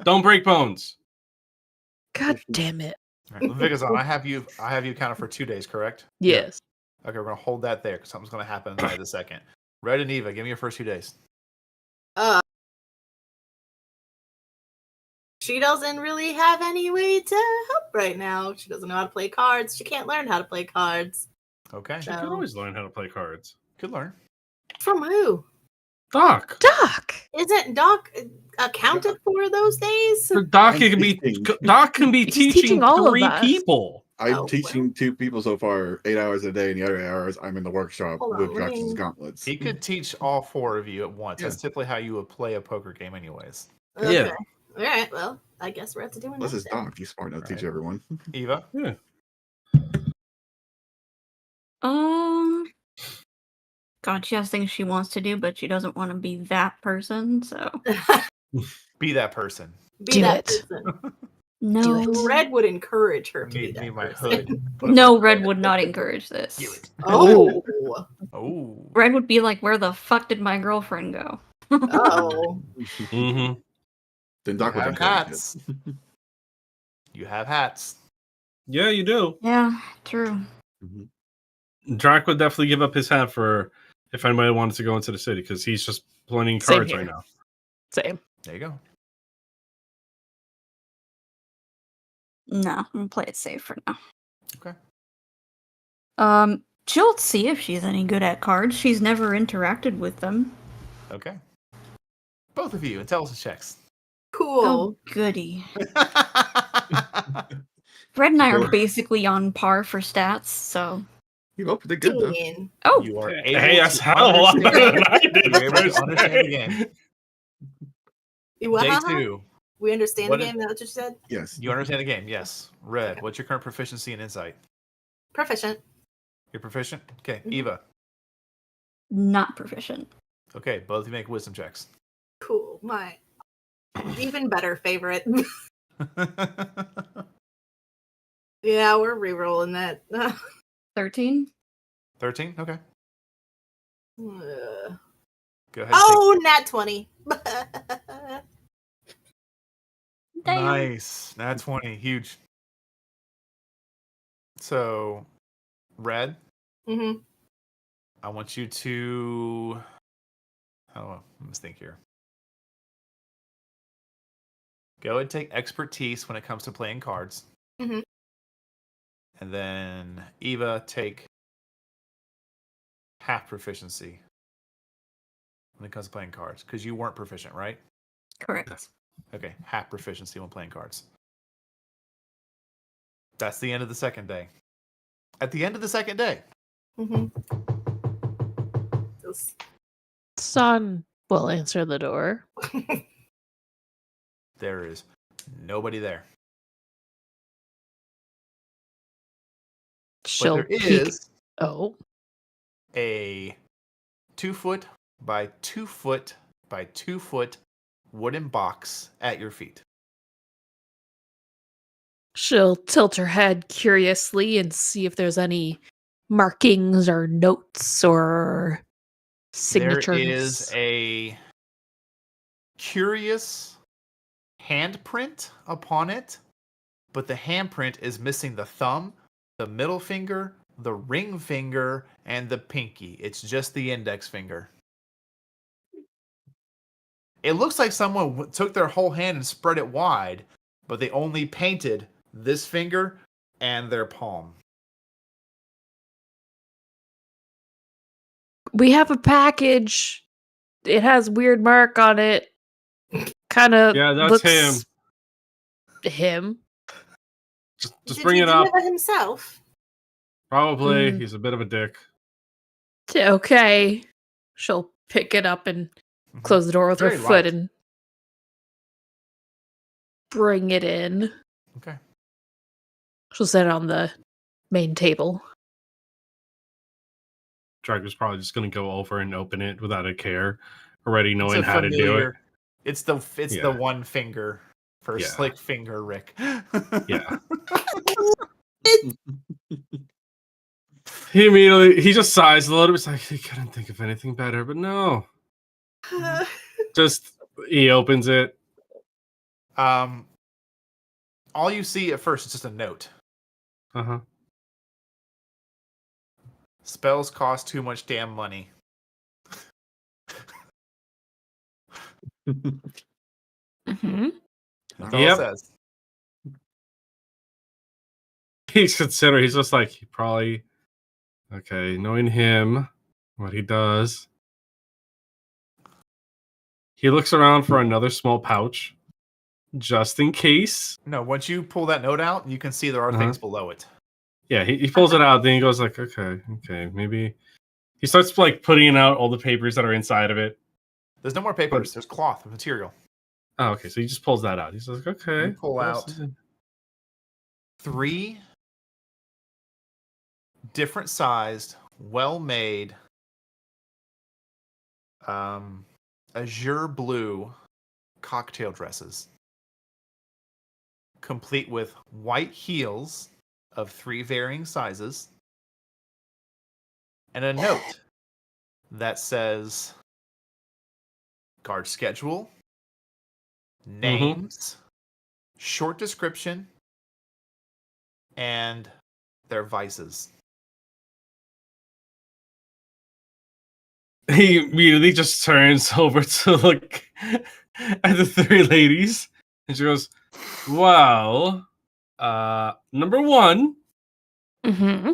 Don't break bones. God damn it. All right, Vigazon, I have you counted for 2 days, correct? Yes. Okay, we're gonna hold that there because something's gonna happen in the second. Red and Eva, give me your first 2 days. she doesn't really have any way to help right now. She doesn't know how to play cards. She can't learn how to play cards. Okay. You could always learn how to play cards. Could learn. From who? Doc. Doc. Isn't Doc accounted for those days? Doc I'm can be teaching. Doc can be He's teaching teaching all of 3 us. people. I'm Oh, teaching 2 people so far, 8 hours a day, and the other 8 hours I'm in the workshop Hold on, with let Gotchas me- gauntlets. He could teach all 4 of you at once. Yeah. That's typically how you would play a poker game, anyways. Okay. Yeah. All right. Well, I guess we're at to doing This that. is then. Doc. He's smart enough to teach Right. everyone. Eva. Yeah. God, she has things she wants to do, but she doesn't want to be that person. So Be that person. Be Do that it. person. no, it. Red would encourage her to be Need that my person. hood. Put up no, my Red hood. would not encourage Do this. it. Oh. Oh. Red would be like, "Where the fuck did my girlfriend go?" Oh. Mm-hmm. Then You Doc would have encourage it. hats. You have hats. Yeah, you do. Yeah, true. Mhm. Drac would definitely give up his hat for if anybody wanted to go into the city because he's just playing Same cards here. right now. Same. There you go. No, I'm gonna play it safe for now. Okay. She'll see if she's any good at cards. She's never interacted with them. Okay. Both of you, intelligence checks. Cool. Oh, goody. Red and I are Sure. basically on par for stats, so. You both did good though. Teen. Oh, You are able Hey, that's to hell a lot better understand. than I did. You're able first to understand the day. game. You what? Day 2. We understand What the is- game. That's what you said. Yes. You understand the game, yes. Red, what's your current proficiency in insight? Proficient. You're proficient? Okay. Mhm. Eva. not proficient. Okay, both of you make wisdom checks. Cool. My even better favorite. Yeah, we're re-rolling that. 13? 13? Okay. Uh, Go ahead. oh, nat 20. Damn. Nice. Nat 20. Huge. So, Red, hmm I want you to. Oh, let's think here. Go and take expertise when it comes to playing cards. Mhm. And then Eva, take half proficiency when it comes to playing cards. Because you weren't proficient, right? Correct. Okay, half proficiency when playing cards. That's the end of the second day. At the end of the second day, hmm Son will answer the door. there is nobody there. She'll But there peek. is Oh, a 2 foot by 2 foot by 2 foot wooden box at your feet. she'll tilt her head curiously and see if there's any markings or notes or signatures. There is a curious handprint upon it, but the handprint is missing the thumb, the middle finger, the ring finger, and the pinky. It's just the index finger. It looks like someone took their whole hand and spread it wide, but they only painted this finger and their palm. We have a package. It has weird mark on it. Kind of Yeah, that's looks him. Just Did bring he it up. deliver himself? Probably. Mm. He's a bit of a dick. Okay. She'll pick it up and close the door with her Very foot light. and bring it in. Okay. She'll set it on the main table. Drag was probably just going to go over and open it without a care, already It's knowing a how to do it. familiar- It's the Yeah. one finger for Yeah. slick finger Rick. Yeah. He just sighs a little bit. It's like he couldn't think of anything better, but no. Just he opens it. All you see at first is just a note. Uh-huh. Spells cost too much damn money. Mm-hmm. That's all Yep. it says. He's considering. He's just like, he probably, okay, knowing him, what he does. He looks around for another small pouch, just in case. No, once you pull that note out, you can see there are things below it. Yeah, he pulls it out, then he goes like, okay, maybe. He starts like putting out all the papers that are inside of it. There's no more papers. There's cloth material. Oh, okay, so he just pulls that out. He's like, okay. You pull what out else is in- 3 different sized, well-made, azure blue cocktail dresses, complete with white heels of 3 varying sizes, and a note that says guard schedule, names, short description, and their vices. He immediately just turns over to look at the 3 ladies, and she goes, well, number 1, Mm-hmm.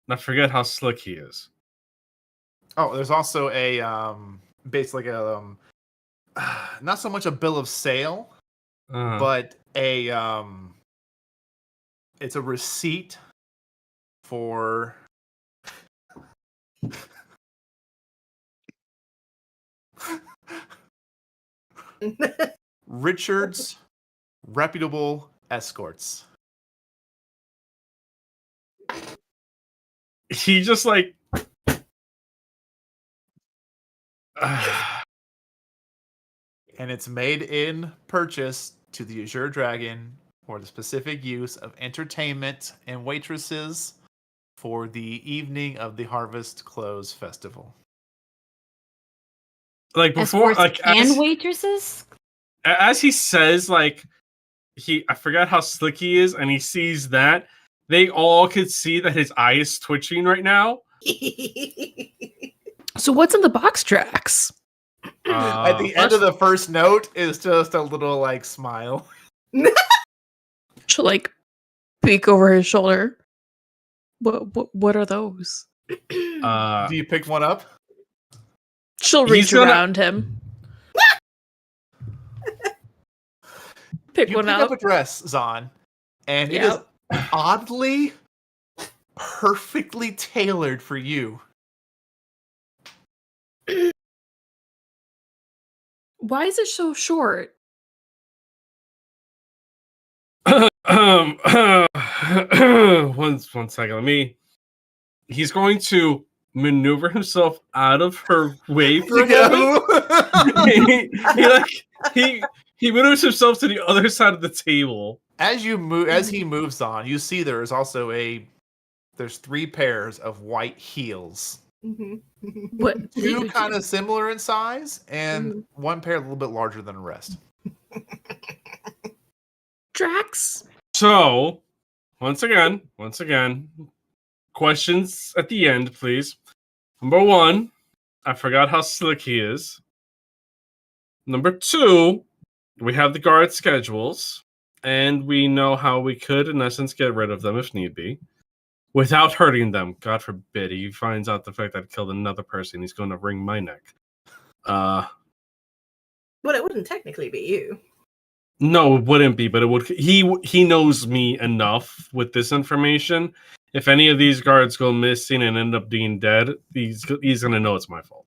I forget how slick he is. Oh, there's also a basically a not so much a bill of sale, but a it's a receipt for Richard's reputable escorts. He just like And it's made in purchase to the Azure Dragon for the specific use of entertainment and waitresses for the evening of the Harvest Close Festival. like before, Escorts like and waitresses? as he says, like I forgot how slick he is, and he sees that they all could see that his eye is twitching right now. So what's in the box tracks? At the end of the first note is just a little like smile. She'll like peek over his shoulder. What are those? Do you pick one up? She'll He's reach gonna- around him. Pick You one pick up. up a dress, Zahn, and it Yep. is oddly perfectly tailored for you. Why is it so short? One second. Let me. He's going to maneuver himself out of her way for a moment. he maneuvers himself to the other side of the table. As you move, as he moves on, you see there is also there's 3 pairs of white heels. What? 2 kind of similar in size, and 1 pair a little bit larger than the rest. Drax? So, once again, questions at the end, please. Number 1, I forgot how slick he is. Number 2, we have the guard schedules, and we know how we could, in essence, get rid of them if need be, without hurting them. God forbid he finds out the fact that I killed another person. He's going to wring my neck. But it wouldn't technically be you. No, it wouldn't be, but it would. He knows me enough with this information. If any of these guards go missing and end up being dead, he's gonna know it's my fault.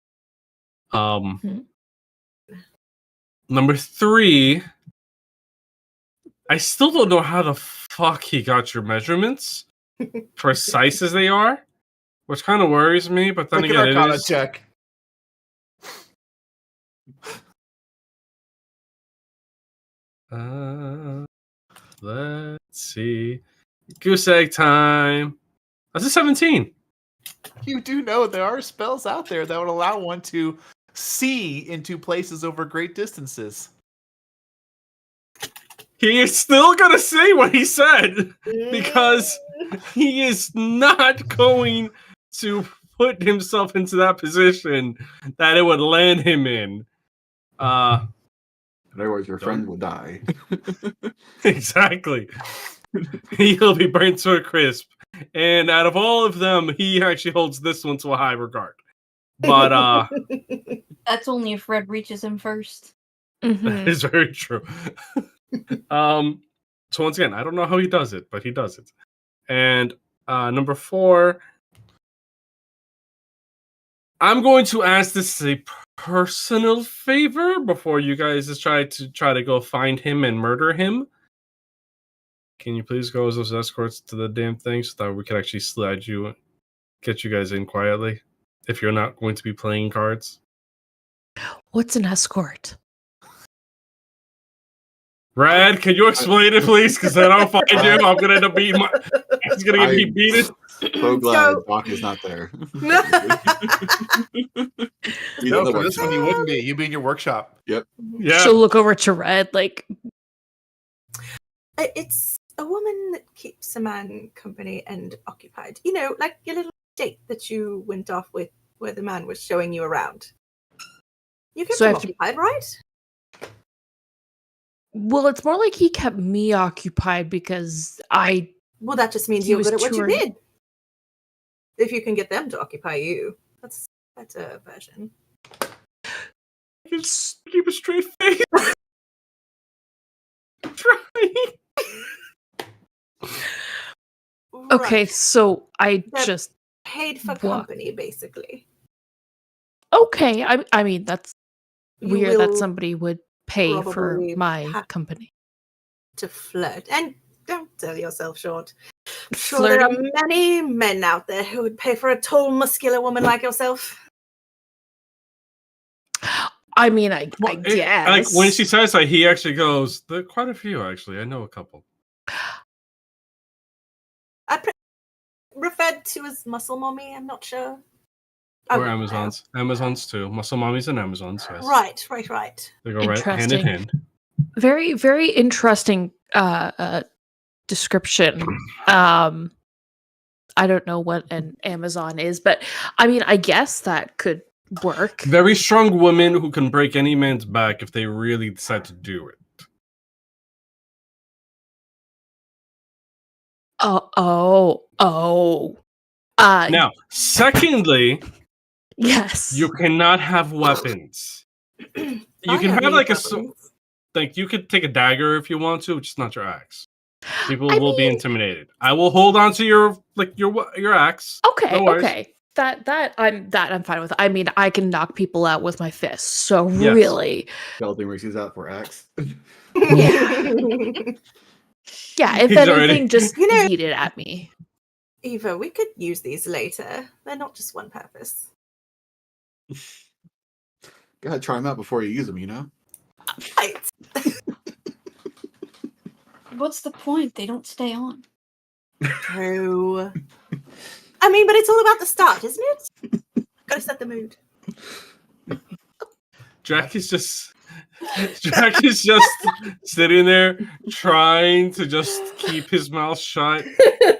Number 3, I still don't know how the fuck he got your measurements, precise as they are, which kind of worries me. But then Make again, an it Arcana is. check. Let's see. Goose egg time. That's a 17. You do know there are spells out there that would allow one to see into places over great distances. He is still gonna say what he said because he is not going to put himself into that position that it would land him in. Otherwise, your friend will die. Exactly. He'll be burnt to a crisp. And out of all of them, he actually holds this one to a high regard. But That's only if Red reaches him first. that is very true. So once again, I don't know how he does it, but he does it. And number 4, I'm going to ask this as a personal favor before you guys just try to go find him and murder him. Can you please go as those escorts to the damn thing so that we can actually get you guys in quietly if you're not going to be playing cards? What's an escort? Brad, can you explain it, please? Because then I'll find you. I'm gonna end up beating my. He's gonna get me beaten. So glad Doc is not there. No, for this one you wouldn't be. You'd be in your workshop. Yep. Yeah. She'll look over to Red like, It's a woman that keeps a man company and occupied. You know, like your little date that you went off with where the man was showing you around. You kept So I him have to- occupied, right? well, it's more like he kept me occupied because Well, that just means He you're was good at what you touring. did. If you can get them to occupy you, that's a better version. Just keep a straight face. Trying. okay, Right. so I They're just paid for What? company, basically. okay. I mean that's You weird that will somebody would pay for probably my have company. to flirt. And don't sell yourself short. I'm sure there are Flirting? many men out there who would pay for a tall, muscular woman like yourself. I mean, I Like guess. when she says that, he actually goes, "There are quite a few, actually. I know a couple." Referred to as muscle mommy, I'm not sure. Or Oh, Amazons. Amazons too. Muscle mommies and Amazons, yes. Right. They go right hand in Interesting. hand. Very, very interesting description. I don't know what an Amazon is, but I mean, I guess that could work. Very strong women who can break any man's back if they really decide to do it. Oh. Now, secondly, yes. you cannot have weapons. You can have like you could take a dagger if you want to, which is not your axe. People I will be mean- intimidated. I will hold on to your axe. Okay, No worries. okay. That I'm fine with. I mean, I can knock people out with my fists. So Yes. really, Skeleton races out for axe. yeah. If He's anything, already- just You know- eat it at me. Eva, we could use these later. They're not just one purpose. Gotta try them out before you use them, you know? Right. What's the point? They don't stay on. True. I mean, but it's all about the start, isn't it? Gotta set the mood. Jack is just sitting there trying to just keep his mouth shut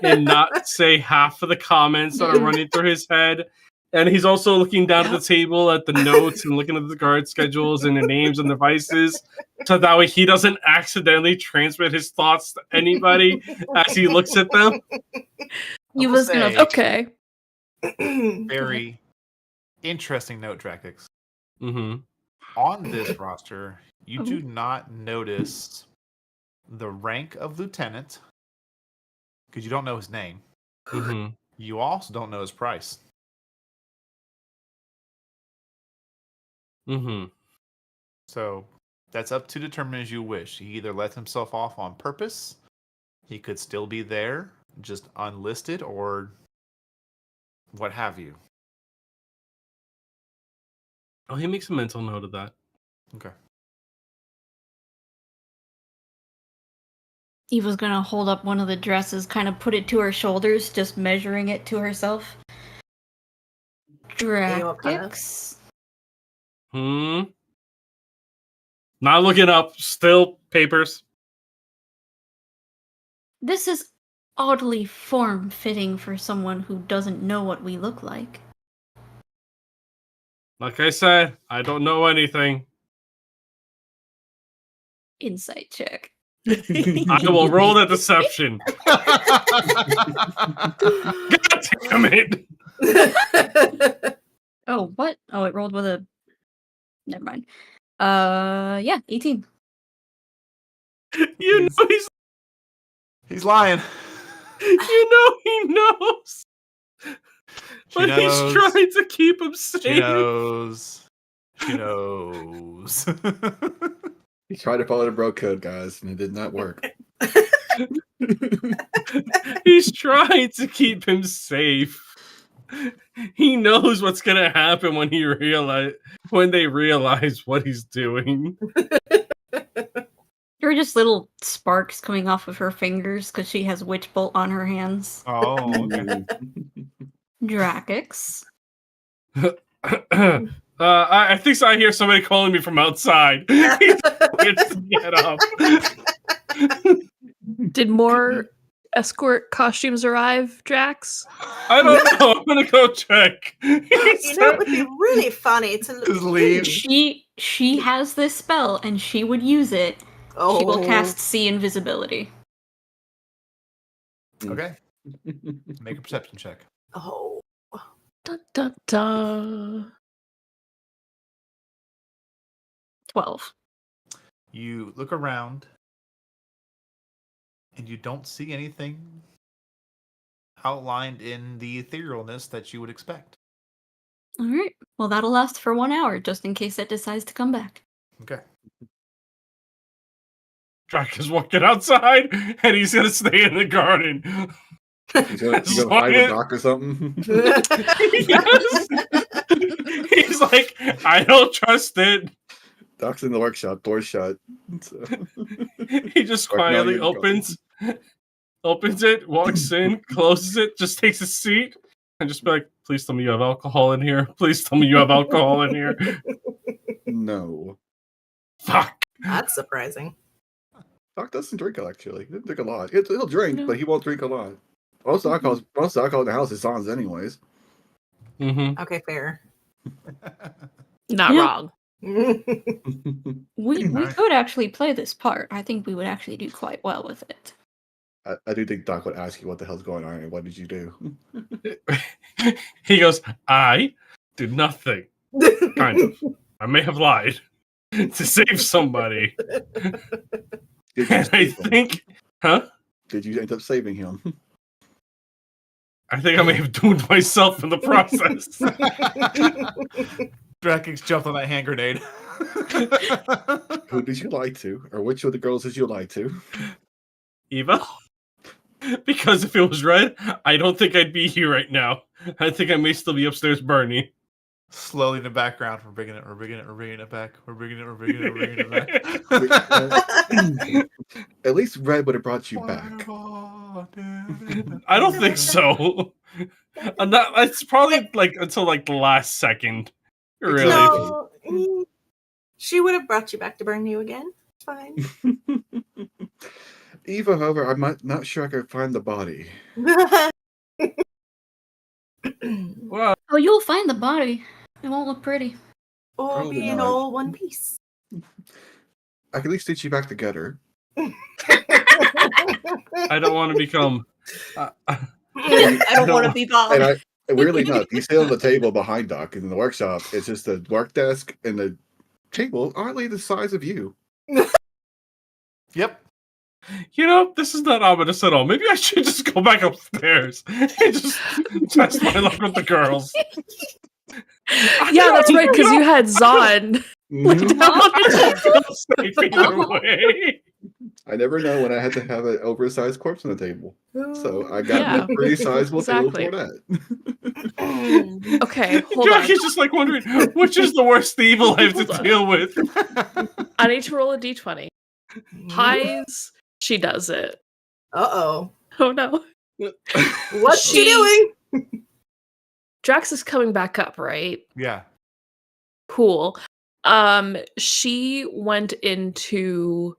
and not say half of the comments that are running through his head. And he's also looking down at the table at the notes and looking at the guard schedules and the names and devices, so that way he doesn't accidentally transmit his thoughts to anybody as he looks at them. He will was gonna. say- Okay. Very interesting note, Dractix. Mm-hmm. On this roster, you do not notice the rank of lieutenant because you don't know his name. Mm-hmm. You also don't know his price. Mm-hmm. So that's up to determine as you wish. He either lets himself off on purpose, he could still be there, just unlisted, or what have you. Oh, he makes a mental note of that. Okay. Eva's gonna hold up one of the dresses, kind of put it to her shoulders, just measuring it to herself. Dractix. Not looking up. Still papers. This is oddly form-fitting for someone who doesn't know what we look like. Like I said, I don't know anything. Insight check. I will roll the deception. God damn it! Oh, what? Oh, it rolled with a. Never mind. Yeah, 18. You know He's lying. you know he knows. She But he's knows. trying to keep him safe. She knows. She knows. He tried to follow the bro code, guys, and it did not work. He's trying to keep him safe. He knows what's gonna happen when they realize what he's doing. There are just little sparks coming off of her fingers because she has Witch Bolt on her hands. Oh, okay. Drakix. I think I hear somebody calling me from outside. He's weird to get up. Did more escort costumes arrive, Drax? I don't know. I'm gonna go check. You know, it would be really funny to Just leave. She has this spell and she would use it. Oh, She will cast See Invisibility. Okay. Make a perception check. Oh, Dun, dun, dun. 12. You look around and you don't see anything outlined in the etherealness that you would expect. Alright. Well, that'll last for 1 hour just in case it decides to come back. Okay. Drac is walking outside, and he's gonna stay in the garden. He's gonna fight with Doc or something. Yes. He's like, I don't trust it. Doc's in the workshop, door shut. So. He just Or, no, quietly you're opens it, walks in, closes it, just takes a seat, and just be like, please tell me you have alcohol in here. Please tell me you have alcohol in here. No. Fuck. that's surprising. Doc doesn't drink, actually. He doesn't drink a lot. He'll drink, but he won't drink a lot. Most alcohol in the house is Sans anyways. Mm-hmm. Okay, fair. Not Yeah. wrong. We Alright. could actually play this part. I think we would actually do quite well with it. I do think Doc would ask you what the hell's going on and what did you do? He goes, I did nothing. Kind of. I may have lied to save somebody. Did you And I save him? think, Did you end up saving him? I think I may have doomed myself in the process. Drakix jumped on that hand grenade. Who did you lie to? Or which of the girls did you lie to? Eva? Because if it was red, I don't think I'd be here right now. I think I may still be upstairs burning. Slowly in the background, we're bringing it back. We're bringing it back. At least Red would have brought you back. I don't think so. It's probably like until like the last second. Really. No, she would have brought you back to burn you again. It's fine. Eva, however, I'm not sure I could find the body. Well, Oh, you'll find the body. It won't look pretty. Or Probably be in not. all one piece. I can at least teach you back to get her. I don't want to become. I don't want to be And bothered. weirdly enough, you sit on the table behind Doc in the workshop. It's just the work desk and the table aren't the size of you. Yep. You know, this is not ominous at all. Maybe I should just go back upstairs and just test my luck with the girls. Yeah, that's right, because you had Zon. Like, Mhm. down on the Safe either way. I never know when I had to have an oversized corpse on the table. So I got Yeah, a pretty sizable exactly. table for that. Okay, hold on. Jackie's just like wondering, which is the worst evil I have to Hold on. deal with? I need to roll a d20. Highs, she does it. Uh-oh. Oh no. What's she doing? Drax is coming back up, right? Yeah. Cool. She went into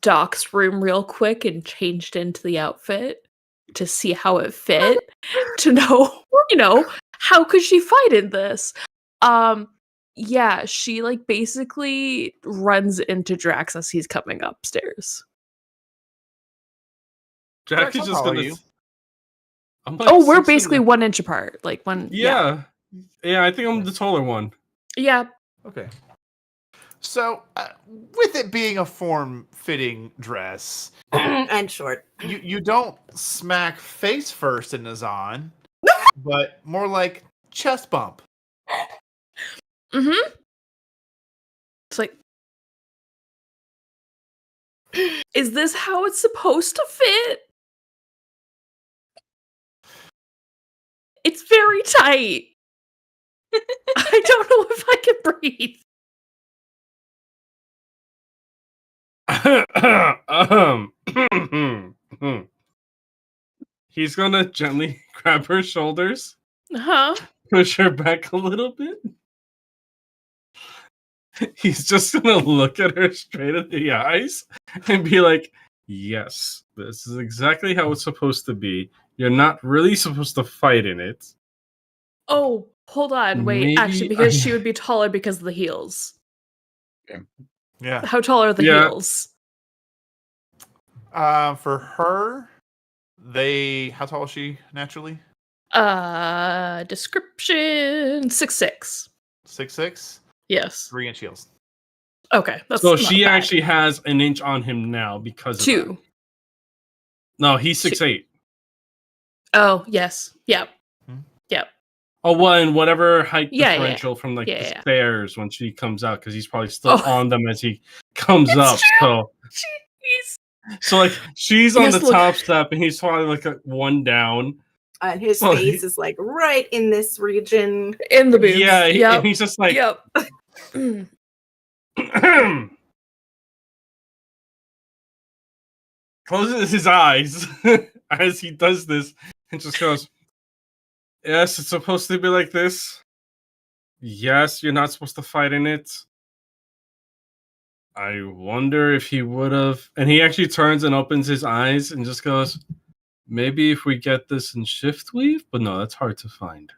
Doc's room real quick and changed into the outfit to see how it fit, to know, how could she fight in this? Yeah, she like basically runs into Drax as he's coming upstairs. Jack Drax, is how just tall are gonna. you? I'm like Oh, we're 6 basically and 1 inch apart. Like one. yeah, I think I'm the taller one. Yeah. Okay. So, with it being a form-fitting dress, And short. you don't smack face first in Nazan, but more like chest bump. Mm-hmm. It's like, is this how it's supposed to fit? It's very tight. I don't know if I can breathe. He's gonna gently grab her shoulders, Huh? push her back a little bit. He's just gonna look at her straight in the eyes and be like, yes, this is exactly how it's supposed to be. You're not really supposed to fight in it. Oh, hold on. Wait, Maybe actually, because she would be taller because of the heels. Yeah. How tall are the Yeah. heels? For her, how tall is she naturally? Description 6'6". 6'6", Yes. 3-inch heels. Okay, that's So not she bad. actually has an inch on him now because of 2. that. No, he's Two. 6'8". Oh, yes. Yep. Hmm. Yep. Oh, well, and whatever height Yeah, differential from like Yeah, the yeah. stairs when she comes out, because he's probably still Oh. on them as he comes It's up. true. So, Jeez. like she's on Yes, the look. top step and he's probably like one down. And his Oh, face is like right in this region. In the boobs. Yeah, Yep. and he's just like, Yep. closes his eyes as he does this and just goes, yes, it's supposed to be like this. Yes, you're not supposed to fight in it. I wonder if he would have. And he actually turns and opens his eyes and just goes, maybe if we get this in shift weave, but no, that's hard to find.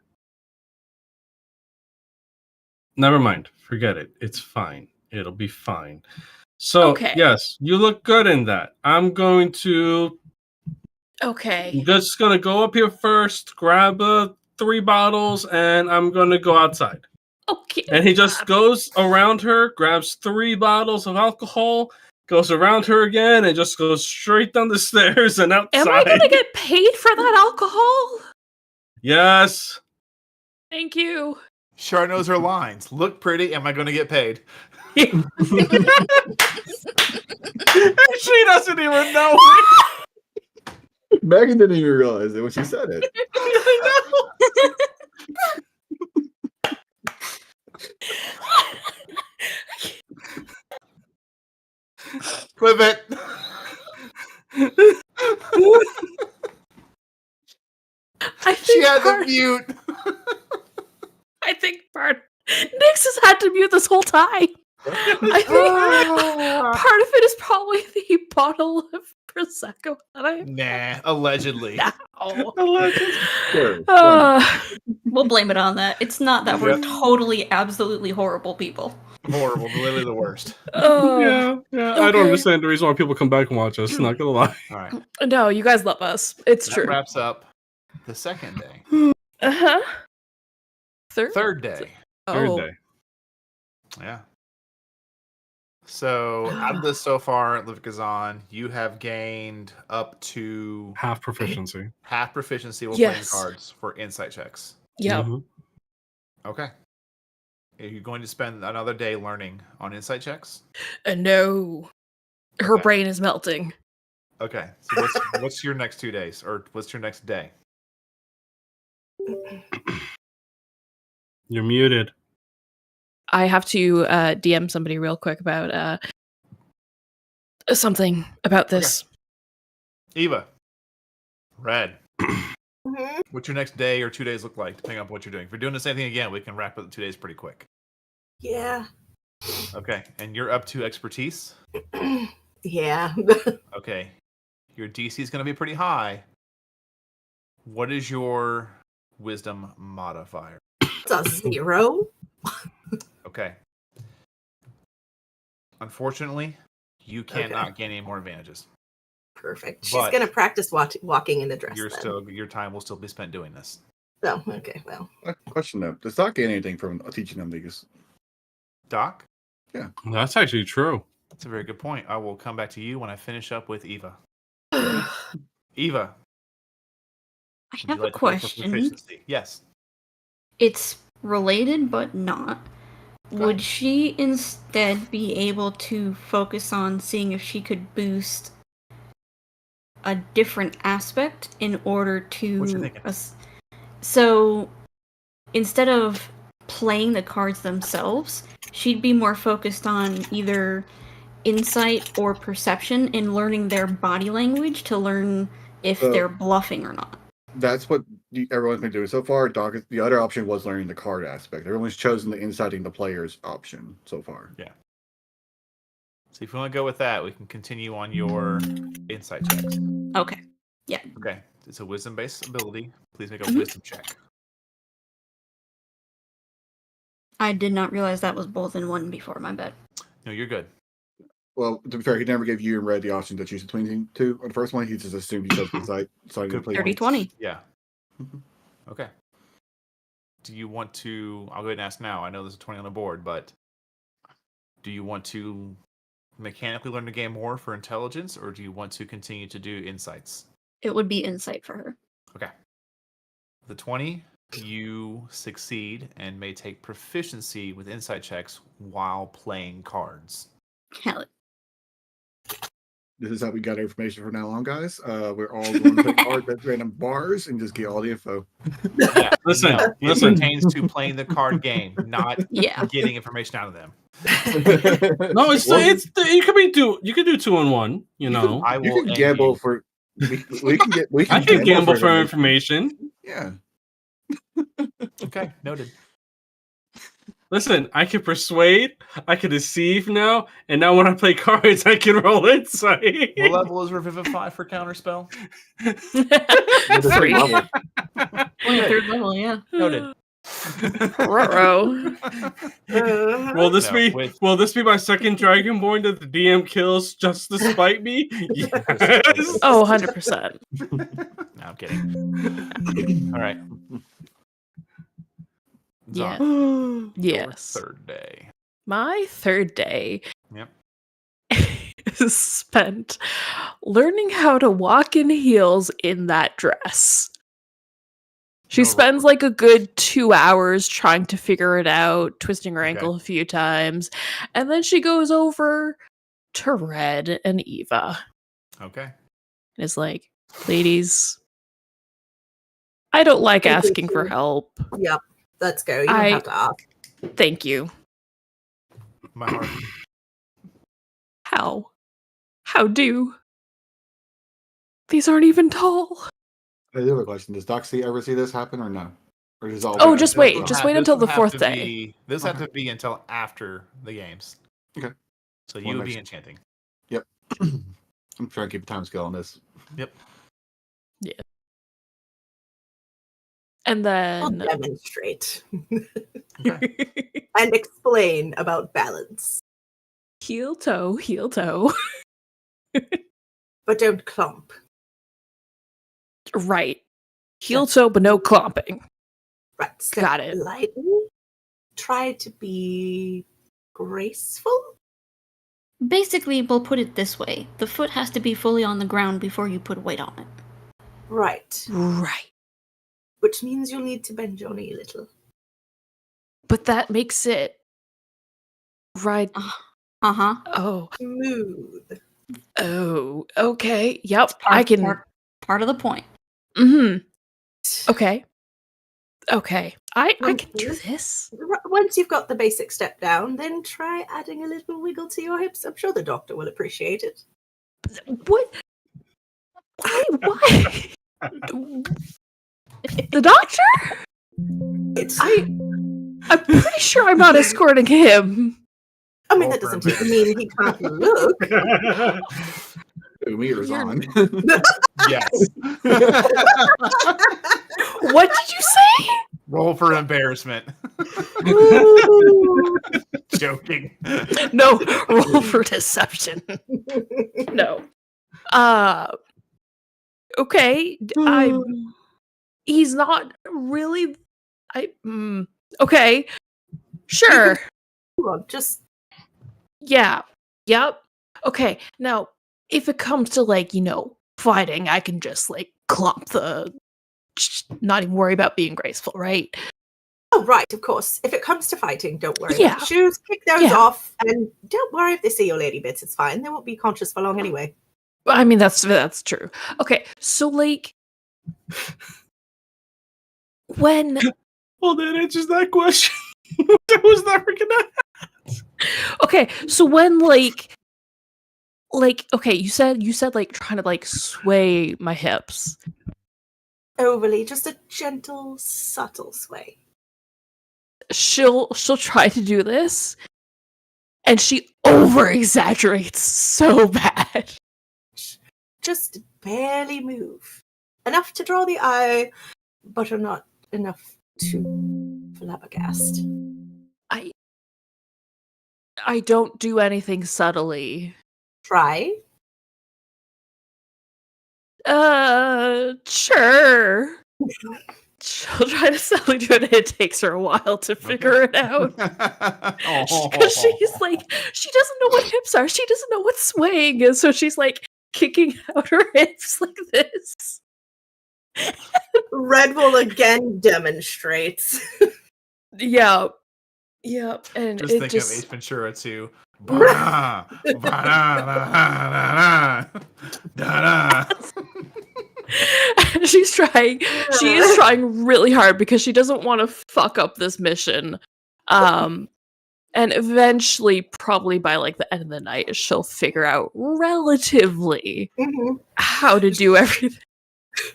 Never mind. Forget it. It's fine. It'll be fine. So, Okay. yes, you look good in that. I'm Okay. just gonna go up here first, grab 3 bottles, and I'm gonna go outside. Okay. And he just goes around her, grabs 3 bottles of alcohol, goes around her again, and just goes straight down the stairs and outside. Am I gonna get paid for that alcohol? Yes. Thank you. Char knows her lines. Look pretty. Am I going to get paid? She doesn't even know. Megan didn't even realize it when she said it. Clip it. I She think had part, to mute. I think part Nix has had to mute this whole time. I think part of it is probably the bottle of Prosecco that I Nah, allegedly. now. Sure. We'll blame it on that. It's not that we're Yep. totally, absolutely horrible people. Horrible. Literally the worst. Yeah. I don't Okay. understand the reason why people come back and watch us. Not gonna lie. All right. No, you guys love us. It's That true. wraps up the second day. Uh-huh. Third day. Third Oh. day. Yeah. So out of this so far, Livkazan, you have gained up to Half proficiency. half proficiency while Yes. playing cards for insight checks. Yep. Mhm. Okay. Are you going to spend another day learning on insight checks? No. Her Okay. brain is melting. Okay. So what's your next 2 days, or what's your next day? You're muted. I have to DM somebody real quick about something about this. Eva. Red. Mhm. What's your next day or 2 days look like, depending on what you're doing? If you're doing the same thing again, we can wrap up the 2 days pretty quick. Yeah. Okay. And you're up to expertise? Yeah. Okay. Your DC is going to be pretty high. What is your wisdom modifier? It's a 0. Okay. Unfortunately, you cannot Okay. gain any more advantages. Perfect. She's But- gonna practice walking in the dress. You're then. still your time will still be spent doing this. Oh, okay. Well, Question though: does Doc get anything from teaching them these? Doc, That's actually true. that's a very good point. I will come back to you when I finish up with Eva. I Eva, would you have a like to roll for question. proficiency? Yes. It's related, but not. Go Would ahead. she instead be able to focus on seeing if she could boost a different aspect in order to. What you thinking? So instead of playing the cards themselves, she'd be more focused on either insight or perception in learning their body language to learn if So- they're bluffing or not. That's what everyone's been doing so far. Doc, the other option was learning the card aspect. Everyone's chosen the inciting the players option so far. So if you want to go with that, we can continue on your insight checks. Okay. Okay. It's a wisdom-based ability. Please make a Mhm. wisdom check. I did not realize that was both in one before, my bad. No, you're good. Well, to be fair, he never gave you and Red the option to choose between the two. On the first one, he just assumed you chose insight. So I didn't Good play 30-20. Yeah. Mhm. Okay. Do you want to? I'll go ahead and ask now. I know there's a 20 on the board, but do you want to mechanically learn to gain more for intelligence, or do you want to continue to do insights? It would be insight for her. Okay. The 20, you succeed and may take proficiency with insight checks while playing cards. Hell, This is how we got information from now on, guys. We're all going to play cards at random bars and just get all the info. Yeah, Listen, no, it listen. pertains to playing the card game, not yeah. getting information out of them. No, it's Well, you could be two. You could do 2 and 1. You know, I you will can end gamble you. for. We can get. We I can can gamble for information. information. Yeah. Okay, noted. Listen, I can persuade, I can deceive now, and now when I play cards, I can roll insight. What level is Revivify for counterspell? With the Three. same level. Only third level, yeah. Noted. Ruh-roh. Will this No, be with- will this be my second Dragonborn that the DM kills just to spite me? Yes. Oh, 100%. No, I'm kidding. All right. Yeah. Zon, your Yes. third day. My third day Yep. is spent learning how to walk in heels in that dress. She No spends roll. like a good 2 hours trying to figure it out, twisting her Okay. ankle a few times, and then she goes over to Red and Eva Okay. and is like, ladies, I don't like Thank you, asking for too. help. Yep. Let's go. You don't I- have to ask. Thank you. My heart. How? How do? These aren't even tall. I do have a question. Does Doxy ever see this happen or no? Or does it all Oh, be- just This wait. will Just have- wait this until will the have fourth to day. be- This have Okay. to be until after the games. Okay. So Well, you would be next- enchanting. I'm trying to keep a time scale on this. Yep. And I'll then demonstrate Okay. and explain about balance, heel toe, heel toe. but don't clump. Right. Heel toe, but no clomping. Right. Step Got it. lightly. Try to be graceful. Basically, we'll put it this way. The foot has to be fully on the ground before you put weight on it. Right. Right. Which means you'll need to bend your knee a little. But that makes it right. Uh-huh. Oh. Smooth. Oh. Okay. Yep. I can. Part of the point. Mm-hmm. Okay. Okay. I Thank can do you. this. Once you've got the basic step down, then try adding a little wiggle to your hips. I'm sure the doctor will appreciate it. What? Why? The doctor? It's. I'm pretty sure I'm not escorting him. I mean, Roll that for doesn't mean he can't look. Ooh, meters You're- on. Yes. What did you say? Roll for embarrassment. Joking. No, roll for deception. No. Okay. He's not really. Okay. Sure. Well, just Yeah. Yep. Okay. Now, if it comes to fighting, I can just clomp the. Not even worry about being graceful, right? oh right, of course. If it comes to fighting, don't worry Yeah. about the shoes. Kick those Yeah. off, and don't worry if they see your lady bits. It's fine. They won't be conscious for long anyway. I mean, that's true. Okay, so when Well, that answers that question. I was never gonna. okay, so when okay, you said trying to sway my hips. Overly, just a gentle, subtle sway. She'll try to do this, and she over exaggerates so bad. Just barely move. Enough to draw the eye, but not enough to flabbergast. I don't do anything subtly. Try. Sure. She'll try to subtly do it, and it takes her a while to figure it out. Because she's she doesn't know what hips are. She doesn't know what swaying is, so she's kicking out her hips like this. Red Bull again demonstrates. Yeah. Yep. And Just it think just of Ace Ventura 2. Ba-da, ba-da, da-da. she is trying really hard because she doesn't want to fuck up this mission. And eventually, probably by the end of the night, she'll figure out relatively how to do everything.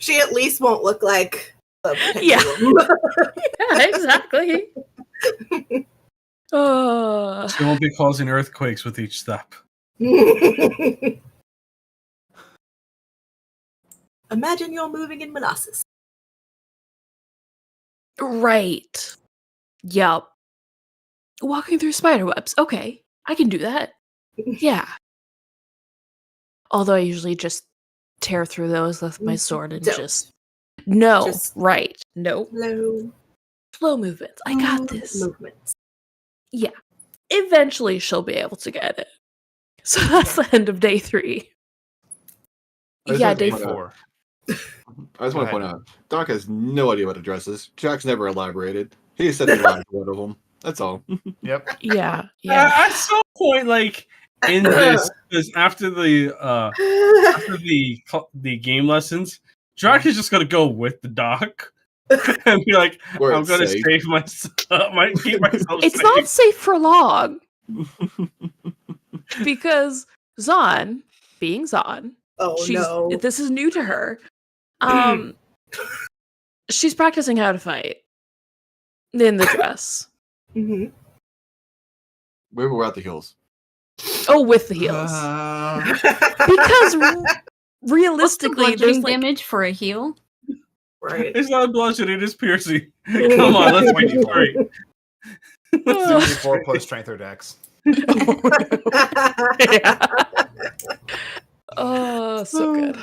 She at least won't look like a Yeah. pendulum. Yeah, exactly. She won't be causing earthquakes with each step. Imagine you're moving in molasses. Right. Yup. Walking through spider webs. Okay, I can do that. Yeah. Although I usually just tear through those with my sword and Don't. just... No. Just- Right. Nope. Slow Flow movements. I got this. movements. Yeah. Eventually she'll be able to get it. So that's the end of day 3. There's Yeah, nothing day like that. 4. I just want to Go point out, Doc has no idea what a dress is. Jack's never elaborated. He said the line for one of them. That's all. Yep. Yeah. Yeah. At some point, in this, because after the game lessons, Drac is just gonna go with the doc and be like, Where "I'm it's gonna safe. save myself. Keep myself It's safe." not safe for long. Because Zahn, being Zahn, Oh no. this is new to her. She's practicing how to fight in the dress. Mhm. We were at the hills. Oh, with the heels. Because realistically, there's Bludgeoning damage for a heal. Right. It's not blushing; it is piercing. Come on, let's make it straight. Let's do 4 plus strength or dex. Yeah. Oh, so good. Oh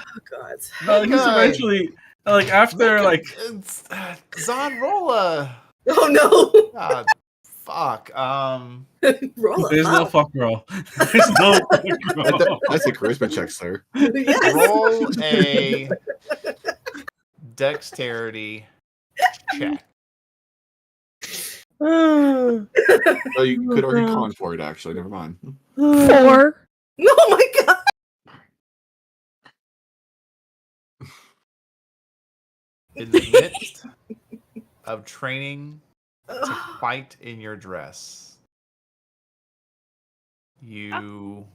god. He's eventually after It's, Zahn, roll a. Oh no. God, fuck. Roll there's a no fuck roll. There's no fuck roll. That's a charisma check, sir. Yes. Roll a dexterity check. Oh, you could argue con for it, actually. Never mind. 4. Oh my god. In the midst of training to fight in your dress, you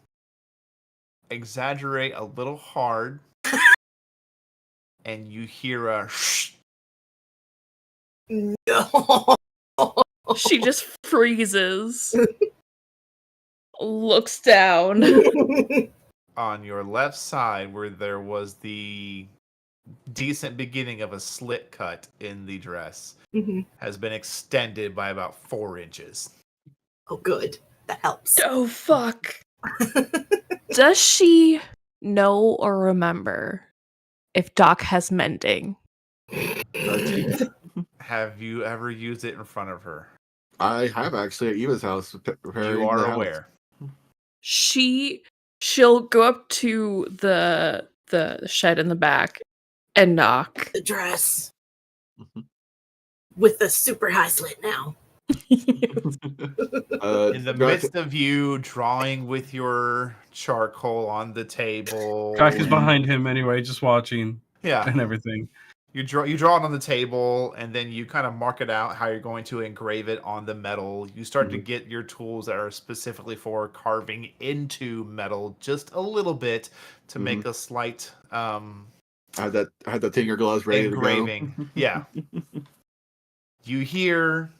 exaggerate a little hard and you hear a shh. No. She just freezes. Looks down. On your left side where there was the decent beginning of a slit cut in the dress Mhm. has been extended by about 4 inches. Oh, good. That helps. Oh, fuck. Does she know or remember if Doc has mending? Have you ever used it in front of her? I have actually at Eva's house preparing You are the house. aware. She'll go up to the shed in the back and knock. The dress Mhm. with the super high slit now. In the Drac- midst of you drawing with your charcoal on the table, Doc is and- behind him anyway, just watching Yeah, and everything. you draw it on the table, and then you kind of mark it out how you're going to engrave it on the metal. You start to get your tools that are specifically for carving into metal, just a little bit to make a slight I had that Tinker Gloves ready engraving. to go. Yeah. You hear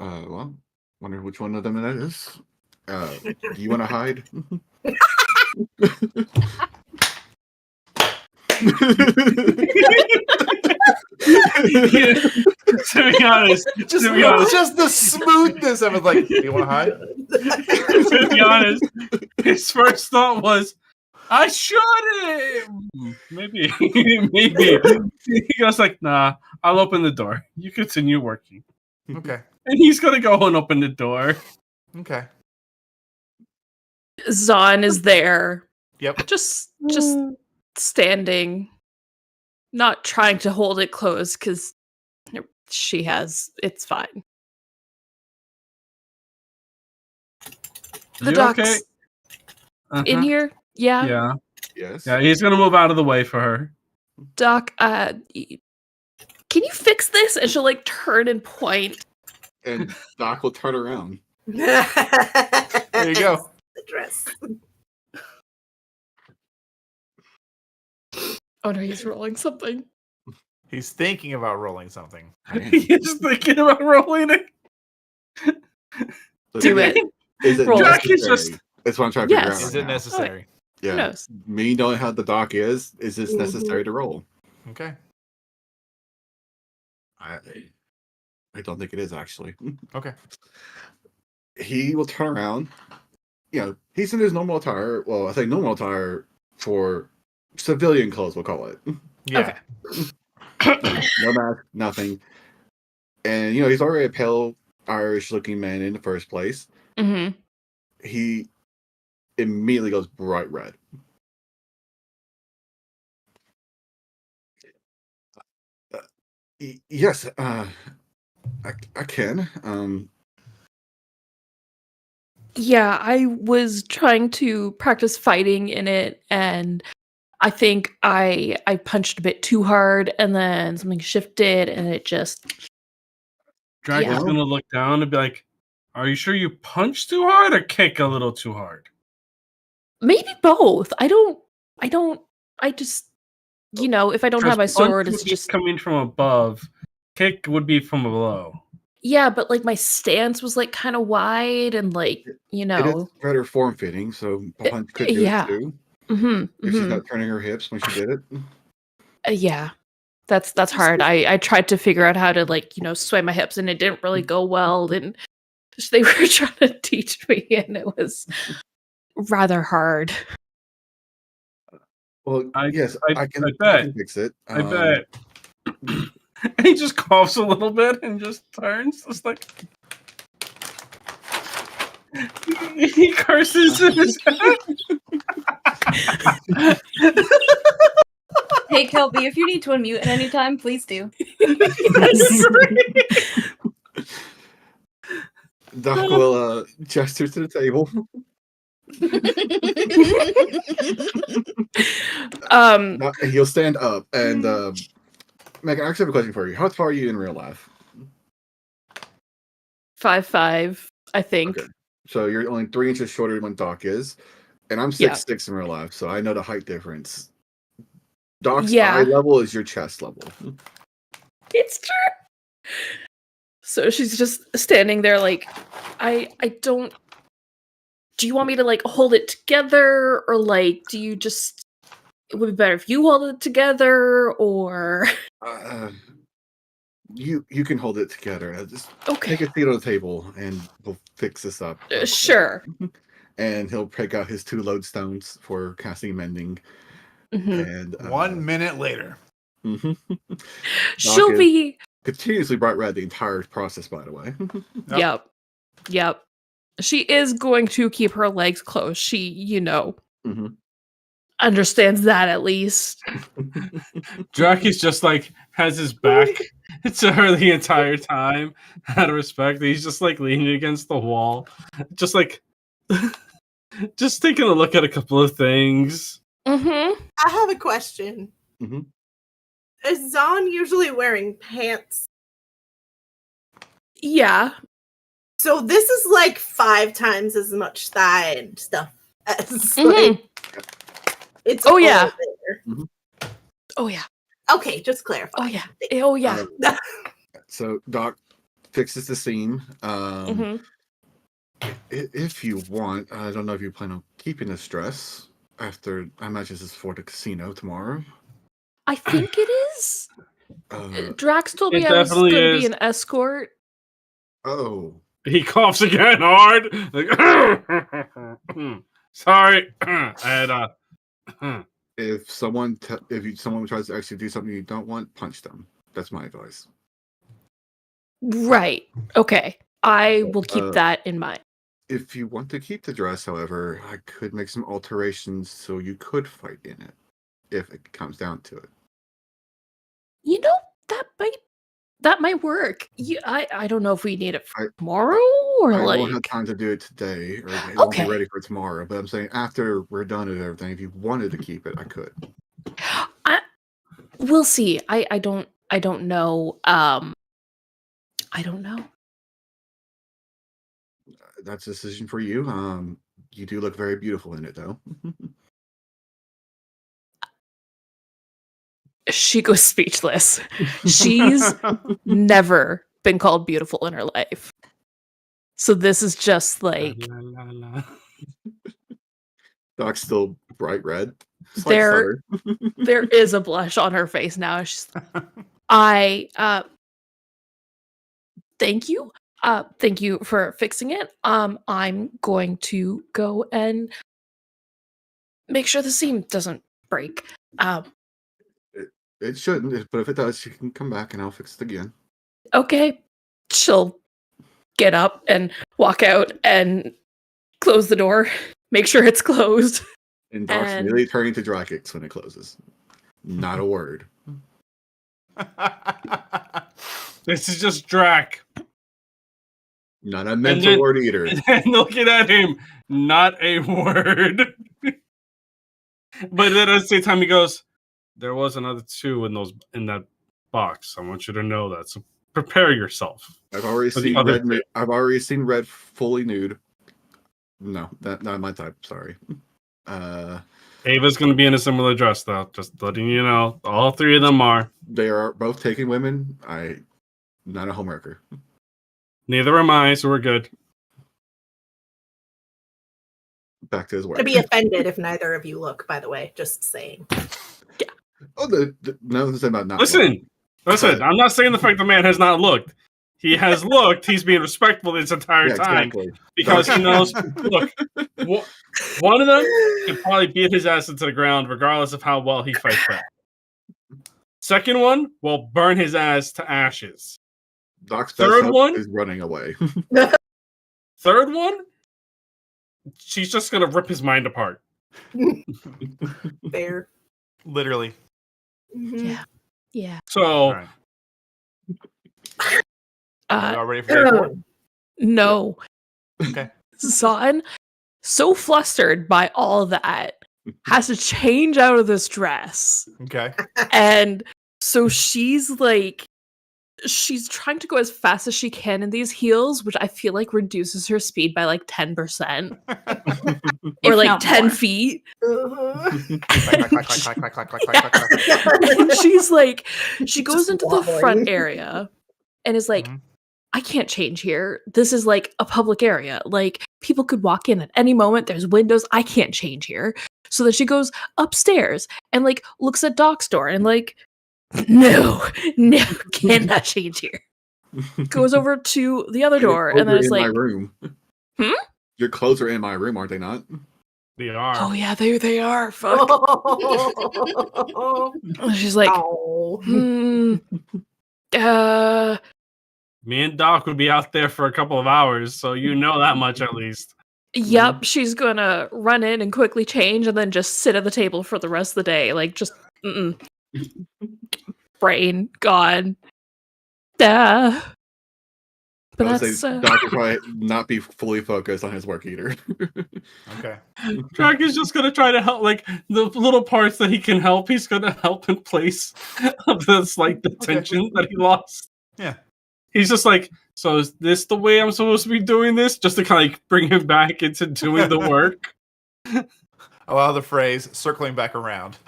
Well, wonder which one of them that is. Do you want to hide? To be honest, just the smoothness of it. Like, do you want to hide? to be honest, his first thought was, I should. Maybe. He goes like, nah, I'll open the door. You continue working. Okay. And he's gonna go and open the door. Okay. Zahn is there, Yep. just standing, not trying to hold it closed because it's fine. The You doc's okay? in here. Yeah. Yeah. Yes. Yeah, he's gonna move out of the way for her. Doc, can you fix this? And she'll like turn and point. And Doc will turn around. There you go. The dress. Oh no, he's rolling something. He's thinking about rolling something. He's thinking about rolling it. So Do it. Is it Roll. Doc is necessary? just- That's what I'm trying to figure Yes. out. Is right it now. necessary? Yeah. Who knows? Me knowing how the Doc is this necessary to roll? Okay. I don't think it is actually. Okay. He will turn around. You know, he's in his normal attire. Well, I say normal attire for civilian clothes, we'll call it. Yeah. No mask, nothing. And you know, he's already a pale Irish looking man in the first place. Mm-hmm. He immediately goes bright red. Yes, I can. Yeah, I was trying to practice fighting in it, and I think I punched a bit too hard, and then something shifted, and it just Drac Yeah. is gonna look down and be like, "Are you sure you punched too hard or kick a little too hard?" maybe both. I just if I don't have my Because punch sword, would it's be just coming from above. Kick would be from below. yeah, but like my stance was like kind of wide and like It is better form fitting, so punch could do yeah. it too. mm-hmm, If she's not turning her hips when she did it. yeah. That's hard. I tried to figure out how to sway my hips, and it didn't really go well. And they were trying to teach me, and it was rather hard. Well, I can bet. fix it. I bet. And he just coughs a little bit and just turns. It's like he curses in his head. Hey, Kelby, if you need to unmute at any time, please do. Doc will gesture to the table. He'll stand up and Megan, I actually have a question for you. How tall are you in real life? 5'5", I think. Okay. So you're only 3 inches shorter than Doc is, and I'm 6'6" in real life, so I know the height difference. Doc's eye level is your chest level. It's true. So she's just standing there like, I don't. Do you want me to like hold it together, or like do you just it would be better if you hold it together, or You can hold it together. Just okay, take a seat on the table, and we'll fix this up. real quick." sure. And he'll break out his 2 lodestones for casting mending. Mhm. And 1 minute later. mhm. She'll is be. continuously bright red the entire process, by the way. Yep. She is going to keep her legs closed. She, Mhm. understands that at least. Drac is just like has his back to her the entire time out of respect. He's just like leaning against the wall, just like just taking a look at a couple of things. Mm-hmm. I have a question. Mhm. Is Zahn usually wearing pants? Yeah. So this is like 5 times as much thigh and stuff as Mhm. like it's Oh, yeah. all there. Oh yeah. Okay, just clarify. Oh yeah. Oh yeah. So Doc fixes the seam. Mm-hmm. If you want, I don't know if you plan on keeping this dress after. I imagine this is for the casino tomorrow. I think it is. Drax told It me I was definitely going to be is. an escort. Oh, He coughs again hard. Like, sorry, I had if someone someone tries to actually do something you don't want, punch them. That's my advice. Right. Okay. I will keep Uh, that in mind. If you want to keep the dress, however, I could make some alterations so you could fight in it, if it comes down to it. That might work. I don't know if we need it for I- tomorrow or I won't have like. time to do it today, or it won't be Okay. ready for tomorrow. But I'm saying after we're done with everything, if you wanted to keep it, I could. We'll see. I don't know. I don't know. That's a decision for you. You do look very beautiful in it, though. She goes speechless. She's never been called beautiful in her life. So this is just like Doc's still bright red. Slight there stutter. there is a blush on her face now. She's I thank you. Thank you for fixing it. I'm going to go and make sure the seam doesn't break. It shouldn't, but if it does, you can come back and I'll fix it again. Okay. She'll get up and walk out and close the door. Make sure it's closed. And Doc's And- really turning to Drakix when it closes. Not a word. this is just Drac. Not a mental then- word either. And looking at him, not a word. But then at the same time, he goes, "There was another 2 in that box. I want you to know that. So prepare yourself." I've already For the seen other red. two. I've already seen red fully nude. No, that not my type. Sorry. Ava's going to be in a similar dress, though. Just letting you know. All 3 of them are. They are both taking women. Not a homewrecker. Neither am I, so we're good. Back to his work. To be offended if neither of you look, by the way, just saying. Oh, no, this is about not. Listen. I'm not saying the fact the man has not looked. He has looked. He's being respectful this entire Yeah, time exactly. because he knows. Look, one of them can probably beat his ass into the ground, regardless of how well he fights back. Second one will burn his ass to ashes. Doc's Third best one? is running away. Third one, she's just gonna rip his mind apart. Fair. Literally. Mhm. Yeah. So All right. Are you all ready for day 4? No. Okay. Zahn, so flustered by all that, has to change out of this dress. Okay. And so she's trying to go as fast as she can in these heels, which I feel like reduces her speed by like 10% or If like not 10 more. feet. Uh-huh. Clack, clack, clack, clack, clack, clack, clack, clack, clack. And she's like, she goes Just into the wobbling. front area and is like, Mhm. I can't change here. This is like a public area. Like people could walk in at any moment. There's windows. I can't change here. So then she goes upstairs and like looks at Doc's door and like, no, cannot change here. Goes over to the other door and then it's in my like, room. Hmm? Your clothes are in my room, aren't they not? They are. oh yeah, there they are. Fuck. And she's like, Oh. Me and Doc would be out there for a couple of hours, so you know that much at least. Yep, she's gonna run in and quickly change and then just sit at the table for the rest of the day. Like, just, brain gone. Duh. But I would that's, say Doc would probably not be fully focused on his work either. Okay. Doc is just gonna try to help, like the little parts that he can help. He's gonna help in place of the slight tension that he lost. Yeah. He's just like, so is this the way I'm supposed to be doing this? Just to kind of like bring him back into doing the work. Allow the phrase circling back around.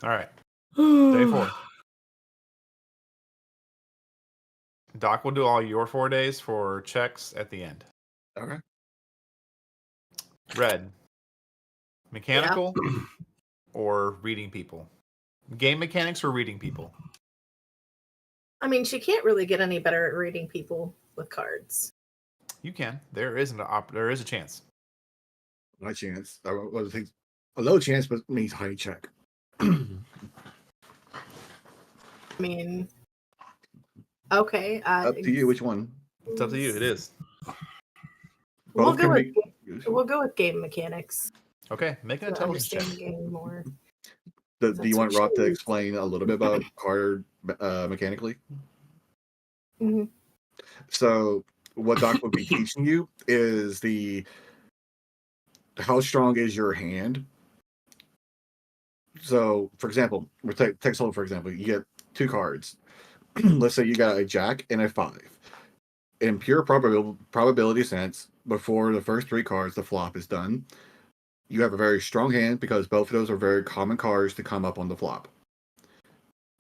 All right. Day 4. Doc will do all your 4 days for checks at the end. Okay. Red. Mechanical or reading people? Game mechanics or reading people? I mean, she can't really get any better at reading people with cards. You can. There is there is a chance. My chance. I would think a low chance, but means high check. I mean, okay. Up to you. Which one? It's up to you. It is. We'll Both go can with be- we'll go with game mechanics Okay. Make an to intelligence check. understand the game more. Do you That's want what Roth to she- explain a little bit about card mechanically? Mhm. So, what Doc would be teaching you is how strong is your hand. So, for example, we take solo for example. You get 2 cards. Let's say you got a Jack and a 5. In pure probability sense, before the first 3 cards, the flop is done. You have a very strong hand because both of those are very common cards to come up on the flop.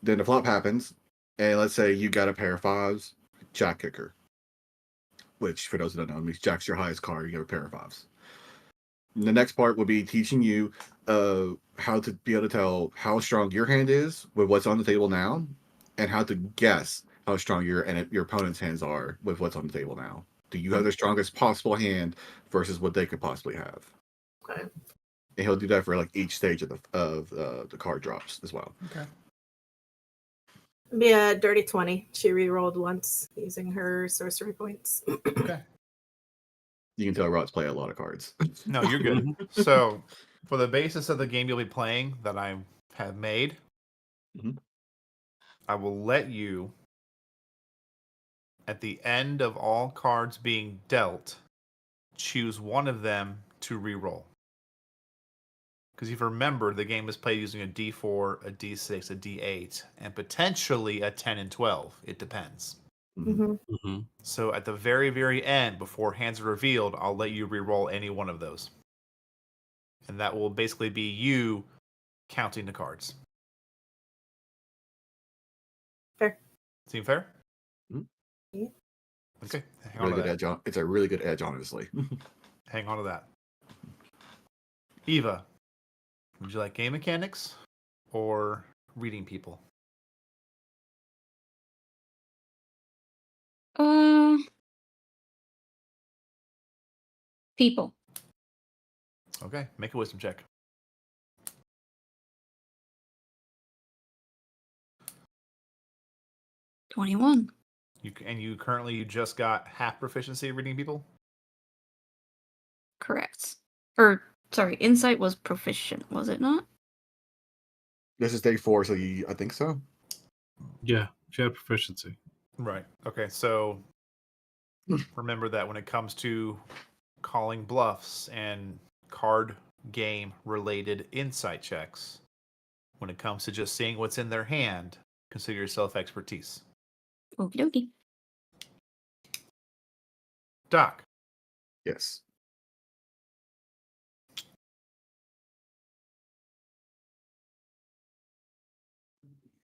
Then the flop happens, and let's say you got a pair of 5s, Jack kicker. Which, for those that don't know, means Jack's your highest card. You have a pair of 5s. The next part would be teaching you how to be able to tell how strong your hand is with what's on the table now, and how to guess how strong your opponent's hands are with what's on the table now. Do you have the strongest possible hand versus what they could possibly have? Okay. And he'll do that for like each stage of the card drops as well. Okay. Be a dirty 20. She re-rolled once using her sorcery points. Okay. You can tell Rod's play a lot of cards. No, you're good. So, for the basis of the game you'll be playing that I have made, Mhm. I will let you, at the end of all cards being dealt, choose one of them to re-roll. Because if you remember, the game is played using a D4, a D6, a D8, and potentially a 10 and 12. It depends. Mhm. Mm-hmm. So at the very, very end, before hands are revealed, I'll let you re-roll any one of those. And that will basically be you counting the cards. Fair. Seem fair? Mhm. Yeah. Okay. Hang on Really to good that. edge on. It's a really good edge, honestly. Hang on to that. Eva, would you like game mechanics or reading people? People. Okay, make a wisdom check. $21. You currently just got half proficiency reading people? Correct. Or, sorry, insight was proficient, was it not? This is day 4, so I think so. Yeah, she had proficiency. Right. Okay, so remember that when it comes to calling bluffs and card game related insight checks, when it comes to just seeing what's in their hand, consider yourself expertise. Okie dokie. Doc, Yes.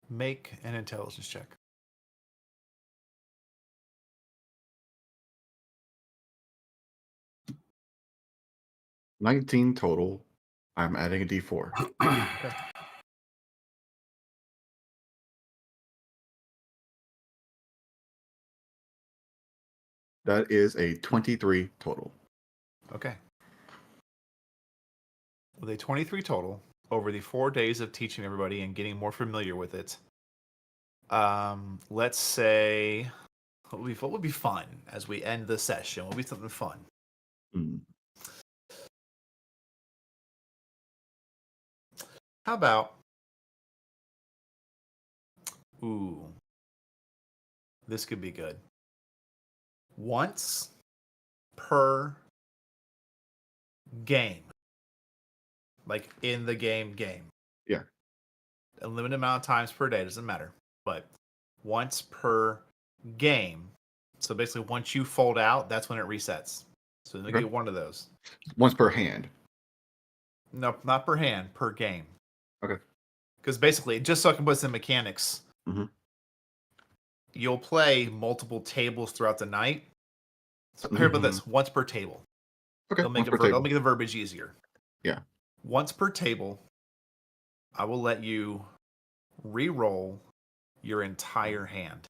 make an intelligence check. 19 total. I'm adding a D4. That is a 23 total. Okay. With a 23 total over the 4 days of teaching everybody and getting more familiar with it. Let's say what would be fun as we end the session? What would be something fun? Hmm. How about this could be good. Once per game. Like in the game. Yeah. A limited amount of times per day, doesn't matter. But once per game. So basically once you fold out, that's when it resets. So you get one of those. Once per hand. No, not per hand, per game. Okay. Because basically, just so I can put some mechanics, you'll play multiple tables throughout the night. So here about this, once per table. Okay. They'll make the verbiage easier. Yeah. Once per table, I will let you re-roll your entire hand.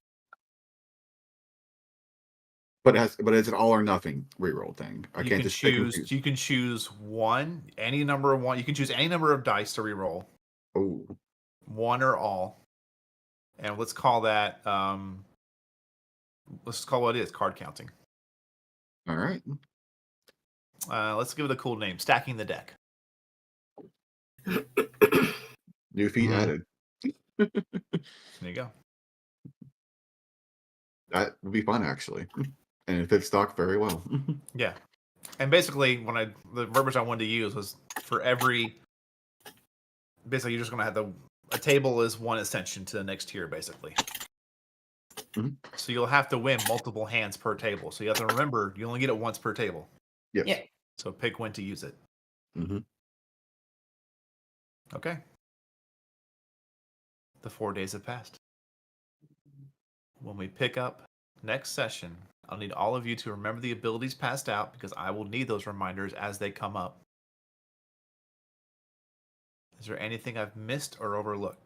But it's an all or nothing reroll thing. I can't just choose. You can choose any number of one. You can choose any number of dice to re-roll. Oh. One or all. And let's call that. Let's call what it is. Card counting. All right. Let's give it a cool name. Stacking the deck. New feat added. There you go. That would be fun, actually. And it fits stock very well. Yeah. And basically, the verbiage I wanted to use was for every. Basically, you're just going to have a table is one ascension to the next tier, basically. So you'll have to win multiple hands per table. So you have to remember, you only get it once per table. Yes. Yeah. So pick when to use it. Okay. The 4 days have passed. When we pick up next session, I'll need all of you to remember the abilities passed out because I will need those reminders as they come up. Is there anything I've missed or overlooked?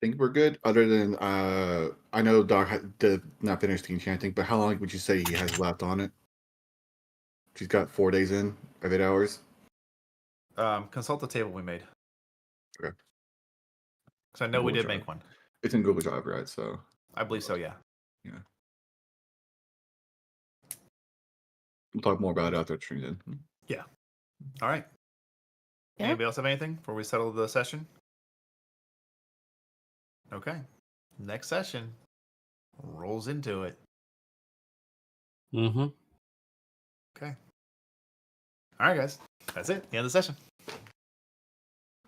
I think we're good. Other than I know Doc did not finish the enchanting, but how long would you say he has left on it? She's got 4 days in of 8 hours. Consult the table we made. Okay. Because I know we Google did Drive. make one. It's in Google Drive, right? So I believe so, yeah. yeah. We'll talk more about it after stream then. Yeah. All right. Yeah. Anybody else have anything before we settle the session? Okay. Next session rolls into it. Okay. All right, guys. That's it. The end of the session.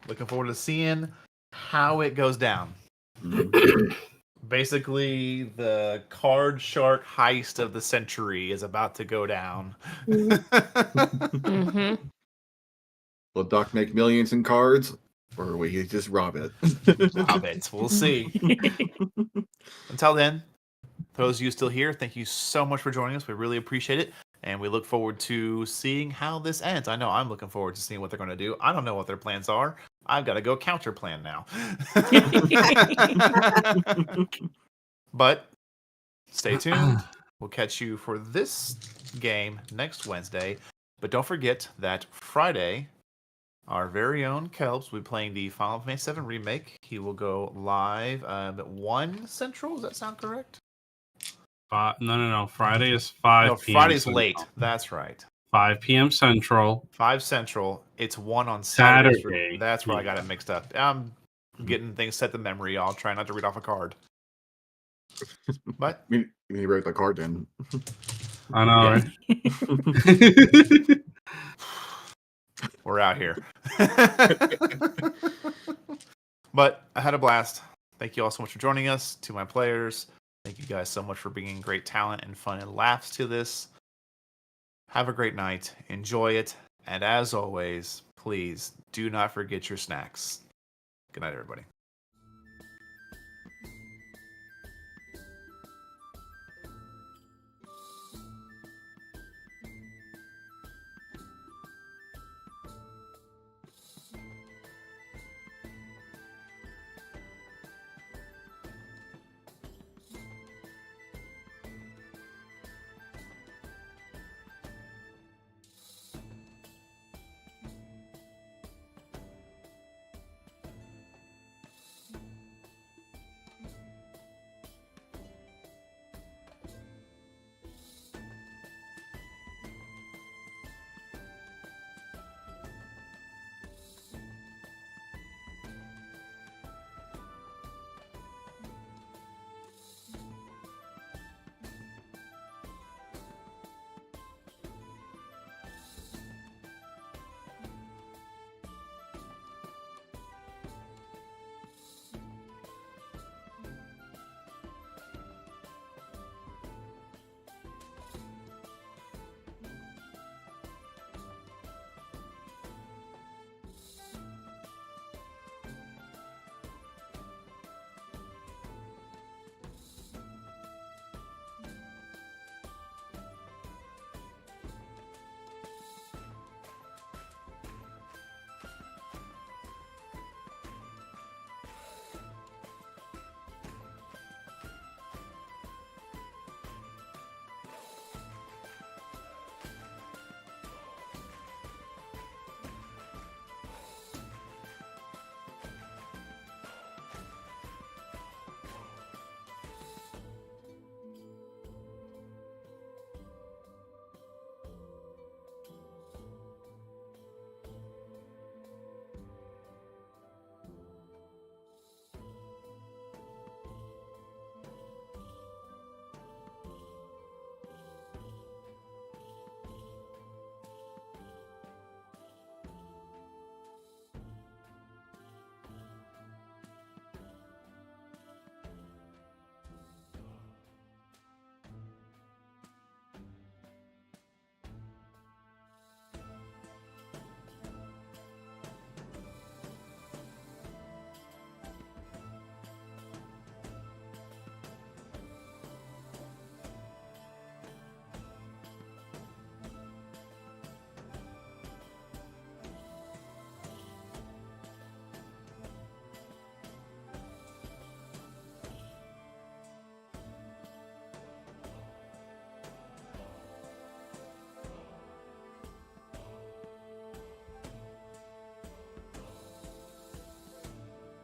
Looking forward to seeing how it goes down. Basically, the card shark heist of the century is about to go down. Will Doc make millions in cards, or will he just rob it? Rob it. We'll see. Until then, for those of you still here, thank you so much for joining us. We really appreciate it. And we look forward to seeing how this ends. I know I'm looking forward to seeing what they're going to do. I don't know what their plans are. I've got to go counter plan now. But stay tuned. We'll catch you for this game next Wednesday. But don't forget that Friday, our very own Kelps will be playing the Final Fantasy VII Remake. He will go live at 1 Central. Does that sound correct? No. Friday is 5 No, p.m. Friday's Central. late. That's right. 5 p.m. Central. 5 Central. It's 1 on Saturday. Saturday. That's where I got it mixed up. I'm getting things set to memory. I'll try not to read off a card. But You wrote the card then. I know, Yeah. right? We're out here. But I had a blast. Thank you all so much for joining us. To my players, thank you guys so much for bringing great talent and fun and laughs to this. Have a great night. Enjoy it. And as always, please do not forget your snacks. Good night, everybody.